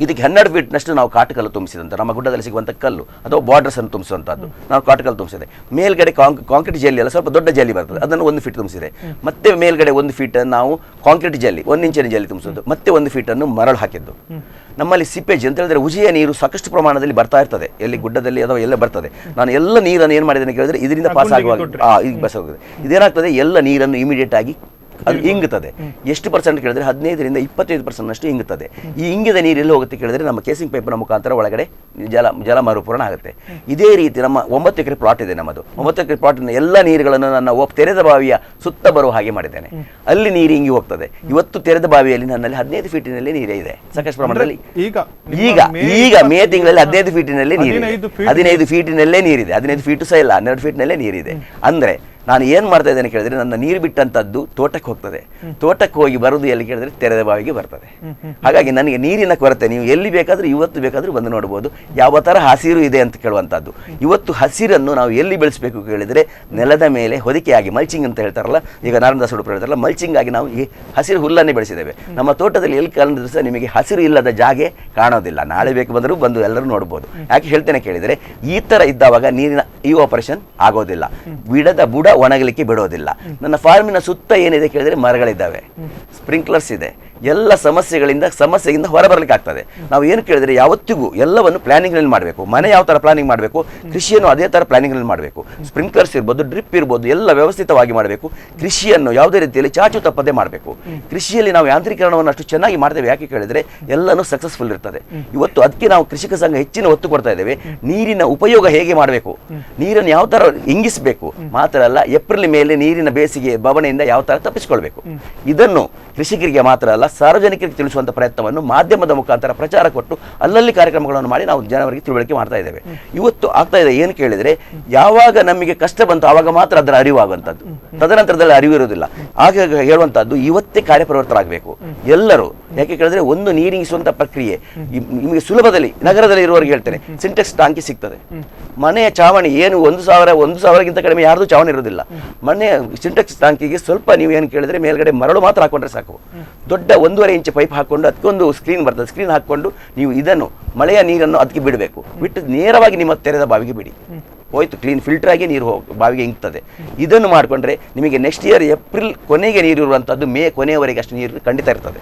ಇದಕ್ಕೆ 12 ಫೀಟ್ನಷ್ಟು ನಾವು ಕಾಟಕಲ್ಲು ತುಂಬಿಸಿದಂಥ, ನಮ್ಮ ಗುಡ್ಡದಲ್ಲಿ ಸಿಗುವಂಥ ಕಲ್ಲು ಅಥವಾ ಬಾರ್ಡರ್ಸ್ ಅನ್ನು ತುಂಬಿಸುವಂಥದ್ದು ನಾವು ಕಾಟಕಲ್ಲು ತುಂಬಿಸಿದೆ. ಮೇಲ್ಗಡೆ ಕಾಂಕ್ರೀಟ್ ಜಲ್ಲಿ ಎಲ್ಲ ಸ್ವಲ್ಪ ದೊಡ್ಡ ಜಲ್ಲಿ ಬರ್ತದೆ, ಅದನ್ನು 1 ಫೀಟ್ ತುಂಬಿಸಿದೆ. ಮತ್ತೆ ಮೇಲ್ಗಡೆ 1 ಫೀಟ್ ನಾವು ಕಾಂಕ್ರೀಟ್ ಜಲ್ಲಿ 1 ಇಂಚಿನ ಜಲ್ಲಿ ತುಂಬಿಸೋದು, ಮತ್ತೆ 1 ಫೀಟನ್ನು ಮರಳು ಹಾಕಿದ್ದು. ನಮ್ಮಲ್ಲಿ ಸಿಪೇಜ್ ಅಂತ ಹೇಳಿದ್ರೆ ಉಜಿಯ ನೀರು ಸಾಕಷ್ಟು ಪ್ರಮಾಣದಲ್ಲಿ ಬರ್ತಾ ಇರ್ತದೆ, ಎಲ್ಲಿ ಗುಡ್ಡದಲ್ಲಿ ಅಥವಾ ಎಲ್ಲ ಬರ್ತದೆ. ನಾನು ಎಲ್ಲ ನೀರನ್ನು ಏನು ಮಾಡಿದ್ದೇನೆ ಕೇಳಿದ್ರೆ ಇದರಿಂದ ಪಾಸ್ ಆಗುವಾಗ ಈಗ ಬಸ್ ಹೋಗಿದೆ. ಇದೇನಾಗ್ತದೆ, ಎಲ್ಲ ನೀರನ್ನು ಇಮಿಡಿಯೇಟ್ ಆಗಿ ಅದು ಇಂಗುತ್ತದೆ. ಎಷ್ಟು ಪರ್ಸೆಂಟ್ ಕೇಳಿದ್ರೆ 15ರಿಂದ 25% ಅಷ್ಟು ಇಂಗುತ್ತದೆ. ಈ ಇಂಗಿದ ನೀರು ಎಲ್ಲಿ ಹೋಗುತ್ತೆ ಕೇಳಿದ್ರೆ ನಮ್ಮ ಕೇಸಿಂಗ್ ಪೈಪ್ನ ಮುಖಾಂತರ ಒಳಗಡೆ ಜಲ ಮರುಪೂರಣ ಆಗುತ್ತೆ. ಇದೇ ರೀತಿ ನಮ್ಮ 9 ಎಕರೆ ಪ್ಲಾಟ್ ಇದೆ. ನಮ್ಮದು 9 ಎಕರೆ ಪ್ಲಾಟಿನ ಎಲ್ಲ ನೀರುಗಳನ್ನು ನನ್ನ ತೆರೆದ ಬಾವಿಯ ಸುತ್ತ ಬರುವ ಹಾಗೆ ಮಾಡಿದ್ದೇನೆ. ಅಲ್ಲಿ ನೀರು ಇಂಗಿ ಹೋಗ್ತದೆ. ಇವತ್ತು ತೆರೆದ ಬಾವಿಯಲ್ಲಿ ನನ್ನಲ್ಲಿ 15 ಫೀಟಿನಲ್ಲಿ ನೀರೇ ಇದೆ ಸಾಕಷ್ಟು ಪ್ರಮಾಣದಲ್ಲಿ. ಈಗ ಮೇ ತಿಂಗಳಲ್ಲಿ 15 ಫೀಟಿನಲ್ಲೇ ನೀರಿದೆ, 15 ಫೀಟಿನಲ್ಲೇ ನೀರಿದೆ, 15 ಫೀಟು ಸಹ ಇಲ್ಲ, 12 ಫೀಟ್ನಲ್ಲೇ ನೀರಿದೆ. ಅಂದ್ರೆ ನಾನು ಏನು ಮಾಡ್ತಾ ಇದ್ದೇನೆ ಕೇಳಿದ್ರೆ, ನನ್ನ ನೀರು ಬಿಟ್ಟಂಥದ್ದು ತೋಟಕ್ಕೆ ಹೋಗ್ತದೆ, ತೋಟಕ್ಕೆ ಹೋಗಿ ಬರುವುದು ಎಲ್ಲಿ ಕೇಳಿದ್ರೆ ತೆರೆದ ಬಾವಿಗೆ ಬರ್ತದೆ. ಹಾಗಾಗಿ ನನಗೆ ನೀರಿನ ಕೊರತೆ ನೀವು ಎಲ್ಲಿ ಬೇಕಾದರೂ ಇವತ್ತು ಬೇಕಾದರೂ ಬಂದು ನೋಡ್ಬೋದು ಯಾವ ಥರ ಹಸಿರು ಇದೆ ಅಂತ ಕೇಳುವಂಥದ್ದು. ಇವತ್ತು ಹಸಿರನ್ನು ನಾವು ಎಲ್ಲಿ ಬೆಳೆಸಬೇಕು ಕೇಳಿದರೆ ನೆಲದ ಮೇಲೆ ಹೊದಿಕೆಯಾಗಿ ಮಲ್ಚಿಂಗ್ ಅಂತ ಹೇಳ್ತಾರಲ್ಲ, ಈಗ ನಾರಾಯಣದಾಸ್ ಹುಡುಗರು ಹೇಳ್ತಾರಲ್ಲ, ಮಲ್ಚಿಂಗ್ ಆಗಿ ನಾವು ಈ ಹಸಿರು ಹುಲ್ಲನ್ನೇ ಬೆಳೆಸಿದ್ದೇವೆ. ನಮ್ಮ ತೋಟದಲ್ಲಿ ಎಲ್ಲಿ ಕಾಣಿದ್ರು ಸಹ ನಿಮಗೆ ಹಸಿರು ಇಲ್ಲದ ಜಾಗೆ ಕಾಣೋದಿಲ್ಲ. ನಾಳೆ ಬೇಕು ಬಂದರೂ ಬಂದು ಎಲ್ಲರೂ ನೋಡ್ಬೋದು. ಯಾಕೆ ಹೇಳ್ತೇನೆ ಕೇಳಿದರೆ, ಈ ಥರ ಇದ್ದಾವಾಗ ನೀರಿನ ಈ ಆಪರೇಷನ್ ಆಗೋದಿಲ್ಲ, ಗಿಡದ ಬುಡ ಒಣಗಲಿಕ್ಕೆ ಬಿಡೋದಿಲ್ಲ. ನನ್ನ ಫಾರ್ಮಿನ ಸುತ್ತ ಏನಿದೆ ಕೇಳಿದ್ರೆ ಮರಗಳಿದ್ದಾವೆ, ಸ್ಪ್ರಿಂಕ್ಲರ್ಸ್ ಇದೆ, ಎಲ್ಲ ಸಮಸ್ಯೆಯಿಂದ ಹೊರಬರಲಿಕ್ಕೆ ಆಗ್ತದೆ. ನಾವು ಏನು ಕೇಳಿದ್ರೆ ಯಾವತ್ತಿಗೂ ಎಲ್ಲವನ್ನು ಪ್ಲಾನಿಂಗ್ನಲ್ಲಿ ಮಾಡಬೇಕು. ಮನೆ ಯಾವ ಥರ ಪ್ಲಾನಿಂಗ್ ಮಾಡಬೇಕು, ಕೃಷಿಯನ್ನು ಅದೇ ಥರ ಪ್ಲಾನಿಂಗ್ನಲ್ಲಿ ಮಾಡಬೇಕು. ಸ್ಪ್ರಿಂಕ್ಲರ್ಸ್ ಇರ್ಬೋದು, ಡ್ರಿಪ್ ಇರ್ಬೋದು, ಎಲ್ಲ ವ್ಯವಸ್ಥಿತವಾಗಿ ಮಾಡಬೇಕು. ಕೃಷಿಯನ್ನು ಯಾವುದೇ ರೀತಿಯಲ್ಲಿ ಚಾಚು ತಪ್ಪದೆ ಮಾಡಬೇಕು. ಕೃಷಿಯಲ್ಲಿ ನಾವು ಯಾಂತ್ರೀಕರಣವನ್ನು ಅಷ್ಟು ಚೆನ್ನಾಗಿ ಮಾಡ್ತೇವೆ. ಯಾಕೆ ಕೇಳಿದ್ರೆ ಎಲ್ಲನೂ ಸಕ್ಸಸ್ಫುಲ್ ಇರ್ತದೆ. ಇವತ್ತು ಅದಕ್ಕೆ ನಾವು ಕೃಷಿಕ ಸಂಘ ಹೆಚ್ಚಿನ ಒತ್ತು ಕೊಡ್ತಾ ಇದ್ದೇವೆ. ನೀರಿನ ಉಪಯೋಗ ಹೇಗೆ ಮಾಡಬೇಕು, ನೀರನ್ನು ಯಾವ ಥರ ಇಂಗಿಸಬೇಕು, ಮಾತ್ರ ಅಲ್ಲ ಏಪ್ರಿಲ್ ಮೇಲೆ ನೀರಿನ ಬೇಸಿಗೆ ಬವಣೆಯಿಂದ ಯಾವ ಥರ ತಪ್ಪಿಸಿಕೊಳ್ಬೇಕು. ಇದನ್ನು ಕೃಷಿಕರಿಗೆ ಮಾತ್ರ ಅಲ್ಲ ಸಾರ್ವಜನಿಕರಿಗೆ ತಿಳಿಸುವಂಥ ಪ್ರಯತ್ನವನ್ನು ಮಾಧ್ಯಮದ ಮುಖಾಂತರ ಪ್ರಚಾರ ಕೊಟ್ಟು ಅಲ್ಲಲ್ಲಿ ಕಾರ್ಯಕ್ರಮಗಳನ್ನು ಮಾಡಿ ನಾವು ಜನರಿಗೆ ತಿಳುವಳಿಕೆ ಮಾಡ್ತಾ ಇದ್ದೇವೆ. ಇವತ್ತು ಆಗ್ತಾ ಇದೆ ಏನು ಕೇಳಿದರೆ, ಯಾವಾಗ ನಮಗೆ ಕಷ್ಟ ಬಂತು ಆವಾಗ ಮಾತ್ರ ಅದರ ಅರಿವಾಗುವಂಥದ್ದು, ತದನಂತರದಲ್ಲಿ ಅರಿವು ಇರುವುದಿಲ್ಲ. ಹಾಗೆ ಹೇಳುವಂಥದ್ದು ಇವತ್ತೇ ಕಾರ್ಯಪ್ರವೃತ್ತರಾಗಬೇಕು ಎಲ್ಲರೂ. ಯಾಕೆ ಕೇಳಿದ್ರೆ ಒಂದು ನೀರಿಂಗಿಸುವಂಥ ಪ್ರಕ್ರಿಯೆ ನಿಮಗೆ ಸುಲಭದಲ್ಲಿ, ನಗರದಲ್ಲಿ ಇರುವವರಿಗೆ ಹೇಳ್ತೇನೆ, ಸಿಂಟೆಕ್ಸ್ ಟಾಂಕಿ ಸಿಗ್ತದೆ. ಮನೆಯ ಚಾವಣಿ ಏನು 1,000ಗಿಂತ ಕಡಿಮೆ ಯಾರ್ದು ಚಾವಣಿ ಇರೋದಿಲ್ಲ. ಮನೆಯ ಸಿಂಟೆಕ್ಸ್ ಟಾಂಕಿಗೆ ಸ್ವಲ್ಪ ನೀವು ಏನು ಕೇಳಿದ್ರೆ ಮೇಲ್ಗಡೆ ಮರಳು ಮಾತ್ರ ಹಾಕೊಂಡ್ರೆ ಸಾಕು. ದೊಡ್ಡ 1.5 ಇಂಚ್ ಪೈಪ್ ಹಾಕೊಂಡು ಅದಕ್ಕೊಂದು ಸ್ಕ್ರೀನ್ ಬರ್ತದೆ, ಸ್ಕ್ರೀನ್ ಹಾಕೊಂಡು ನೀವು ಇದನ್ನು ಮಳೆಯ ನೀರನ್ನು ಅದಕ್ಕೆ ಬಿಡಬೇಕು. ಬಿಟ್ಟು ನೇರವಾಗಿ ನಿಮ್ಮ ತೆರೆದ ಬಾವಿಗೆ ಬಿಡಿ, ಹೋಯ್ತು, ಕ್ಲೀನ್ ಫಿಲ್ಟರ್ ಆಗಿ ನೀರು ಬಾವಿಗೆ ಇಂಗ್ತದೆ. ಇದನ್ನು ಮಾಡಿಕೊಂಡ್ರೆ ನಿಮಗೆ ನೆಕ್ಸ್ಟ್ ಇಯರ್ ಏಪ್ರಿಲ್ ಕೊನೆಗೆ ನೀರು ಇರುವಂಥದ್ದು ಮೇ ಕೊನೆಯವರೆಗೆ ಅಷ್ಟು ನೀರು ಖಂಡಿತ ಇರ್ತದೆ.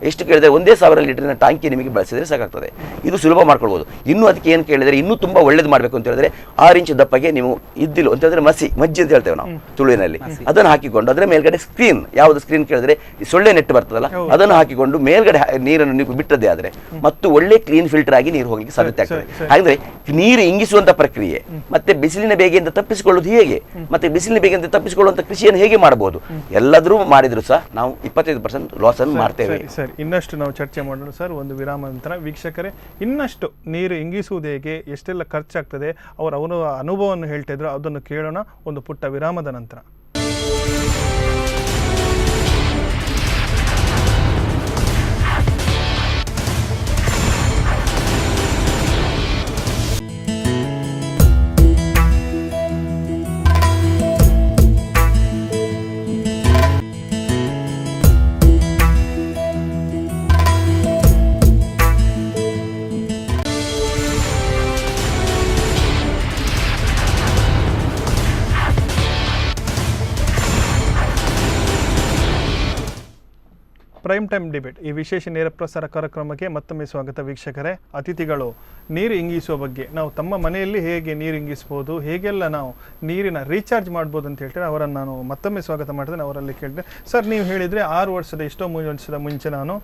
ಎಷ್ಟು ಕೇಳಿದರೆ 1,000 ಲೀಟರ್ನ ಟಾಂಕಿ ನಿಮಗೆ ಬಳಸಿದರೆ ಸಾಕಾಗ್ತದೆ. ಇದು ಸುಲಭ ಮಾಡ್ಕೊಳ್ಬೋದು. ಇನ್ನೂ ಅದಕ್ಕೆ ಏನು ಕೇಳಿದರೆ, ಇನ್ನೂ ತುಂಬ ಒಳ್ಳೇದು ಮಾಡಬೇಕು ಅಂತ ಹೇಳಿದ್ರೆ 6 ಇಂಚ್ ದಪ್ಪಗೆ ನೀವು ಇದ್ದಿಲು ಅಂತ ಹೇಳಿದ್ರೆ ಮಜ್ಜಿ ಅಂತ ಹೇಳ್ತೇವೆ ನಾವು ತುಳುವಿನಲ್ಲಿ, ಅದನ್ನು ಹಾಕಿಕೊಂಡು ಅದರ ಮೇಲ್ಗಡೆ ಸ್ಕ್ರೀನ್, ಯಾವುದು ಸ್ಕ್ರೀನ್ ಕೇಳಿದ್ರೆ ಸೊಳ್ಳೆ ನೆಟ್ಟು ಬರ್ತದಲ್ಲ, ಅದನ್ನು ಹಾಕಿಕೊಂಡು ಮೇಲ್ಗಡೆ ನೀರನ್ನು ನೀವು ಬಿಟ್ಟದ್ದೇ ಆದರೆ ಮತ್ತು ಒಳ್ಳೆ ಕ್ಲೀನ್ ಫಿಲ್ಟರ್ ಆಗಿ ನೀರು ಹೋಗಲಿಕ್ಕೆ ಸಾಧ್ಯತೆ ಆಗ್ತದೆ. ಹಾಗಾದ್ರೆ ನೀರು ಇಂಗಿಸುವಂಥ ಪ್ರಕ್ರಿಯೆ ಮತ್ತೆ ಬಿಸಿಲಿನ ಬೇಗೆಯಿಂದ ತಪ್ಪಿಸಿಕೊಳ್ಳುವುದು ಹೇಗೆ, ಮತ್ತೆ ಬಿಸಿಲಿನ ಬೇಗೆಯಿಂದ ತಪ್ಪಿಸಿಕೊಳ್ಳುವಂಥ ಕೃಷಿಯನ್ನು ಹೇಗೆ ಮಾಡಬಹುದು, ಎಲ್ಲದರೂ ಮಾಡಿದ್ರು ಸಹ ನಾವು 25% ಲಾಸ್ ಅನ್ನು ಮಾಡ್ತೇವೆ. ಸರ್, ಇನ್ನಷ್ಟು ನಾವು ಚರ್ಚೆ ಮಾಡೋಣ ಸರ್ ಒಂದು ವಿರಾಮ ನಂತರ. ವೀಕ್ಷಕರೇ, ಇನ್ನಷ್ಟು ನೀರು ಇಂಗಿಸುವುದು ಹೇಗೆ, ಎಷ್ಟೆಲ್ಲ ಖರ್ಚಾಗ್ತದೆ, ಅವರ ಅನುಭವವನ್ನು ಹೇಳ್ತಾ ಇದ್ರು, ಅದನ್ನು ಕೇಳೋಣ ಒಂದು ಪುಟ್ಟ ವಿರಾಮದ ನಂತರ. ಪ್ರೈಮ್ ಟೈಮ್ ಡಿಬೇಟ್, ಈ ವಿಶೇಷ ನೇರ ಪ್ರಸಾರ ಕಾರ್ಯಕ್ರಮಕ್ಕೆ ಮತ್ತೊಮ್ಮೆ ಸ್ವಾಗತ. ವೀಕ್ಷಕರೇ, ಅತಿಥಿಗಳು ನೀರು ಇಂಗಿಸುವ ಬಗ್ಗೆ, ನಾವು ತಮ್ಮ ಮನೆಯಲ್ಲಿ ಹೇಗೆ ನೀರು ಇಂಗಿಸ್ಬೋದು, ಹೇಗೆಲ್ಲ ನಾವು ನೀರಿನ ರೀಚಾರ್ಜ್ ಮಾಡ್ಬೋದು ಅಂತ ಹೇಳ್ತಾರೆ, ಅವರನ್ನು ನಾನು ಮತ್ತೊಮ್ಮೆ ಸ್ವಾಗತ ಮಾಡ್ತೇನೆ. ಅವರಲ್ಲಿ ಕೇಳಿದೆ, ಸರ್ ನೀವು ಹೇಳಿದರೆ 6 ವರ್ಷದ ಎಷ್ಟೋ ವರ್ಷದ ಮುಂಚೆ ನಾನು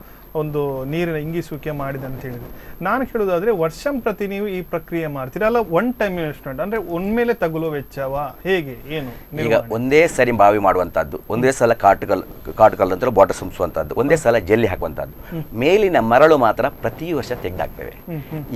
ಒಂದು ನೀರಿನ ಇಂಗಿಸುವಿಕೆ ಮಾಡಿದೆ ಅಂತ ಹೇಳಿದ್ರಿ. ನಾನು ಕೇಳೋದಾದ್ರೆ ವರ್ಷಂಪ್ರತಿ ನೀವು ಈ ಪ್ರಕ್ರಿಯೆ ಮಾಡ್ತೀರಾ ಅಲ್ಲ ಒನ್ ಟೈಮ್ ಇನ್ವೆಸ್ಟ್ಮೆಂಟ್ ಅಂದ್ರೆ ಒಮ್ಮೆಲೆ ತಗುಲುವ ವೆಚ್ಚವಾ ಹೇಗೆ ಏನು? ಈಗ ಒಂದೇ ಸರಿ ಬಾವಿ ಮಾಡುವಂತದ್ದು, ಒಂದೇ ಸಲ ಕಾಟುಕಲ್ಲು ಅಂತ ಬಾಟರ್ ಸುಮಿಸುವಂತದ್ದು, ಒಂದೇ ಸಲ ಜಲ್ಲಿ ಹಾಕುವಂತದ್ದು. ಮೇಲಿನ ಮರಳು ಮಾತ್ರ ಪ್ರತಿ ವರ್ಷ ತೆಗೆದು ಹಾಕ್ತೇವೆ.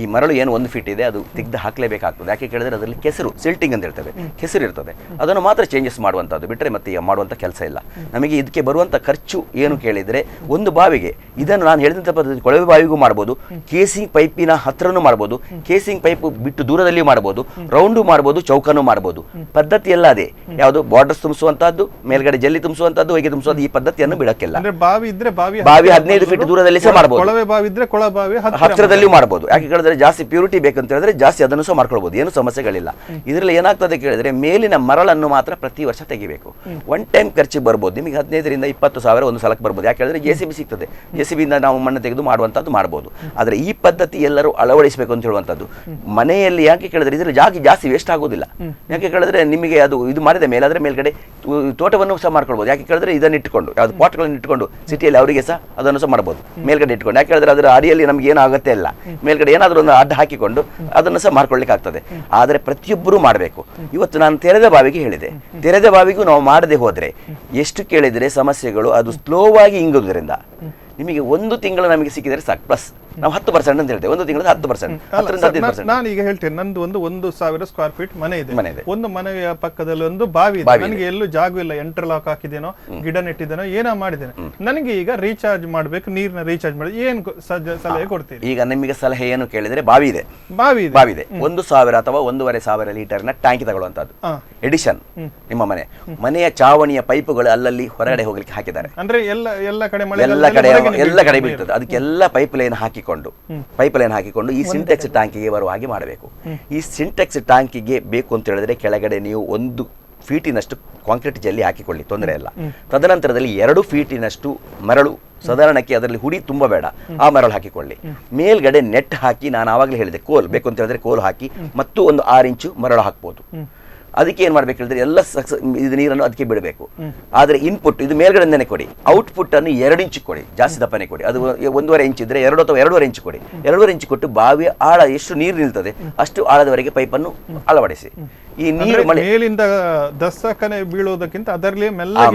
ಈ ಮರಳು ಏನು 1 ಫೀಟ್ ಇದೆ ಅದು ತೆಗೆದು ಹಾಕ್ಲೇಬೇಕಾಗ್ತದೆ. ಯಾಕೆ ಕೇಳಿದ್ರೆ ಅದರಲ್ಲಿ ಕೆಸರು ಸಿಲ್ಟಿಂಗ್ ಅಂತ ಹೇಳ್ತೇವೆ, ಕೆಸರು ಇರ್ತದೆ, ಅದನ್ನು ಮಾತ್ರ ಚೇಂಜಸ್ ಮಾಡುವಂತದ್ದು ಬಿಟ್ಟರೆ ಮತ್ತೆ ಮಾಡುವಂತ ಕೆಲಸ ಇಲ್ಲ. ನಮಗೆ ಇದಕ್ಕೆ ಬರುವಂತ ಖರ್ಚು ಏನು ಕೇಳಿದ್ರೆ, ಒಂದು ಬಾವಿಗೆ ಇದನ್ನು ನಾನು ಹೇಳಿದಂತ ಪದ್ಧತಿ ಕೊಳವೆ ಬಾವಿಗೂ ಮಾಡಬಹುದು, ಕೇಸಿಂಗ್ ಪೈಪಿನ ಹತ್ರನೂ ಮಾಡಬಹುದು, ಕೇಸಿಂಗ್ ಪೈಪ್ ಬಿಟ್ಟು ದೂರದಲ್ಲಿ ಮಾಡಬಹುದು, ರೌಂಡು ಮಾಡಬಹುದು, ಚೌಕನೂ ಮಾಡಬಹುದು. ಪದ್ಧತಿ ಎಲ್ಲ ಅದೇ. ಯಾವುದು ಬಾರ್ಡರ್ಸ್ ತುಂಬಿಸುವಂತದ್ದು, ಮೇಲ್ಗಡೆ ಜಲ್ಲಿ ತುಂಬಿಸುವಂತದ್ದು, ಹೊಗೆ ತುಂಬಿಸುವಂತ ಈ ಪದ್ಧತಿಯನ್ನು ಬಿಡಕ್ಕಿಲ್ಲ. ಬಾವಿ ಇದ್ರೆ ಬಾವಿ 15 ಫೀಟ್ ದೂರದಲ್ಲಿ ಸಹ ಮಾಡಬಹುದು, ಕೊಳವೆ ಬಾವಿ ಇದ್ರೆ ಕೊಳ ಬಾವಿ ಹತ್ತಿರದಲ್ಲಿಯೂ ಮಾಡಬಹುದು. ಯಾಕೆ ಕೇಳಿದ್ರೆ ಜಾಸ್ತಿ ಪ್ಯೂರಿಟಿ ಬೇಕಂತ ಹೇಳಿದ್ರೆ ಜಾಸ್ತಿ ಅದನ್ನು ಸಹ ಮಾಡ್ಕೊಳ್ಬಹುದು, ಏನು ಸಮಸ್ಯೆಗಳಿಲ್ಲ. ಇದರಲ್ಲಿ ಏನಾಗ್ತದೆ ಕೇಳಿದ್ರೆ ಮೇಲಿನ ಮರಳನ್ನು ಮಾತ್ರ ಪ್ರತಿ ವರ್ಷ ತೆಗಿಬೇಕು. ಒನ್ ಟೈಮ್ ಖರ್ಚಿಗೆ ಬರ್ಬೋದು ನಿಮಗೆ 15 ರಿಂದ 20 ಸಾವಿರ ಒಂದು ಸಲಕ್ಕೆ ಬರ್ಬೋದು. ಯಾಕೆ ಹೇಳಿದ್ರೆ JCB ಸಿಗ್ತದೆ, JCB ಇಂದ ನಾವು ಮಣ್ಣು ತೆಗೆದು ಮಾಡುವಂತದ್ದು ಮಾಡಬಹುದು. ಆದ್ರೆ ಈ ಪದ್ಧತಿ ಎಲ್ಲರೂ ಅಳವಡಿಸಬೇಕು ಅಂತ ಹೇಳುವಂತದ್ದು. ಮನೆಯಲ್ಲಿ ಯಾಕೆ ಕೇಳಿದ್ರೆ ಇದರಲ್ಲಿ ಜಾಸ್ತಿ ವೇಸ್ಟ್ ಆಗೋದಿಲ್ಲ. ಯಾಕೆ ಕೇಳಿದ್ರೆ ನಿಮಗೆ ಅದು ಇದು ಮಾಡಿದ ಮೇಲೆ ಅದರ ಮೇಲ್ಗಡೆ ತೋಟವನ್ನು ಸಹ ಮಾಡ್ಕೊಳ್ಬಹುದು. ಯಾಕೆ ಕೇಳಿದ್ರೆ ಇದನ್ನು ಇಟ್ಟುಕೊಂಡು ಯಾವ್ದು ಪಾಟ್ಗಳನ್ನು ಇಟ್ಟುಕೊಂಡು ಸಿಟಿಯಲ್ಲಿ ಅವರಿಗೆ ಸಹ ಅದನ್ನು ಸಹ ಮಾಡಬಹುದು ಮೇಲ್ಗಡೆ ಇಟ್ಕೊಂಡು. ಯಾಕೆ ಹೇಳಿದ್ರೆ ಅದರ ಅಡಿಯಲ್ಲಿ ನಮ್ಗೆ ಏನು ಆಗುತ್ತೆ ಇಲ್ಲ, ಮೇಲ್ಗಡೆ ಏನಾದರೂ ಒಂದು ಅಡ್ಡ ಹಾಕಿಕೊಂಡು ಅದನ್ನು ಸಹ ಮಾಡ್ಕೊಳ್ಳಿಕ್ಕೆ ಆಗ್ತದೆ. ಆದರೆ ಪ್ರತಿಯೊಬ್ಬರೂ ಮಾಡಬೇಕು. ಇವತ್ತು ನಾನು ತೆರೆದ ಬಾವಿಗೆ ಹೇಳಿದೆ, ತೆರೆದ ಬಾವಿಗೂ ನಾವು ಮಾಡದೆ ಹೋದ್ರೆ ಎಷ್ಟು ಕೇಳಿದರೆ ಸಮಸ್ಯೆಗಳು ಅದು ಸ್ಲೋವಾಗಿ ಇಂಗುವುದರಿಂದ ನಿಮಗೆ 1 ತಿಂಗಳು ನಮಗೆ ಸಿಕ್ಕಿದರೆ ಸಾಕು. ಪ್ಲಸ್ ನಾವು 10% ಅಂತ ಹೇಳ್ತೇವೆ, 1 ತಿಂಗಳ 10%, 10% ನಾನು ಈಗ ಹೇಳ್ತೇನೆ, ನಂದು ಒಂದು 1,000 ಸ್ಕ್ವೇರ್ ಫೀಟ್ ಮನೆ ಇದೆ. ಒಂದು ಮನೆಯ ಪಕ್ಕದಲ್ಲಿ ಒಂದು ಬಾವಿ ಇದೆ. ನನಗೆ ಎಲ್ಲೂ ಜಾಗವಿಲ್ಲ, ಇಂಟರ್ಲಾಕ್ ಹಾಕಿದೇನೋ, ಗಿಡ ನೆಟ್ಟಿದ್ದೇನೋ, ಏನೋ ಮಾಡಿದ್ದೇನೆ. ನನಗೆ ಈಗ ರೀಚಾರ್ಜ್ ಮಾಡ್ಬೇಕು, ನೀರಿನ ರೀಚಾರ್ಜ್ ಮಾಡಿ ಏನು ಸಲಹೆ ಕೊಡ್ತೀರಿ? ಈಗ ನಿಮಗೆ ಸಲಹೆ ಏನು ಕೇಳಿದ್ರೆ, ಬಾವಿ ಇದೆ 1,000 ಅಥವಾ 1,500 ಲೀಟರ್ನ ಟ್ಯಾಂಕಿ ತಗೊಳ್ಳುವಂತದ್ದು ಎಡಿಷನ್. ನಿಮ್ಮ ಮನೆಯ ಚಾವಣಿಯ ಪೈಪುಗಳು ಅಲ್ಲಲ್ಲಿ ಹೊರಗಡೆ ಹೋಗ್ಲಿಕ್ಕೆ ಹಾಕಿದ್ದಾರೆ. ಅಂದ್ರೆ ಎಲ್ಲ ಕಡೆ ಬೀಳ್ತದೆ. ಅದಕ್ಕೆಲ್ಲ ಪೈಪ್ ಲೈನ್ ಹಾಕಿಕೊಂಡು ಈ ಸಿಂಟೆಕ್ಸ್ ಟ್ಯಾಂಕಿಗೆ ಬರುವ ಹಾಗೆ ಮಾಡಬೇಕು. ಈ ಸಿಂಟೆಕ್ಸ್ ಟ್ಯಾಂಕಿಗೆ ಬೇಕು ಅಂತ ಹೇಳಿದ್ರೆ ಕೆಳಗಡೆ ನೀವು 1 ಫೀಟಿನಷ್ಟು ಕಾಂಕ್ರೀಟ್ ಜಲ್ಲಿ ಹಾಕಿಕೊಳ್ಳಿ, ತೊಂದರೆ ಇಲ್ಲ. ತದನಂತರದಲ್ಲಿ 2 ಫೀಟಿನಷ್ಟು ಮರಳು, ಸಾಧಾರಣಕ್ಕೆ ಅದರಲ್ಲಿ ಹುಡಿ ತುಂಬ ಬೇಡ, ಆ ಮರಳು ಹಾಕಿಕೊಳ್ಳಿ. ಮೇಲ್ಗಡೆ ನೆಟ್ ಹಾಕಿ, ನಾನು ಆವಾಗಲೇ ಹೇಳಿದೆ ಕೋಲ್ ಬೇಕು ಅಂತ ಹೇಳಿದ್ರೆ ಕೋಲ್ ಹಾಕಿ ಮತ್ತು ಒಂದು 6 ಇಂಚು ಮರಳು ಹಾಕ್ಬೋದು. ಅದಕ್ಕೆ ಏನ್ ಮಾಡ್ಬೇಕು ಹೇಳಿದ್ರೆ ಎಲ್ಲ ಇದು ನೀರನ್ನು ಅದಕ್ಕೆ ಬಿಡಬೇಕು. ಆದ್ರೆ ಇನ್ಪುಟ್ ಇದು ಮೇಲ್ಗಡೆಯಿಂದನೇ ಕೊಡಿ, ಔಟ್ಪುಟ್ ಅನ್ನು 2 ಇಂಚು ಕೊಡಿ, ಜಾಸ್ತಿ ದಪ್ಪನೆ ಕೊಡಿ. ಅದು 1.5 ಇಂಚ್ ಇದ್ರೆ 2 ಅಥವಾ 2.5 ಇಂಚು ಕೊಡಿ. 2.5 ಇಂಚು ಕೊಟ್ಟು ಬಾವಿಯ ಆಳ ಎಷ್ಟು ನೀರು ನಿಲ್ತದೆ ಅಷ್ಟು ಆಳದವರೆಗೆ ಪೈಪನ್ನು ಅಳವಡಿಸಿ. ಈ ನೀರು ಮೇಲಿಂದ ದಸಕನೆ ಬೀಳೋದಕ್ಕಿಂತ ಅದರಲ್ಲಿ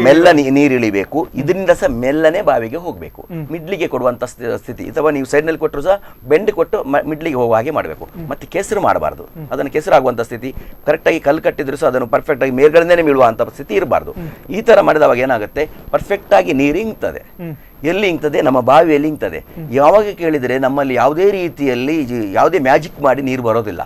ಮೆಲ್ಲ ನೀರು ಇಳಿಬೇಕು. ಇದರಿಂದ ಸಹ ಮೆಲ್ಲನೆ ಬಾವಿಗೆ ಹೋಗ್ಬೇಕು, ಮಿಡ್ಲಿಗೆ ಕೊಡುವಂತ ಸ್ಥಿತಿ. ಅಥವಾ ನೀವು ಸೈಡ್ ನಲ್ಲಿ ಕೊಟ್ಟರು ಸಹ ಬೆಂಡ್ ಕೊಟ್ಟು ಮಿಡ್ಲಿಗೆ ಹೋಗುವ ಹಾಗೆ ಮಾಡಬೇಕು. ಮತ್ತೆ ಕೆಸರು ಮಾಡಬಾರ್ದು, ಅದನ್ನು ಕೆಸರು ಆಗುವಂತ ಸ್ಥಿತಿ. ಕರೆಕ್ಟ್ ಆಗಿ ಕಲ್ಲು ಕಟ್ಟಿದ್ರು ಸಹ ಅದನ್ನು ಪರ್ಫೆಕ್ಟ್ ಆಗಿ ಮೇಲ್ಗಡೆನೇ ಬೀಳುವಂತ ಸ್ಥಿತಿ ಇರಬಾರ್ದು. ಈ ತರ ಮಾಡಿದವಾಗ ಏನಾಗುತ್ತೆ, ಪರ್ಫೆಕ್ಟ್ ಆಗಿ ನೀರು ಇಂಗ್ತದೆ. ಎಲ್ಲಿ ಇಂಗ್ತದೆ? ನಮ್ಮ ಬಾವಿಯಲ್ಲಿ ಇಂಗ್ತದೆ. ಯಾವಾಗ ಕೇಳಿದರೆ ನಮ್ಮಲ್ಲಿ ಯಾವುದೇ ರೀತಿಯಲ್ಲಿ ಯಾವುದೇ ಮ್ಯಾಜಿಕ್ ಮಾಡಿ ನೀರು ಬರೋದಿಲ್ಲ.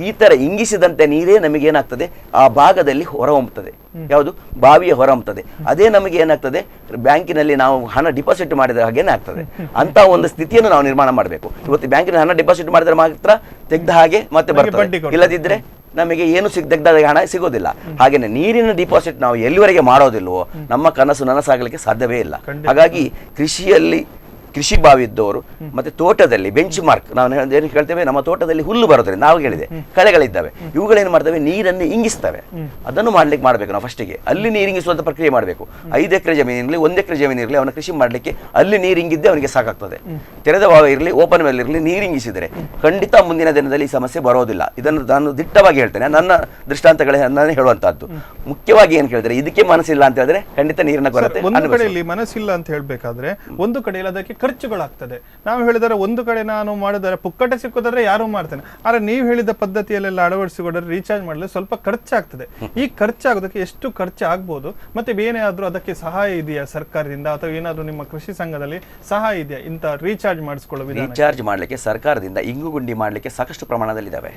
ಈ ತರ ಇಂಗಿಸಿದಂತೆ ನೀರೇ ನಮಗೆ ಏನಾಗ್ತದೆ, ಆ ಭಾಗದಲ್ಲಿ ಹೊರಹೊಮ್ಮುತ್ತದೆ. ಯಾವುದು? ಬಾವಿಯ ಹೊರಹೊಮ್ಮುತ್ತದೆ. ಅದೇ ನಮಗೆ ಏನಾಗ್ತದೆ, ಬ್ಯಾಂಕಿನಲ್ಲಿ ನಾವು ಹಣ ಡಿಪಾಸಿಟ್ ಮಾಡಿದ ಹಾಗೇನೆ ಆಗ್ತದೆ. ಅಂತ ಒಂದು ಸ್ಥಿತಿಯನ್ನು ನಾವು ನಿರ್ಮಾಣ ಮಾಡಬೇಕು. ಇವತ್ತು ಬ್ಯಾಂಕಿನ ಹಣ ಡಿಪಾಸಿಟ್ ಮಾಡಿದ್ರೆ ಮಾತ್ರ ತೆಗೆದ ಹಾಗೆ ಮತ್ತೆ ಬರ್ತದೆ, ಇಲ್ಲದಿದ್ರೆ ನಮಗೆ ಏನು ತೆಗೆದಾಗ ಹಣ ಸಿಗೋದಿಲ್ಲ. ಹಾಗೇನೆ ನೀರಿನ ಡಿಪಾಸಿಟ್ ನಾವು ಎಲ್ಲಿವರೆಗೆ ಮಾಡೋದಿಲ್ವೋ ನಮ್ಮ ಕನಸು ನನಸಾಗಲಿಕ್ಕೆ ಸಾಧ್ಯವೇ ಇಲ್ಲ. ಹಾಗಾಗಿ ಕೃಷಿ ಬಾವಿ ಇದ್ದವರು ಮತ್ತೆ ತೋಟದಲ್ಲಿ ಬೆಂಚ್ ಮಾರ್ಕ್ ನಾವು ಏನು ಹೇಳ್ತೇವೆ, ನಮ್ಮ ತೋಟದಲ್ಲಿ ಹುಲ್ಲು ಬರೋದ್ರಿಂದ ನಾವು ಹೇಳಿದೆ ಕಳೆಗಳಿದ್ದಾವೆ, ಇವುಗಳೇನು ಮಾಡ್ತವೆ, ನೀರನ್ನು ಇಂಗಿಸ್ತವೆ. ಅದನ್ನು ಮಾಡಬೇಕು ನಾವು ಫಸ್ಟಿಗೆ. ಅಲ್ಲಿ ನೀರು ಇಂಗಿಸುವಂತ ಪ್ರಕ್ರಿಯೆ ಮಾಡಬೇಕು. 5 ಎಕರೆ ಜಮೀನಿರಲಿ 1 ಎಕರೆ ಜಮೀನಿರಲಿ ಅವನ ಕೃಷಿ ಮಾಡಲಿಕ್ಕೆ ಅಲ್ಲಿ ನೀರು ಇಂಗಿದ್ದೆ ಅವನಿಗೆ ಸಾಕಾಗ್ತದೆ. ತೆರೆದ ಬಾವಿ ಇರಲಿ ಓಪನ್ ವೆಲ್ ಇರಲಿ, ನೀರು ಇಂಗಿಸಿದರೆ ಖಂಡಿತ ಮುಂದಿನ ದಿನದಲ್ಲಿ ಈ ಸಮಸ್ಯೆ ಬರೋದಿಲ್ಲ. ಇದನ್ನು ನಾನು ದಿಟ್ಟವಾಗಿ ಹೇಳ್ತೇನೆ, ನನ್ನ ದೃಷ್ಟಾಂತಗಳೇ ನಾನು ಹೇಳುವಂತಹದ್ದು. ಮುಖ್ಯವಾಗಿ ಏನು ಕೇಳಿದ್ರೆ, ಇದಕ್ಕೆ ಮನಸ್ಸಿಲ್ಲ ಅಂತ ಹೇಳಿದ್ರೆ ಖಂಡಿತ ನೀರಿನ ಕೊರತೆ. ಒಂದು ಕಡೆಯಲ್ಲಿ ಮನಸ್ಸಿಲ್ಲ ಅಂತ ಹೇಳ್ಬೇಕಾದ್ರೆ ಒಂದು ಕಡೆಯಲ್ಲಿ ಅದಕ್ಕೆ ಖರ್ಚುಗಳಾಗ್ತದೆ. ನಾವು ಹೇಳಿದರೆ ಒಂದು ಕಡೆ ನಾನು ಮಾಡಿದರೆ ಪುಕ್ಕಟೆ ಸಿಕ್ಕೋದಾದ್ರೆ ಯಾರು ಮಾಡ್ತೇನೆ. ಆದ್ರೆ ನೀವು ಹೇಳಿದ ಪದ್ಧತಿಯಲ್ಲೆಲ್ಲ ಅಳವಡಿಸಿಕೊಂಡ್ರೆ ರೀಚಾರ್ಜ್ ಮಾಡಲು ಸ್ವಲ್ಪ ಖರ್ಚಾಗ್ತದೆ. ಈ ಖರ್ಚಾಗೋದಕ್ಕೆ ಎಷ್ಟು ಖರ್ಚು ಆಗ್ಬೋದು, ಮತ್ತೆ ಏನಾದ್ರೂ ಅದಕ್ಕೆ ಸಹಾಯ ಇದೆಯಾ ಸರ್ಕಾರದಿಂದ, ಅಥವಾ ಏನಾದ್ರೂ ನಿಮ್ಮ ಕೃಷಿ ಸಂಘದಲ್ಲಿ ಸಹಾಯ ಇದೆಯಾ ಇಂತ ರೀಚಾರ್ಜ್ ಮಾಡಿಸ್ಕೊಳ್ಳೋ ವಿಧಾನ? ರೀಚಾರ್ಜ್ ಮಾಡ್ಲಿಕ್ಕೆ ಸರ್ಕಾರದಿಂದ ಇಂಗುಗುಂಡಿ ಮಾಡ್ಲಿಕ್ಕೆ ಸಾಕಷ್ಟು ಪ್ರಮಾಣದಲ್ಲಿ ಇದಾವೆ.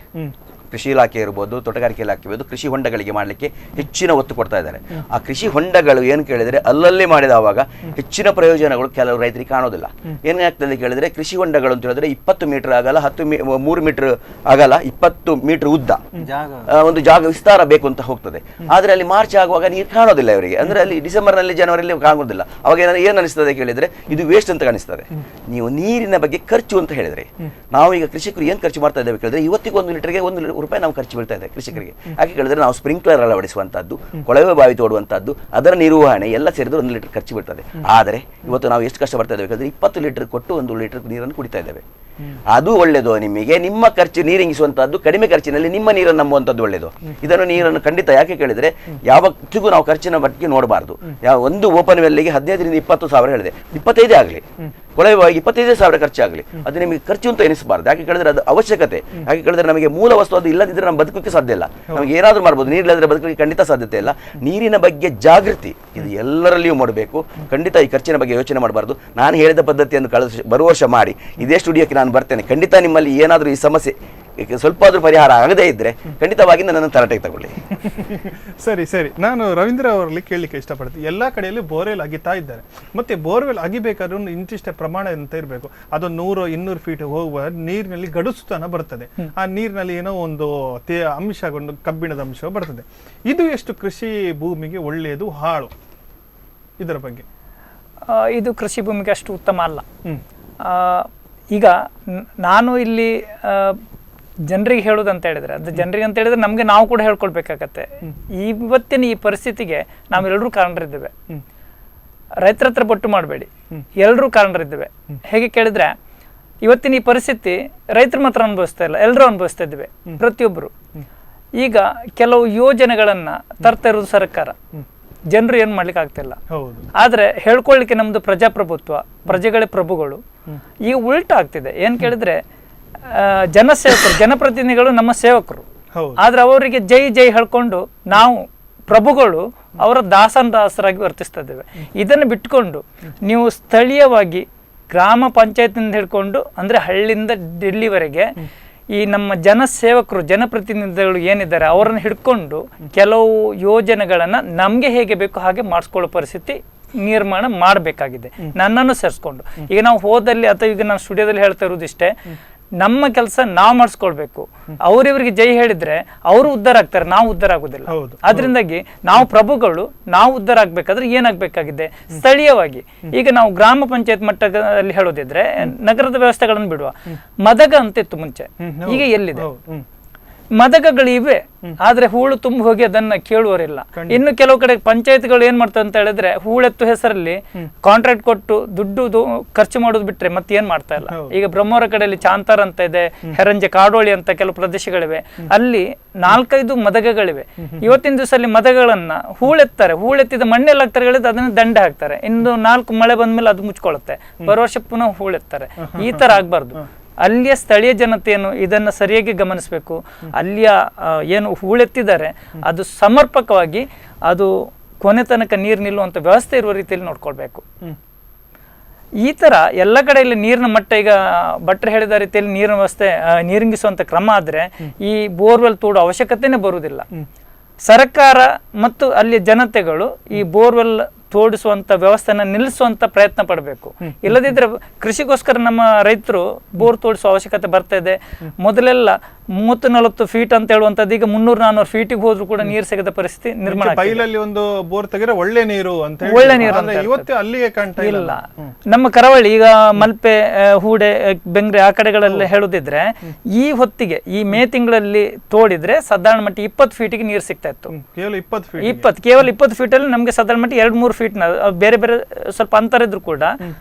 ಕೃಷಿ ಇಲಾಖೆ ಇರ್ಬೋದು, ತೋಟಗಾರಿಕೆ ಇಲಾಖೆ ಇರ್ಬೋದು, ಕೃಷಿ ಹೊಂಡಗಳಿಗೆ ಮಾಡಲಿಕ್ಕೆ ಹೆಚ್ಚಿನ ಒತ್ತು ಕೊಡ್ತಾ ಇದ್ದಾರೆ. ಆ ಕೃಷಿ ಹೊಂಡಗಳು ಏನು ಕೇಳಿದರೆ ಅಲ್ಲಲ್ಲಿ ಮಾಡಿದವಾಗ ಹೆಚ್ಚಿನ ಪ್ರಯೋಜನಗಳು ಕೆಲವು ರೈತರಿಗೆ ಕಾಣೋದಿಲ್ಲ. ಏನಾಗ್ತದೆ ಕೇಳಿದ್ರೆ, ಕೃಷಿ ಹೊಂಡಗಳು ಅಂತ ಹೇಳಿದ್ರೆ 20 ಮೀಟರ್ ಆಗಲ್ಲ, 3 ಮೀಟರ್ ಆಗಲ್ಲ, 20 ಮೀಟರ್ ಉದ್ದ ಒಂದು ಜಾಗ ವಿಸ್ತಾರ ಬೇಕು ಅಂತ ಹೋಗ್ತದೆ. ಆದ್ರೆ ಅಲ್ಲಿ ಮಾರ್ಚ್ ಆಗುವಾಗ ನೀರು ಕಾಣೋದಿಲ್ಲ ಇವರಿಗೆ. ಅಂದ್ರೆ ಅಲ್ಲಿ ಡಿಸೆಂಬರ್ ನಲ್ಲಿ ಜನವರಿಯಲ್ಲಿ ಕಾಣೋದಿಲ್ಲ. ಅವಾಗ ಏನು ಅನಿಸ್ತದೆ ಕೇಳಿದ್ರೆ, ಇದು ವೇಸ್ಟ್ ಅಂತ ಕಾಣಿಸ್ತದೆ. ನೀವು ನೀರಿನ ಬಗ್ಗೆ ಖರ್ಚು ಅಂತ ಹೇಳಿದ್ರೆ, ನಾವು ಈಗ ಕೃಷಿಕರು ಏನ್ ಖರ್ಚು ಮಾಡ್ತಾ ಇದ್ದೇವೆ ಕೇಳಿದ್ರೆ, ಇವತ್ತಿಗೆ 1 ಲೀಟರ್ಗೆ ರೂಪಾಯಿ ನಾವು ಖರ್ಚು ಬೀಳ್ತಾ ಇದೆ ಕೃಷಿಕರಿಗೆ. ಯಾಕೆ ಕೇಳಿದ್ರೆ ನಾವು ಸ್ಪ್ರಿಂಕ್ಲರ್ ಅಳವಡಿಸುವಂಥದ್ದು, ಕೊಳವೆ ಬಾವಿ ತೋಡುವಂಥದ್ದು, ಅದರ ನಿರ್ವಹಣೆ ಎಲ್ಲ ಸೇರಿದ್ರೆ 1 ಲೀಟರ್ ಖರ್ಚು ಬೀಳ್ತದೆ. ಆದರೆ ಇವತ್ತು ನಾವು ಎಷ್ಟು ಕಷ್ಟ ಬರ್ತಾ ಇದ್ದೇವೆ ಯಾಕಂದ್ರೆ 20 ಲೀಟರ್ ಕೊಟ್ಟು 1 ಲೀಟರ್ ನೀರನ್ನು ಕುಡಿತಾ ಇದ್ದೇವೆ. ಅದು ಒಳ್ಳೆಯದು ನಿಮಗೆ, ನಿಮ್ಮ ಖರ್ಚು ನೀರಿಂಗಿಸುವಂತದ್ದು ಕಡಿಮೆ ಖರ್ಚಿನಲ್ಲಿ ನಿಮ್ಮ ನೀರನ್ನು ನಂಬುವಂಥದ್ದು ಒಳ್ಳೆಯದು. ಇದನ್ನು ನೀರನ್ನು ಖಂಡಿತ ಯಾಕೆ ಕೇಳಿದ್ರೆ ಯಾವತ್ತಿಗೂ ನಾವು ಖರ್ಚಿನ ಬಗ್ಗೆ ನೋಡಬಾರ್ದು. ಒಂದು ಓಪನ್ ವೆಲ್ಗೆ 15 ರಿಂದ 20 ಸಾವಿರ ಹೇಳಿದೆ, 25 ಆಗಲಿ, ಕೊಳವೆ ಬಾವಿಗೆ 25 ಸಾವಿರ ಖರ್ಚಾಗಲಿ, ಅದು ನಿಮಗೆ ಖರ್ಚು ಅಂತ ಎನಿಸಬಾರ್ದು. ಯಾಕೆ ಕೇಳಿದ್ರೆ ಅದು ಅವಶ್ಯಕತೆ. ಯಾಕೆ ಕೇಳಿದ್ರೆ ನಮಗೆ ಮೂಲ ವಸ್ತು ಅದು ಇಲ್ಲದಿದ್ದರೆ ನಮ್ಮ ಬದುಕಕ್ಕೆ ಸಾಧ್ಯ ಇಲ್ಲ. ನಮಗೆ ಏನಾದರೂ ಮಾಡ್ಬೋದು, ನೀರಿಲ್ಲದ್ರೆ ಬದುಕಲಿಕ್ಕೆ ಖಂಡಿತ ಸಾಧ್ಯತೆ ಇಲ್ಲ. ನೀರಿನ ಬಗ್ಗೆ ಜಾಗೃತಿ ಇದು ಎಲ್ಲರಲ್ಲಿಯೂ ಮಾಡಬೇಕು. ಖಂಡಿತ ಈ ಖರ್ಚಿನ ಬಗ್ಗೆ ಯೋಚನೆ ಮಾಡಬಾರ್ದು. ನಾನು ಹೇಳಿದ ಪದ್ಧತಿಯನ್ನು ಬರುವ ವರ್ಷ ಮಾಡಿ ಇದೇ ಸ್ಟುಡಿಯೋಕ್ಕೆ ನಾನು ಬರ್ತೇನೆ. ಖಂಡಿತ ನಿಮ್ಮಲ್ಲಿ ಏನಾದರೂ ಈ ಸಮಸ್ಯೆ ಸ್ವಲ್ಪ ಆದ್ರೂ ಪರಿಹಾರ ಆಗದೇ ಇದ್ರೆ ಖಂಡಿತವಾಗಿ ನನ್ನನ್ನು ತರಾಟೆಗೆ ತಗೊಳ್ಳಿ. ಸರಿ ಸರಿ, ನಾನು ರವೀಂದ್ರ ಅವರಲ್ಲಿ ಕೇಳಲಿಕ್ಕೆ ಇಷ್ಟಪಡ್ತೀನಿ. ಎಲ್ಲ ಕಡೆಯಲ್ಲಿ ಬೋರ್ವೆಲ್ ಅಗಿತಾ ಇದ್ದಾರೆ, ಮತ್ತೆ ಬೋರ್ವೆಲ್ ಅಗಿಬೇಕಾದ್ರೂ ಇಂತಿಷ್ಟೇ ಪ್ರಮಾಣ ಅಂತ ಇರಬೇಕು. ಅದು 100-200 ಫೀಟ್ ಹೋಗುವ ನೀರಿನಲ್ಲಿ ಗಡುಸುತನ ಬರ್ತದೆ. ಆ ನೀರಿನಲ್ಲಿ ಏನೋ ಒಂದು ಅಂಶ, ಒಂದು ಕಬ್ಬಿಣದ ಅಂಶ ಬರ್ತದೆ. ಇದು ಎಷ್ಟು ಕೃಷಿ ಭೂಮಿಗೆ ಒಳ್ಳೆಯದು ಹಾಳು, ಇದರ ಬಗ್ಗೆ? ಇದು ಕೃಷಿ ಭೂಮಿಗೆ ಅಷ್ಟು ಉತ್ತಮ ಅಲ್ಲ. ಈಗ ನಾನು ಇಲ್ಲಿ ಜನರಿಗೆ ಹೇಳೋದಂತ ಹೇಳಿದ್ರೆ, ಅದು ಜನರಿಗೆ ಅಂತ ಹೇಳಿದ್ರೆ ನಮಗೆ ನಾವು ಕೂಡ ಹೇಳ್ಕೊಳ್ಬೇಕಾಗತ್ತೆ. ಇವತ್ತಿನ ಈ ಪರಿಸ್ಥಿತಿಗೆ ನಾವೆಲ್ಲರೂ ಕಾರಣರಿದ್ದೇವೆ. ರೈತರ ಹತ್ರ ಬೊಟ್ಟು ಮಾಡಬೇಡಿ, ಎಲ್ಲರೂ ಕಾರಣರಿದ್ದೇವೆ. ಹೇಗೆ ಕೇಳಿದ್ರೆ ಇವತ್ತಿನ ಈ ಪರಿಸ್ಥಿತಿ ರೈತರು ಮಾತ್ರ ಅನುಭವಿಸ್ತಾ ಇಲ್ಲ, ಎಲ್ಲರೂ ಅನುಭವಿಸ್ತಾ ಇದ್ದೇವೆ, ಪ್ರತಿಯೊಬ್ಬರು. ಈಗ ಕೆಲವು ಯೋಜನೆಗಳನ್ನ ತರ್ತಾ ಇರೋದು ಸರ್ಕಾರ, ಜನರು ಏನು ಮಾಡ್ಲಿಕ್ಕೆ ಆಗ್ತಿಲ್ಲ. ಆದ್ರೆ ಹೇಳ್ಕೊಳ್ಳಿಕ್ಕೆ ನಮ್ದು ಪ್ರಜಾಪ್ರಭುತ್ವ, ಪ್ರಜೆಗಳೇ ಪ್ರಭುಗಳು. ಈಗ ಉಲ್ಟಾ ಆಗ್ತಿದೆ. ಏನ್ ಕೇಳಿದ್ರೆ ಜನಸೇವಕರು, ಜನಪ್ರತಿನಿಧಿಗಳು ನಮ್ಮ ಸೇವಕರು, ಆದ್ರೆ ಅವರಿಗೆ ಜೈ ಜೈ ಹೇಳ್ಕೊಂಡು ನಾವು ಪ್ರಭುಗಳು ಅವರ ದಾಸರಾಗಿ ವರ್ತಿಸ್ತಾ ಇದ್ದೇವೆ. ಇದನ್ನು ಬಿಟ್ಕೊಂಡು ನೀವು ಸ್ಥಳೀಯವಾಗಿ ಗ್ರಾಮ ಪಂಚಾಯತ್ನಿಂದ ಹಿಡ್ಕೊಂಡು ಅಂದ್ರೆ ಹಳ್ಳಿಯಿಂದ ಡೆಲ್ಲಿವರೆಗೆ ಈ ನಮ್ಮ ಜನಸೇವಕರು, ಜನಪ್ರತಿನಿಧಿಗಳು ಏನಿದ್ದಾರೆ ಅವರನ್ನು ಹಿಡ್ಕೊಂಡು ಕೆಲವು ಯೋಜನೆಗಳನ್ನ ನಮ್ಗೆ ಹೇಗೆ ಬೇಕು ಹಾಗೆ ಮಾಡಿಸ್ಕೊಳ್ಳೋ ಪರಿಸ್ಥಿತಿ ನಿರ್ಮಾಣ ಮಾಡಬೇಕಾಗಿದೆ, ನನ್ನನ್ನು ಸೇರಿಸ್ಕೊಂಡು. ಈಗ ನಾವು ಹೋದಲ್ಲಿ ಅಥವಾ ಈಗ ನಾನು ಸ್ಟುಡಿಯೋದಲ್ಲಿ ಹೇಳ್ತಾ ಇರೋದಿಷ್ಟೇ, ನಮ್ಮ ಕೆಲಸ ನಾವು ಮಾಡಿಸ್ಕೊಳ್ಬೇಕು. ಅವ್ರಿವ್ರಿಗೆ ಜೈ ಹೇಳಿದ್ರೆ ಅವರು ಉದ್ಧಾರ ಆಗ್ತಾರೆ, ನಾವು ಉದ್ಧಾರ ಆಗುದಿಲ್ಲ. ಅದರಿಂದಾಗಿ ನಾವು ಪ್ರಭುಗಳು, ನಾವು ಉದ್ಧಾರ ಆಗ್ಬೇಕಾದ್ರೆ ಏನಾಗಬೇಕಾಗಿದೆ, ಸ್ಥಳೀಯವಾಗಿ. ಈಗ ನಾವು ಗ್ರಾಮ ಪಂಚಾಯತ್ ಮಟ್ಟದಲ್ಲಿ ಹೇಳೋದಿದ್ರೆ ನಗರದ ವ್ಯವಸ್ಥೆಗಳನ್ನು ಬಿಡುವ. ಮದಗ ಅಂತಿತ್ತು ಮುಂಚೆ, ಈಗ ಎಲ್ಲಿದೆ? ಮದಗಗಳಿವೆ, ಆದ್ರೆ ಹೂಳು ತುಂಬಿ ಹೋಗಿ ಅದನ್ನ ಕೇಳುವರಿಲ್ಲ. ಇನ್ನು ಕೆಲವು ಕಡೆ ಪಂಚಾಯತ್ಗಳು ಏನ್ ಮಾಡ್ತಾರೆ ಅಂತ ಹೇಳಿದ್ರೆ ಹೂಳೆತ್ತು ಹೆಸರಲ್ಲಿ ಕಾಂಟ್ರಾಕ್ಟ್ ಕೊಟ್ಟು ದುಡ್ಡು ಖರ್ಚು ಮಾಡೋದು ಬಿಟ್ರೆ ಮತ್ತೆ ಏನ್ ಮಾಡ್ತಾ ಇಲ್ಲ. ಈಗ ಬ್ರಹ್ಮವರ ಕಡೆಯಲ್ಲಿ ಚಾಂತಾರ್ ಅಂತ ಇದೆ, ಹೆರಂಜೆ ಕಾಡೋಳಿ ಅಂತ ಕೆಲವು ಪ್ರದೇಶಗಳಿವೆ, ಅಲ್ಲಿ 4-5 ಮದಗಗಳಿವೆ. ಇವತ್ತಿನ ದಿವಸ ಅಲ್ಲಿ ಮದಗಳನ್ನ ಹೂಳೆತ್ತಾರೆ, ಹೂಳೆತ್ತಿದ ಮಣ್ಣೆಲ್ಲ ಹಾಕ್ತಾರೆ ಹೇಳಿದ್ರೆ ಅದನ್ನ ದಂಡೆ ಹಾಕ್ತಾರೆ. ಇನ್ನು 4 ಮಳೆ ಬಂದ್ಮೇಲೆ ಅದು ಮುಚ್ಕೊಳ್ಳುತ್ತೆ, ಬರೋ ವರ್ಷ ಪುನಃ ಹೂಳೆತ್ತಾರೆ. ಈ ತರ ಆಗ್ಬಾರ್ದು. ಅಲ್ಲಿಯ ಸ್ಥಳೀಯ ಜನತೆಯನ್ನು ಇದನ್ನು ಸರಿಯಾಗಿ ಗಮನಿಸಬೇಕು. ಅಲ್ಲಿಯ ಏನು ಹೂಳೆತ್ತಿದ್ದಾರೆ ಅದು ಸಮರ್ಪಕವಾಗಿ ಅದು ಕೊನೆ ತನಕ ನೀರು ನಿಲ್ಲುವಂಥ ವ್ಯವಸ್ಥೆ ಇರುವ ರೀತಿಯಲ್ಲಿ ನೋಡ್ಕೊಳ್ಬೇಕು. ಈ ಥರ ಎಲ್ಲ ಕಡೆಯಲ್ಲಿ ನೀರಿನ ಮಟ್ಟ, ಈಗ ಭಟ್ರು ಹೇಳಿದ ರೀತಿಯಲ್ಲಿ ನೀರಿನ ವ್ಯವಸ್ಥೆ ನೀರಿಂಗಿಸುವಂಥ ಕ್ರಮ ಆದರೆ ಈ ಬೋರ್ವೆಲ್ ತೋಡೋ ಅವಶ್ಯಕತೆನೇ ಬರುವುದಿಲ್ಲ. ಸರ್ಕಾರ ಮತ್ತು ಅಲ್ಲಿಯ ಜನತೆಗಳು ಈ ಬೋರ್ವೆಲ್ ತೋಡಿಸುವಂತ ವ್ಯವಸ್ಥೆನ ನಿಲ್ಲಿಸುವಂತ ಪ್ರಯತ್ನ ಪಡಬೇಕು. ಇಲ್ಲದಿದ್ರೆ ಕೃಷಿಗೋಸ್ಕರ ನಮ್ಮ ರೈತರು ಬೋರ್ ತೋಡಿಸುವ ಅವಶ್ಯಕತೆ ಬರ್ತಾ ಇದೆ. ಮೊದಲೆಲ್ಲ 30-40 ಫೀಟ್ ಅಂತ ಹೇಳುವಂತದ್ದು ಈಗ 300-400 ಫೀಟಿಗೆ ಹೋದ್ರು ಕೂಡ ನೀರು ಸಿಗದ ಪರಿಸ್ಥಿತಿ ನಿರ್ಮಾಣ. ಬೈಲಲ್ಲಿ ಒಂದು ಬೋರ್ ತೆಗೆದ್ರೆ ಒಳ್ಳೆ ನೀರು ಅಂತ, ಒಳ್ಳೆ ನೀರು ಇವತ್ತು ಅಲ್ಲಿಗೆ ಕಾಣ್ತಾ ಇಲ್ಲ. ನಮ್ಮ ಕರಾವಳಿ ಈಗ ಮಲ್ಪೆ, ಹೂಡೆ, ಬೆಂಗ್ರೆ ಆ ಕಡೆಗಳೆಲ್ಲ ಹೇಳುದಿದ್ರೆ ಈ ಹೊತ್ತಿಗೆ ಈ ಮೇ ತಿಂಗಳಲ್ಲಿ ತೋಡಿದ್ರೆ ಸಾಧಾರಣ ಮಟ್ಟ 20 ಫೀಟಿಗೆ ನೀರು ಸಿಗ್ತಾ ಇತ್ತು. ಕೇವಲ 20 ಫೀಟಲ್ಲಿ ನಮ್ಗೆ ಸಾಧಾರಣ ಮಟ್ಟ 2-3 ಫೀಟ್ನ ಬೇರೆ ಬೇರೆ ಸ್ವಲ್ಪ ಅಂತರ ಇದ್ರು ಕೂಡ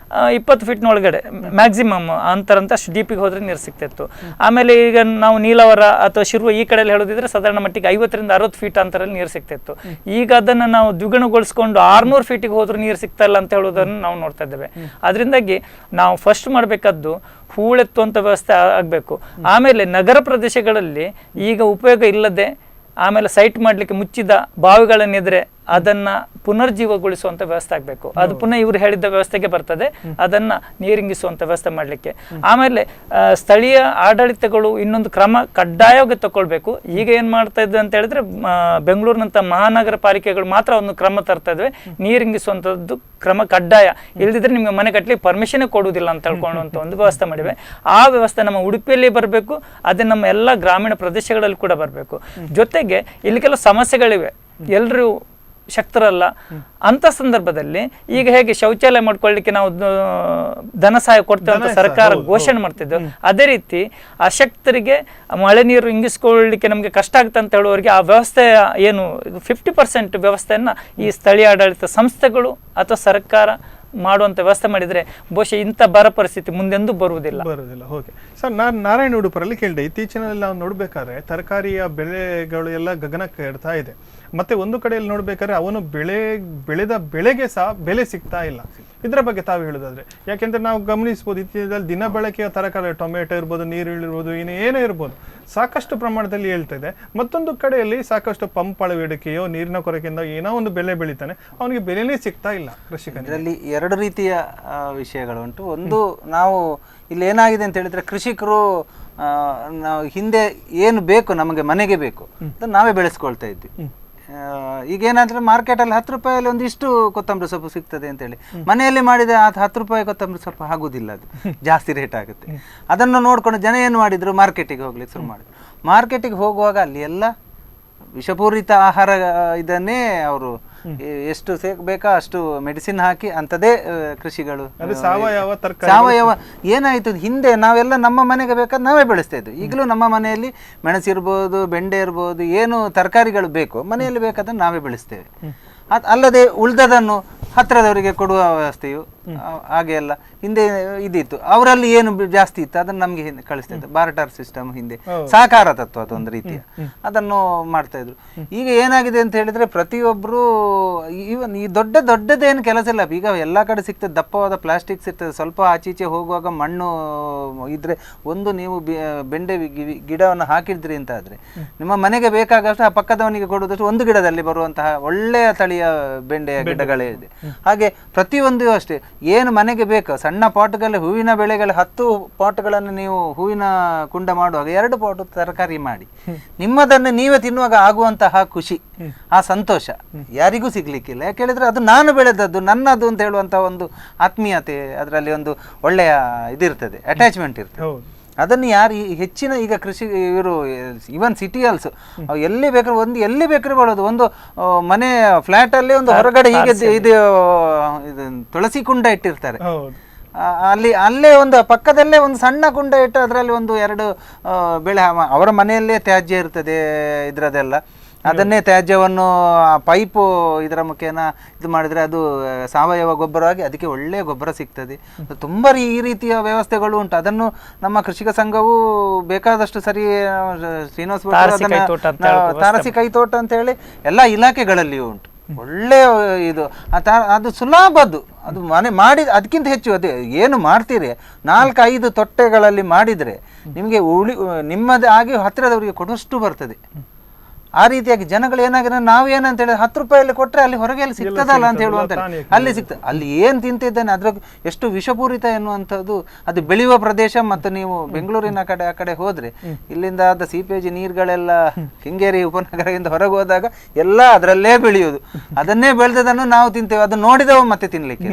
20 ಫೀಟ್ನ ಒಳಗಡೆ ಮ್ಯಾಕ್ಸಿಮಮ್ ಅಂತರ ಅಂತ ಅಷ್ಟು ಡೀಪಿಗೆ ಹೋದ್ರೆ ನೀರು ಸಿಗ್ತಿತ್ತು. ಆಮೇಲೆ ಈಗ ನಾವು ನೀಲವರ ಅಥವಾ ಶಿರುವ ಈ ಕಡೆಯಲ್ಲಿ ಹೇಳೋದಿದ್ರೆ ಸಾಧಾರಣ ಮಟ್ಟಿಗೆ 50-60 ಫೀಟ್ ಅಂತರಲ್ಲಿ ನೀರು ಸಿಗ್ತಿತ್ತು. ಈಗ ಅದನ್ನ ನಾವು ದ್ವಿಗುಣಗೊಳಿಸ್ಕೊಂಡು 600 ಫೀಟಿಗೆ ಹೋದ್ರೂ ನೀರು ಸಿಗ್ತಾ ಇಲ್ಲ ಅಂತ ಹೇಳೋದನ್ನು ನಾವು ನೋಡ್ತಾ ಇದ್ದೇವೆ. ಅದರಿಂದಾಗಿ ನಾವು ಫಸ್ಟ್ ಮಾಡಬೇಕಾದ್ದು ಹೂಳೆತ್ತುವಂತ ವ್ಯವಸ್ಥೆ ಆಗಬೇಕು. ಆಮೇಲೆ ನಗರ ಪ್ರದೇಶಗಳಲ್ಲಿ ಈಗ ಉಪಯೋಗ ಇಲ್ಲದೆ ಆಮೇಲೆ ಸೈಟ್ ಮಾಡಲಿಕ್ಕೆ ಮುಚ್ಚಿದ ಬಾವಿಗಳನ್ನೆದ್ರೆ ಅದನ್ನ ಪುನರ್ಜೀವಗೊಳಿಸುವಂತ ವ್ಯವಸ್ಥೆ ಆಗಬೇಕು. ಅದು ಪುನಃ ಇವರು ಹೇಳಿದ್ದ ವ್ಯವಸ್ಥೆಗೆ ಬರ್ತದೆ, ಅದನ್ನ ನೀರಿಂಗಿಸುವಂತ ವ್ಯವಸ್ಥೆ ಮಾಡಲಿಕ್ಕೆ. ಆಮೇಲೆ ಸ್ಥಳೀಯ ಆಡಳಿತಗಳು ಇನ್ನೊಂದು ಕ್ರಮ ಕಡ್ಡಾಯವಾಗಿ ತಗೊಳ್ಬೇಕು. ಈಗ ಏನ್ ಮಾಡ್ತಾ ಇದ್ವಿ ಅಂತ ಹೇಳಿದ್ರೆ ಬೆಂಗಳೂರಿನಂತ ಮಹಾನಗರ ಪಾಲಿಕೆಗಳು ಮಾತ್ರ ಒಂದು ಕ್ರಮ ತರ್ತಾ ಇದ್ವಿ, ನೀರಿಂಗಿಸುವಂತದ್ದು ಕ್ರಮ ಕಡ್ಡಾಯ, ಇಲ್ದಿದ್ರೆ ನಿಮ್ಗೆ ಮನೆ ಕಟ್ಟಲಿಕ್ಕೆ ಪರ್ಮಿಷನ್ ಕೊಡುವುದಿಲ್ಲ ಅಂತ ಹೇಳ್ಕೊಳ್ಳುವಂತ ಒಂದು ವ್ಯವಸ್ಥೆ ಮಾಡಿವೆ. ಆ ವ್ಯವಸ್ಥೆ ನಮ್ಮ ಉಡುಪಿಯಲ್ಲಿ ಬರಬೇಕು, ಅದೇ ನಮ್ಮ ಎಲ್ಲ ಗ್ರಾಮೀಣ ಪ್ರದೇಶಗಳಲ್ಲಿ ಕೂಡ ಬರಬೇಕು. ಜೊತೆಗೆ ಇಲ್ಲಿ ಕೆಲವು ಸಮಸ್ಯೆಗಳಿವೆ. ಎಲ್ಲರೂ ಶಕ್ತರಲ್ಲ. ಅಂತ ಸಂದರ್ಭದಲ್ಲಿ ಈಗ ಹೇಗೆ ಶೌಚಾಲಯ ಮಾಡ್ಕೊಳ್ಳಿಕ್ಕೆ ನಾವು ಧನ ಸಹಾಯ ಕೊಡ್ತೇವೆ ಅಂತ ಸರ್ಕಾರ ಘೋಷಣೆ ಮಾಡ್ತಿದ್ದು, ಅದೇ ರೀತಿ ಅಶಕ್ತರಿಗೆ ಮಳೆ ನೀರು ಇಂಗಿಸ್ಕೊಳ್ಳಿಕ್ಕೆ ನಮಗೆ ಕಷ್ಟ ಆಗುತ್ತೆ ಅಂತ ಹೇಳುವವರಿಗೆ ಆ ವ್ಯವಸ್ಥೆ ಏನು 50% ವ್ಯವಸ್ಥೆಯನ್ನ ಈ ಸ್ಥಳೀಯ ಆಡಳಿತ ಸಂಸ್ಥೆಗಳು ಅಥವಾ ಸರ್ಕಾರ ಮಾಡುವಂತ ವ್ಯವಸ್ಥೆ ಮಾಡಿದ್ರೆ ಬಹುಶಃ ಇಂಥ ಬರ ಪರಿಸ್ಥಿತಿ ಮುಂದೆಂದೂ ಬರುವುದಿಲ್ಲ. ಓಕೆ ಸರ್, ನಾನು ನಾರಾಯಣ ಉಡುಪರಲ್ಲಿ ಕೇಳಿದೆ, ಇತ್ತೀಚಿನಲ್ಲಿ ನಾವು ನೋಡ್ಬೇಕಾದ್ರೆ ತರಕಾರಿಯ ಬೆಳೆಗಳು ಎಲ್ಲ ಗಗನಕ್ಕೆ ಏರ್ತಾ ಇದೆ. ಮತ್ತೆ ಒಂದು ಕಡೆಯಲ್ಲಿ ನೋಡ್ಬೇಕಾದ್ರೆ ಅವನು ಬೆಳೆದ ಬೆಳೆಗೆ ಸಹ ಬೆಲೆ ಸಿಗ್ತಾ ಇಲ್ಲ. ಇದರ ಬಗ್ಗೆ ತಾವು ಹೇಳೋದಾದ್ರೆ, ಯಾಕೆಂದ್ರೆ ನಾವು ಗಮನಿಸಬಹುದು ಇತ್ತೀಚೆಗೆ ದಿನ ಬಳಕೆಯ ತರಕಾರಿ ಟೊಮೆಟೊ ಇರ್ಬೋದು, ನೀರುಳ್ಳಿ ಇರ್ಬೋದು, ಏನೇ ಇರ್ಬೋದು, ಸಾಕಷ್ಟು ಪ್ರಮಾಣದಲ್ಲಿ ಹೇಳ್ತಾ ಇದೆ. ಮತ್ತೊಂದು ಕಡೆಯಲ್ಲಿ ಸಾಕಷ್ಟು ಪಂಪ್ ಅಳವಡಿಕೆಯೋ ನೀರಿನ ಕೊರಕೆಯಿಂದ ಏನೋ ಒಂದು ಬೆಳೆ ಬೆಳಿತಾನೆ, ಅವನಿಗೆ ಬೆಲೆನೇ ಸಿಗ್ತಾ ಇಲ್ಲ ಕೃಷಿಕನಿಗೆ. ಇದರಲ್ಲಿ ಎರಡು ರೀತಿಯ ವಿಷಯಗಳು ಉಂಟು. ಒಂದು, ನಾವು ಇಲ್ಲಿ ಏನಾಗಿದೆ ಅಂತ ಹೇಳಿದ್ರೆ ಕೃಷಿಕರು ನಾವು ಹಿಂದೆ ಏನು ಬೇಕು ನಮಗೆ ಮನೆಗೆ ಬೇಕು ಅದನ್ನು ನಾವೇ ಬೆಳೆಸ್ಕೊಳ್ತಾ ಇದ್ವಿ. ಈಗೇನಾದ್ರೆ ಮಾರ್ಕೆಟಲ್ಲಿ 10 ರೂಪಾಯಲ್ಲಿ ಒಂದಿಷ್ಟು ಕೊತ್ತಂಬರಿ ಸೊಪ್ಪು ಸಿಗ್ತದೆ ಅಂತೇಳಿ ಮನೆಯಲ್ಲಿ ಮಾಡಿದ 10 ರೂಪಾಯಿ ಕೊತ್ತಂಬರಿ ಸೊಪ್ಪು ಆಗುದಿಲ್ಲ, ಅದು ಜಾಸ್ತಿ ರೇಟ್ ಆಗುತ್ತೆ. ಅದನ್ನು ನೋಡ್ಕೊಂಡು ಜನ ಏನು ಮಾಡಿದ್ರು, ಮಾರ್ಕೆಟಿಗೆ ಹೋಗ್ಲಿಕ್ಕೆ ಶುರು ಮಾಡಿದ್ರು. ಮಾರ್ಕೆಟಿಗೆ ಹೋಗುವಾಗ ಅಲ್ಲಿ ಎಲ್ಲ ವಿಷಪೂರಿತ ಆಹಾರ ಇದನ್ನೇ ಅವರು ಎಷ್ಟು ಬೇಕಾ ಅಷ್ಟು ಮೆಡಿಸಿನ್ ಹಾಕಿ ಅಂಥದ್ದೇ ಕೃಷಿಗಳು, ಸಾವಯವ ಏನಾಯ್ತು. ಹಿಂದೆ ನಾವೆಲ್ಲ ನಮ್ಮ ಮನೆಗೆ ಬೇಕಾದ ನಾವೇ ಬೆಳೆಸ್ತಾ ಇದ್ವಿ. ಈಗಲೂ ನಮ್ಮ ಮನೆಯಲ್ಲಿ ಮೆಣಸಿರ್ಬೋದು, ಬೆಂಡೆ ಇರ್ಬೋದು, ಏನು ತರಕಾರಿಗಳು ಬೇಕು ಮನೆಯಲ್ಲಿ ಬೇಕಾದನ್ನು ನಾವೇ ಬೆಳೆಸ್ತೇವೆ. ಅಲ್ಲದೆ ಉಳಿದದನ್ನು ಹತ್ತಿರದವರಿಗೆ ಕೊಡುವ ವ್ಯವಸ್ಥೆಯು ಹಾಗೆ ಎಲ್ಲ ಹಿಂದೆ ಇದಿತ್ತು. ಅವರಲ್ಲಿ ಏನು ಜಾಸ್ತಿ ಇತ್ತು ಅದನ್ನು ನಮಗೆ ಕಳಿಸ್ತಾ ಇತ್ತು. ಬಾರ್ಟರ್ ಸಿಸ್ಟಮ್ ಹಿಂದೆ, ಸಹಕಾರ ತತ್ವ ಅದೊಂದು ರೀತಿಯ, ಅದನ್ನು ಮಾಡ್ತಾ ಇದ್ರು. ಈಗ ಏನಾಗಿದೆ ಅಂತ ಹೇಳಿದ್ರೆ ಪ್ರತಿಯೊಬ್ಬರು ಈವನ್ ಈ ದೊಡ್ಡದೇನು ಕೆಲಸ ಇಲ್ಲ. ಈಗ ಎಲ್ಲ ಕಡೆ ಸಿಗ್ತದೆ, ದಪ್ಪವಾದ ಪ್ಲಾಸ್ಟಿಕ್ಸ್ ಇರ್ತದೆ. ಸ್ವಲ್ಪ ಆಚೀಚೆ ಹೋಗುವಾಗ ಮಣ್ಣು ಇದ್ರೆ, ಒಂದು ನೀವು ಬೆಂಡೆ ಗಿಡವನ್ನು ಹಾಕಿದ್ರಿ ಅಂತ ಆದ್ರೆ ನಿಮ್ಮ ಮನೆಗೆ ಬೇಕಾಗಷ್ಟು ಆ ಪಕ್ಕದವನಿಗೆ ಕೊಡುವುದಷ್ಟು ಒಂದು ಗಿಡದಲ್ಲಿ ಬರುವಂತಹ ಒಳ್ಳೆಯ ತಳಿಯ ಬೆಂಡೆಯ ಗಿಡಗಳೇ ಇದೆ. ಹಾಗೆ ಪ್ರತಿಯೊಂದು ಅಷ್ಟೇ, ಏನು ಮನೆಗೆ ಬೇಕು ಸಣ್ಣ ಪಾಟ್ಗಳಲ್ಲಿ ಹೂವಿನ ಬೆಳೆಗಳ 10 ಪಾಟ್ಗಳನ್ನು ನೀವು ಹೂವಿನ ಕುಂಡ ಮಾಡುವಾಗ 2 ಪಾಟ್ ತರಕಾರಿ ಮಾಡಿ ನಿಮ್ಮದನ್ನು ನೀವೇ ತಿನ್ನುವಾಗ ಆಗುವಂತಹ ಖುಷಿ, ಆ ಸಂತೋಷ ಯಾರಿಗೂ ಸಿಗ್ಲಿಕ್ಕಿಲ್ಲ. ಯಾಕೆ ಹೇಳಿದ್ರೆ ಅದು ನಾನು ಬೆಳೆದದ್ದು, ನನ್ನದು ಅಂತ ಹೇಳುವಂತ ಒಂದು ಆತ್ಮೀಯತೆ, ಅದರಲ್ಲಿ ಒಂದು ಒಳ್ಳೆಯ ಇದಿರ್ತದೆ, ಅಟ್ಯಾಚ್ಮೆಂಟ್ ಇರ್ತದೆ. ಅದನ್ನು ಯಾರು ಹೆಚ್ಚಿನ ಈಗ ಕೃಷಿ ಇವರು ಇವನ್ ಸಿಟಿ ಆಲ್ಸೋ ಎಲ್ಲಿ ಬೇಕಾದ್ರೂ ಎಲ್ಲಿ ಬೇಕಾದ್ರೂ ಮಾಡೋದು. ಒಂದು ಮನೆ ಫ್ಲಾಟ್ ಅಲ್ಲಿ ಒಂದು ಹೊರಗಡೆ ಹೀಗೆ ಇದು ತುಳಸಿ ಕುಂಡ ಇಟ್ಟಿರ್ತಾರೆ, ಅಲ್ಲೇ ಒಂದು ಪಕ್ಕದಲ್ಲೇ ಒಂದು ಸಣ್ಣ ಕುಂಡ ಇಟ್ಟು ಅದರಲ್ಲಿ 1-2 ಬೆಳೆ. ಅವರ ಮನೆಯಲ್ಲೇ ತ್ಯಾಜ್ಯ ಇರ್ತದೆ ಇದ್ರದೆಲ್ಲ, ಅದನ್ನೇ ತ್ಯಾಜ್ಯವನ್ನು ಪೈಪು ಇದರ ಮುಖೇನ ಇದು ಮಾಡಿದರೆ ಅದು ಸಾವಯವ ಗೊಬ್ಬರವಾಗಿ ಅದಕ್ಕೆ ಒಳ್ಳೆಯ ಗೊಬ್ಬರ ಸಿಗ್ತದೆ. ತುಂಬ ಈ ರೀತಿಯ ವ್ಯವಸ್ಥೆಗಳು ಉಂಟು. ಅದನ್ನು ನಮ್ಮ ಕೃಷಿಕ ಸಂಘವು ಬೇಕಾದಷ್ಟು ಸರಿ ಶ್ರೀನಿವಾಸ ತಾರಸಿ ಕೈತೋಟ ಅಂತ ಹೇಳಿ ಎಲ್ಲ ಇಲಾಖೆಗಳಲ್ಲಿಯೂ ಉಂಟು. ಒಳ್ಳೆಯ ಇದು ಅದು ಸುಲಭದ್ದು, ಅದು ಮನೆ ಮಾಡಿ ಅದಕ್ಕಿಂತ ಹೆಚ್ಚು ಅದೇ ಏನು ಮಾಡ್ತೀರಿ 4-5 ತೊಟ್ಟೆಗಳಲ್ಲಿ ಮಾಡಿದರೆ ನಿಮಗೆ ನಿಮ್ಮದೇ ಆಗಿ ಹತ್ತಿರದವರಿಗೆ ಕೊಡುವಷ್ಟು ಬರ್ತದೆ. ಆ ರೀತಿಯಾಗಿ ಜನಗಳು ಏನಾಗಿದೆ, ನಾವು ಏನಂತ ಹೇಳಿದ್ರೆ 10 ರೂಪಾಯಲ್ಲಿ ಕೊಟ್ಟರೆ ಅಲ್ಲಿ ಹೊರಗೆ ಅಲ್ಲಿ ಸಿಗ್ತದಲ್ಲ ಅಂತ ಹೇಳುವಂತ, ಅಲ್ಲಿ ಸಿಗ್ತದೆ. ಅಲ್ಲಿ ಏನು ತಿಂತಿದ್ದಾನೆ ಅದ್ರ ಎಷ್ಟು ವಿಷಪೂರಿತ ಎನ್ನುವಂಥದ್ದು. ಅದು ಬೆಳೆಯುವ ಪ್ರದೇಶ. ಮತ್ತು ನೀವು ಬೆಂಗಳೂರಿನ ಆ ಕಡೆ ಹೋದ್ರೆ ಇಲ್ಲಿಂದ ಆದ ಸೀಪೇಜ್ ನೀರುಗಳೆಲ್ಲ ಕೆಂಗೇರಿ ಉಪನಗರದಿಂದ ಹೊರಗೆ ಹೋದಾಗ ಎಲ್ಲ ಅದರಲ್ಲೇ ಬೆಳೆಯುವುದು. ಅದನ್ನೇ ಬೆಳೆದದನ್ನು ನಾವು ತಿಂತೇವೆ, ಅದು ನೋಡಿದವ ಮತ್ತೆ ತಿನ್ಲಿಕ್ಕೆ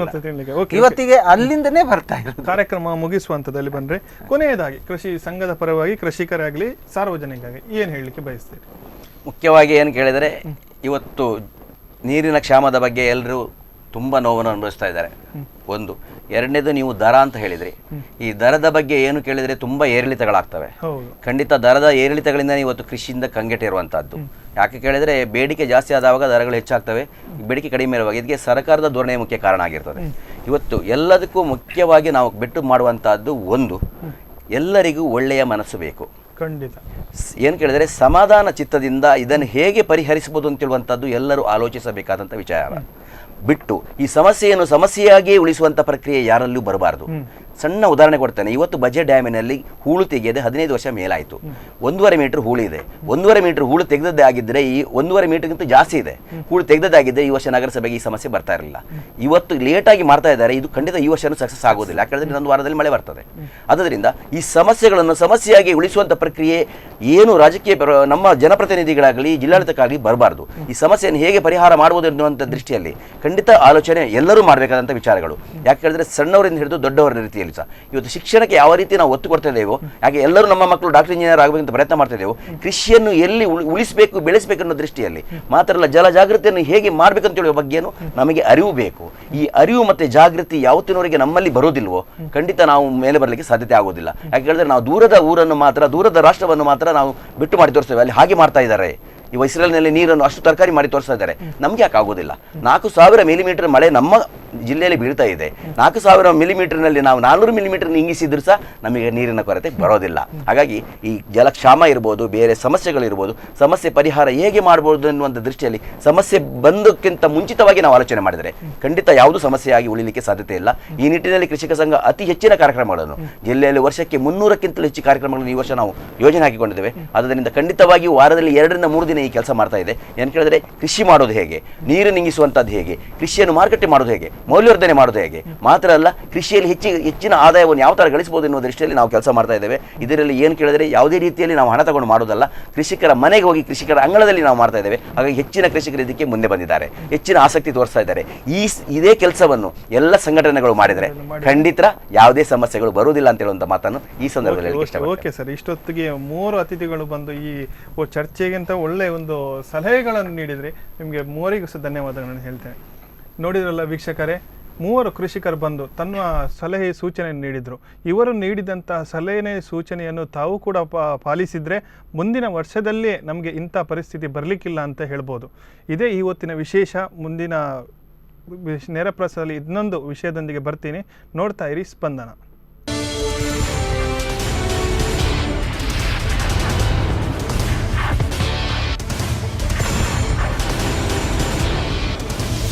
ಇವತ್ತಿಗೆ ಅಲ್ಲಿಂದನೇ ಬರ್ತಾ ಇರೋದು. ಕಾರ್ಯಕ್ರಮ ಮುಗಿಸುವ ಹಂತದಲ್ಲಿ ಬಂದ್ರೆ ಕೊನೆಯದಾಗಿ ಕೃಷಿ ಸಂಘದ ಪರವಾಗಿ ಕೃಷಿಕರಾಗಲಿ ಸಾರ್ವಜನಿಕರಾಗಲಿ ಏನು ಹೇಳಲಿಕ್ಕೆ ಬಯಸ್ತೀರಿ? ಮುಖ್ಯವಾಗಿ ಏನು ಕೇಳಿದರೆ, ಇವತ್ತು ನೀರಿನ ಕ್ಷಾಮದ ಬಗ್ಗೆ ಎಲ್ಲರೂ ತುಂಬ ನೋವನ್ನು ಅನುಭವಿಸ್ತಾ ಇದ್ದಾರೆ. ಒಂದು. ಎರಡನೇದು, ನೀವು ದರ ಅಂತ ಹೇಳಿದ್ರಿ. ಈ ದರದ ಬಗ್ಗೆ ಏನು ಕೇಳಿದರೆ ತುಂಬ ಏರಿಳಿತಗಳಾಗ್ತವೆ. ಖಂಡಿತ ದರದ ಏರಿಳಿತಗಳಿಂದ ಇವತ್ತು ಕೃಷಿಯಿಂದ ಕಂಗೆಟ್ಟಿರುವಂಥದ್ದು. ಯಾಕೆ ಕೇಳಿದರೆ, ಬೇಡಿಕೆ ಜಾಸ್ತಿ ಆದಾಗ ದರಗಳು ಹೆಚ್ಚಾಗ್ತವೆ, ಬೇಡಿಕೆ ಕಡಿಮೆ ಇರುವಾಗ ಇದಕ್ಕೆ ಸರ್ಕಾರದ ಧೋರಣೆ ಮುಖ್ಯ ಕಾರಣ ಆಗಿರ್ತದೆ. ಇವತ್ತು ಎಲ್ಲದಕ್ಕೂ ಮುಖ್ಯವಾಗಿ ನಾವು ಬೆಟ್ಟು ಮಾಡುವಂಥದ್ದು ಒಂದು, ಎಲ್ಲರಿಗೂ ಒಳ್ಳೆಯ ಮನಸ್ಸು ಬೇಕು. ಖಂಡಿತ. ಏನು ಕೇಳಿದರೆ, ಸಮಾಧಾನ ಚಿತ್ತದಿಂದ ಇದನ್ನು ಹೇಗೆ ಪರಿಹರಿಸಬಹುದು ಅಂತೇಳುವಂಥದ್ದು ಎಲ್ಲರೂ ಆಲೋಚಿಸಬೇಕಾದಂಥ ವಿಚಾರ. ಬಿಟ್ಟು ಈ ಸಮಸ್ಯೆಯನ್ನು ಸಮಸ್ಯೆಯಾಗಿಯೇ ಉಳಿಸುವಂಥ ಪ್ರಕ್ರಿಯೆ ಯಾರಲ್ಲೂ ಬರಬಾರ್ದು. ಸಣ್ಣ ಉದಾಹರಣೆ ಕೊಡ್ತೇನೆ. ಇವತ್ತು ಬಜೆ ಡ್ಯಾಮಿನಲ್ಲಿ ಹೂಳು ತೆಗೆಯದೆ 15 ವರ್ಷ ಮೇಲಾಯಿತು. 1.5 ಮೀಟರ್ ಹೂಳು ಇದೆ. 1.5 ಮೀಟರ್ ಹೂಳು ತೆಗೆದದ್ದೇ ಆಗಿದ್ದರೆ, ಈ 1.5 ಮೀಟರ್ಗಿಂತ ಜಾಸ್ತಿ ಇದೆ ಹೂಳು ತೆಗೆದದ್ದಾಗಿದ್ದರೆ ಈ ವರ್ಷ ನಗರಸಭೆಗೆ ಈ ಸಮಸ್ಯೆ ಬರ್ತಾ ಇರಲಿಲ್ಲ. ಇವತ್ತು ಲೇಟಾಗಿ ಮಾಡ್ತಾ ಇದ್ದಾರೆ. ಇದು ಖಂಡಿತ ಈ ವರ್ಷನೂ ಸಕ್ಸಸ್ ಆಗೋದಿಲ್ಲ. ಯಾಕಂದರೆ ಇನ್ನೊಂದು ವಾರದಲ್ಲಿ ಮಳೆ ಬರ್ತದೆ. ಆದ್ದರಿಂದ ಈ ಸಮಸ್ಯೆಗಳನ್ನು ಸಮಸ್ಯೆಯಾಗಿ ಉಳಿಸುವಂಥ ಪ್ರಕ್ರಿಯೆ ಏನು ರಾಜಕೀಯ ನಮ್ಮ ಜನಪ್ರತಿನಿಧಿಗಳಾಗಲಿ ಜಿಲ್ಲಾಡಳಿತಕ್ಕಾಗಲಿ ಬರಬಾರ್ದು. ಈ ಸಮಸ್ಯೆಯನ್ನು ಹೇಗೆ ಪರಿಹಾರ ಮಾಡುವುದು ಎನ್ನುವಂಥ ದೃಷ್ಟಿಯಲ್ಲಿ ಖಂಡಿತ ಆಲೋಚನೆ ಎಲ್ಲರೂ ಮಾಡಬೇಕಾದಂಥ ವಿಚಾರಗಳು. ಯಾಕೆ ಹೇಳಿದ್ರೆ, ಸಣ್ಣವರಿಂದ ಹಿಡಿದು ದೊಡ್ಡವರ ರೀತಿಯಲ್ಲಿ ಕೆಲಸ. ಇವತ್ತು ಶಿಕ್ಷಣಕ್ಕೆ ಯಾವ ರೀತಿ ನಾವು ಒತ್ತು ಕೊಡ್ತಾ ಇದ್ದೇವೋ, ಹಾಗೆ ಎಲ್ಲರೂ ನಮ್ಮ ಮಕ್ಕಳು ಡಾಕ್ಟರ್ ಇಂಜಿನಿಯರ್ ಆಗಬೇಕಂತ ಪ್ರಯತ್ನ ಮಾಡ್ತಾ ಇದ್ದೇವೆ. ಕೃಷಿಯನ್ನು ಎಲ್ಲಿ ಉಳಿಸಬೇಕು, ಬೆಳೆಸಬೇಕು ಅನ್ನೋ ದೃಷ್ಟಿಯಲ್ಲಿ ಮಾತ್ರ ಅಲ್ಲ, ಜಲ ಜಾಗೃತಿಯನ್ನು ಹೇಗೆ ಮಾಡಬೇಕಂತ ಹೇಳುವ ಬಗ್ಗೆನೂ ನಮಗೆ ಅರಿವು ಬೇಕು. ಈ ಅರಿವು ಮತ್ತೆ ಜಾಗೃತಿ ಯಾವತ್ತಿನವರೆಗೆ ನಮ್ಮಲ್ಲಿ ಬರೋದಿಲ್ವೋ ಖಂಡಿತ ನಾವು ಮೇಲೆ ಬರಲಿಕ್ಕೆ ಸಾಧ್ಯತೆ ಆಗೋದಿಲ್ಲ. ಯಾಕೆ ಹೇಳಿದ್ರೆ ನಾವು ದೂರದ ಊರನ್ನು ಮಾತ್ರ, ದೂರದ ರಾಷ್ಟ್ರವನ್ನು ಮಾತ್ರ ನಾವು ಬಿಟ್ಟು ಮಾಡಿ ತೋರಿಸ್ತೇವೆ. ಅಲ್ಲಿ ಹಾಗೆ ಮಾಡ್ತಾ ಇದ್ದಾರೆ. ಈ ಇಸ್ರೇಲ್ನಲ್ಲಿ ನೀರನ್ನು ಅಷ್ಟು ತರಕಾರಿ ಮಾಡಿ ತೋರಿಸ್ತಾ ಇದ್ದಾರೆ. ನಮ್ಗೆ ಯಾಕೆ ಆಗೋದಿಲ್ಲ? 4000 ಮಿಲಿಮೀಟರ್ ಮಳೆ ನಮ್ಮ ಜಿಲ್ಲೆಯಲ್ಲಿ ಬೀಳ್ತಾ ಇದೆ. 4000 ಮಿಲಿಮೀಟರ್ನಲ್ಲಿ ನಾವು 400 ಮಿಲಿಮೀಟರ್ ಇಂಗಿಸಿದ್ರು ಸಹ ನಮಗೆ ನೀರಿನ ಕೊರತೆ ಬರೋದಿಲ್ಲ. ಹಾಗಾಗಿ ಈ ಜಲಕ್ಷಾಮ ಇರ್ಬೋದು, ಬೇರೆ ಸಮಸ್ಯೆಗಳಿರ್ಬೋದು, ಸಮಸ್ಯೆ ಪರಿಹಾರ ಹೇಗೆ ಮಾಡ್ಬೋದು ಅನ್ನುವಂಥ ದೃಷ್ಟಿಯಲ್ಲಿ ಸಮಸ್ಯೆ ಬಂದಕ್ಕಿಂತ ಮುಂಚಿತವಾಗಿ ನಾವು ಆಲೋಚನೆ ಮಾಡಿದರೆ ಖಂಡಿತ ಯಾವುದೂ ಸಮಸ್ಯೆಯಾಗಿ ಉಳಿಲಿಕ್ಕೆ ಸಾಧ್ಯತೆ ಇಲ್ಲ. ಈ ನಿಟ್ಟಿನಲ್ಲಿ ಕೃಷಿಕ ಸಂಘ ಅತಿ ಹೆಚ್ಚಿನ ಕಾರ್ಯಕ್ರಮಗಳನ್ನು ಜಿಲ್ಲೆಯಲ್ಲಿ ವರ್ಷಕ್ಕೆ 300ಕ್ಕಿಂತಲೂ ಹೆಚ್ಚು ಕಾರ್ಯಕ್ರಮಗಳನ್ನು ಈ ವರ್ಷ ನಾವು ಯೋಜನೆ ಹಾಕಿಕೊಂಡಿದ್ದೇವೆ. ಆದ್ದರಿಂದ ಖಂಡಿತವಾಗಿಯೂ ವಾರದಲ್ಲಿ 2 ರಿಂದ 3 ದಿನ ಈ ಕೆಲಸ ಮಾಡ್ತಾ ಇದೆ. ಏನು ಕೇಳಿದ್ರೆ ಕೃಷಿ ಮಾಡೋದು ಹೇಗೆ, ನೀರು ನಿಂಗಿಸುವಂಥದ್ದು ಹೇಗೆ, ಕೃಷಿಯನ್ನು ಮಾರುಕಟ್ಟೆ ಮಾಡೋದು ಹೇಗೆ, ಮೌಲ್ಯವರ್ಧನೆ ಮಾಡೋದು ಹೇಗೆ, ಮಾತ್ರ ಅಲ್ಲ ಕೃಷಿಯಲ್ಲಿ ಹೆಚ್ಚಿನ ಆದಾಯವನ್ನು ಯಾವ ಥರ ಗಳಿಸಬಹುದು ಎನ್ನುವ ದೃಷ್ಟಿಯಲ್ಲಿ ನಾವು ಕೆಲಸ ಮಾಡ್ತಾ ಇದ್ದೇವೆ. ಇದರಲ್ಲಿ ಏನು ಕೇಳಿದರೆ ಯಾವುದೇ ರೀತಿಯಲ್ಲಿ ನಾವು ಹಣ ತಗೊಂಡು ಮಾಡೋದಲ್ಲ, ಕೃಷಿಕರ ಮನೆಗೆ ಹೋಗಿ ಕೃಷಿಕರ ಅಂಗಳದಲ್ಲಿ ನಾವು ಮಾಡ್ತಾ ಇದ್ದೇವೆ. ಹಾಗಾಗಿ ಹೆಚ್ಚಿನ ಕೃಷಿಕರು ಇದಕ್ಕೆ ಮುಂದೆ ಬಂದಿದ್ದಾರೆ, ಹೆಚ್ಚಿನ ಆಸಕ್ತಿ ತೋರಿಸ್ತಾ ಇದ್ದಾರೆ. ಇದೇ ಕೆಲಸವನ್ನು ಎಲ್ಲ ಸಂಘಟನೆಗಳು ಮಾಡಿದರೆ ಖಂಡಿತ ಯಾವುದೇ ಸಮಸ್ಯೆಗಳು ಬರುವುದಿಲ್ಲ ಅಂತ ಹೇಳುವಂಥ ಮಾತನ್ನು ಈ ಸಂದರ್ಭದಲ್ಲಿ ಇಷ್ಟಪಡ್ತೇನೆ. ಓಕೆ ಸರ್, ಇಷ್ಟೊತ್ತಿಗೆ 3 ಅತಿಥಿಗಳು ಬಂದು ಈ ಚರ್ಚೆಗಿಂತ ಒಳ್ಳೆ ಒಂದು ಸಲಹೆಗಳನ್ನು ನೀಡಿದರೆ ನಿಮಗೆ 3 ಸಹ ಧನ್ಯವಾದಗಳನ್ನು ಹೇಳ್ತೇನೆ. ನೋಡಿದ್ರಲ್ಲ ವೀಕ್ಷಕರೇ, 3 ಕೃಷಿಕರು ಬಂದು ತನ್ನ ಸಲಹೆ ಸೂಚನೆ ನೀಡಿದರು. ಇವರು ನೀಡಿದಂತಹ ಸಲಹೆ ಸೂಚನೆಯನ್ನು ತಾವು ಕೂಡ ಪಾಲಿಸಿದರೆ ಮುಂದಿನ ವರ್ಷದಲ್ಲೇ ನಮಗೆ ಇಂಥ ಪರಿಸ್ಥಿತಿ ಬರಲಿಕ್ಕಿಲ್ಲ ಅಂತ ಹೇಳ್ಬೋದು. ಇದೇ ಇವತ್ತಿನ ವಿಶೇಷ. ಮುಂದಿನ ನೇರ ಪ್ರಸಾರದಲ್ಲಿ ಇನ್ನೊಂದು ವಿಷಯದೊಂದಿಗೆ ಬರ್ತೀನಿ. ನೋಡ್ತಾ ಇರಿ ಸ್ಪಂದನ.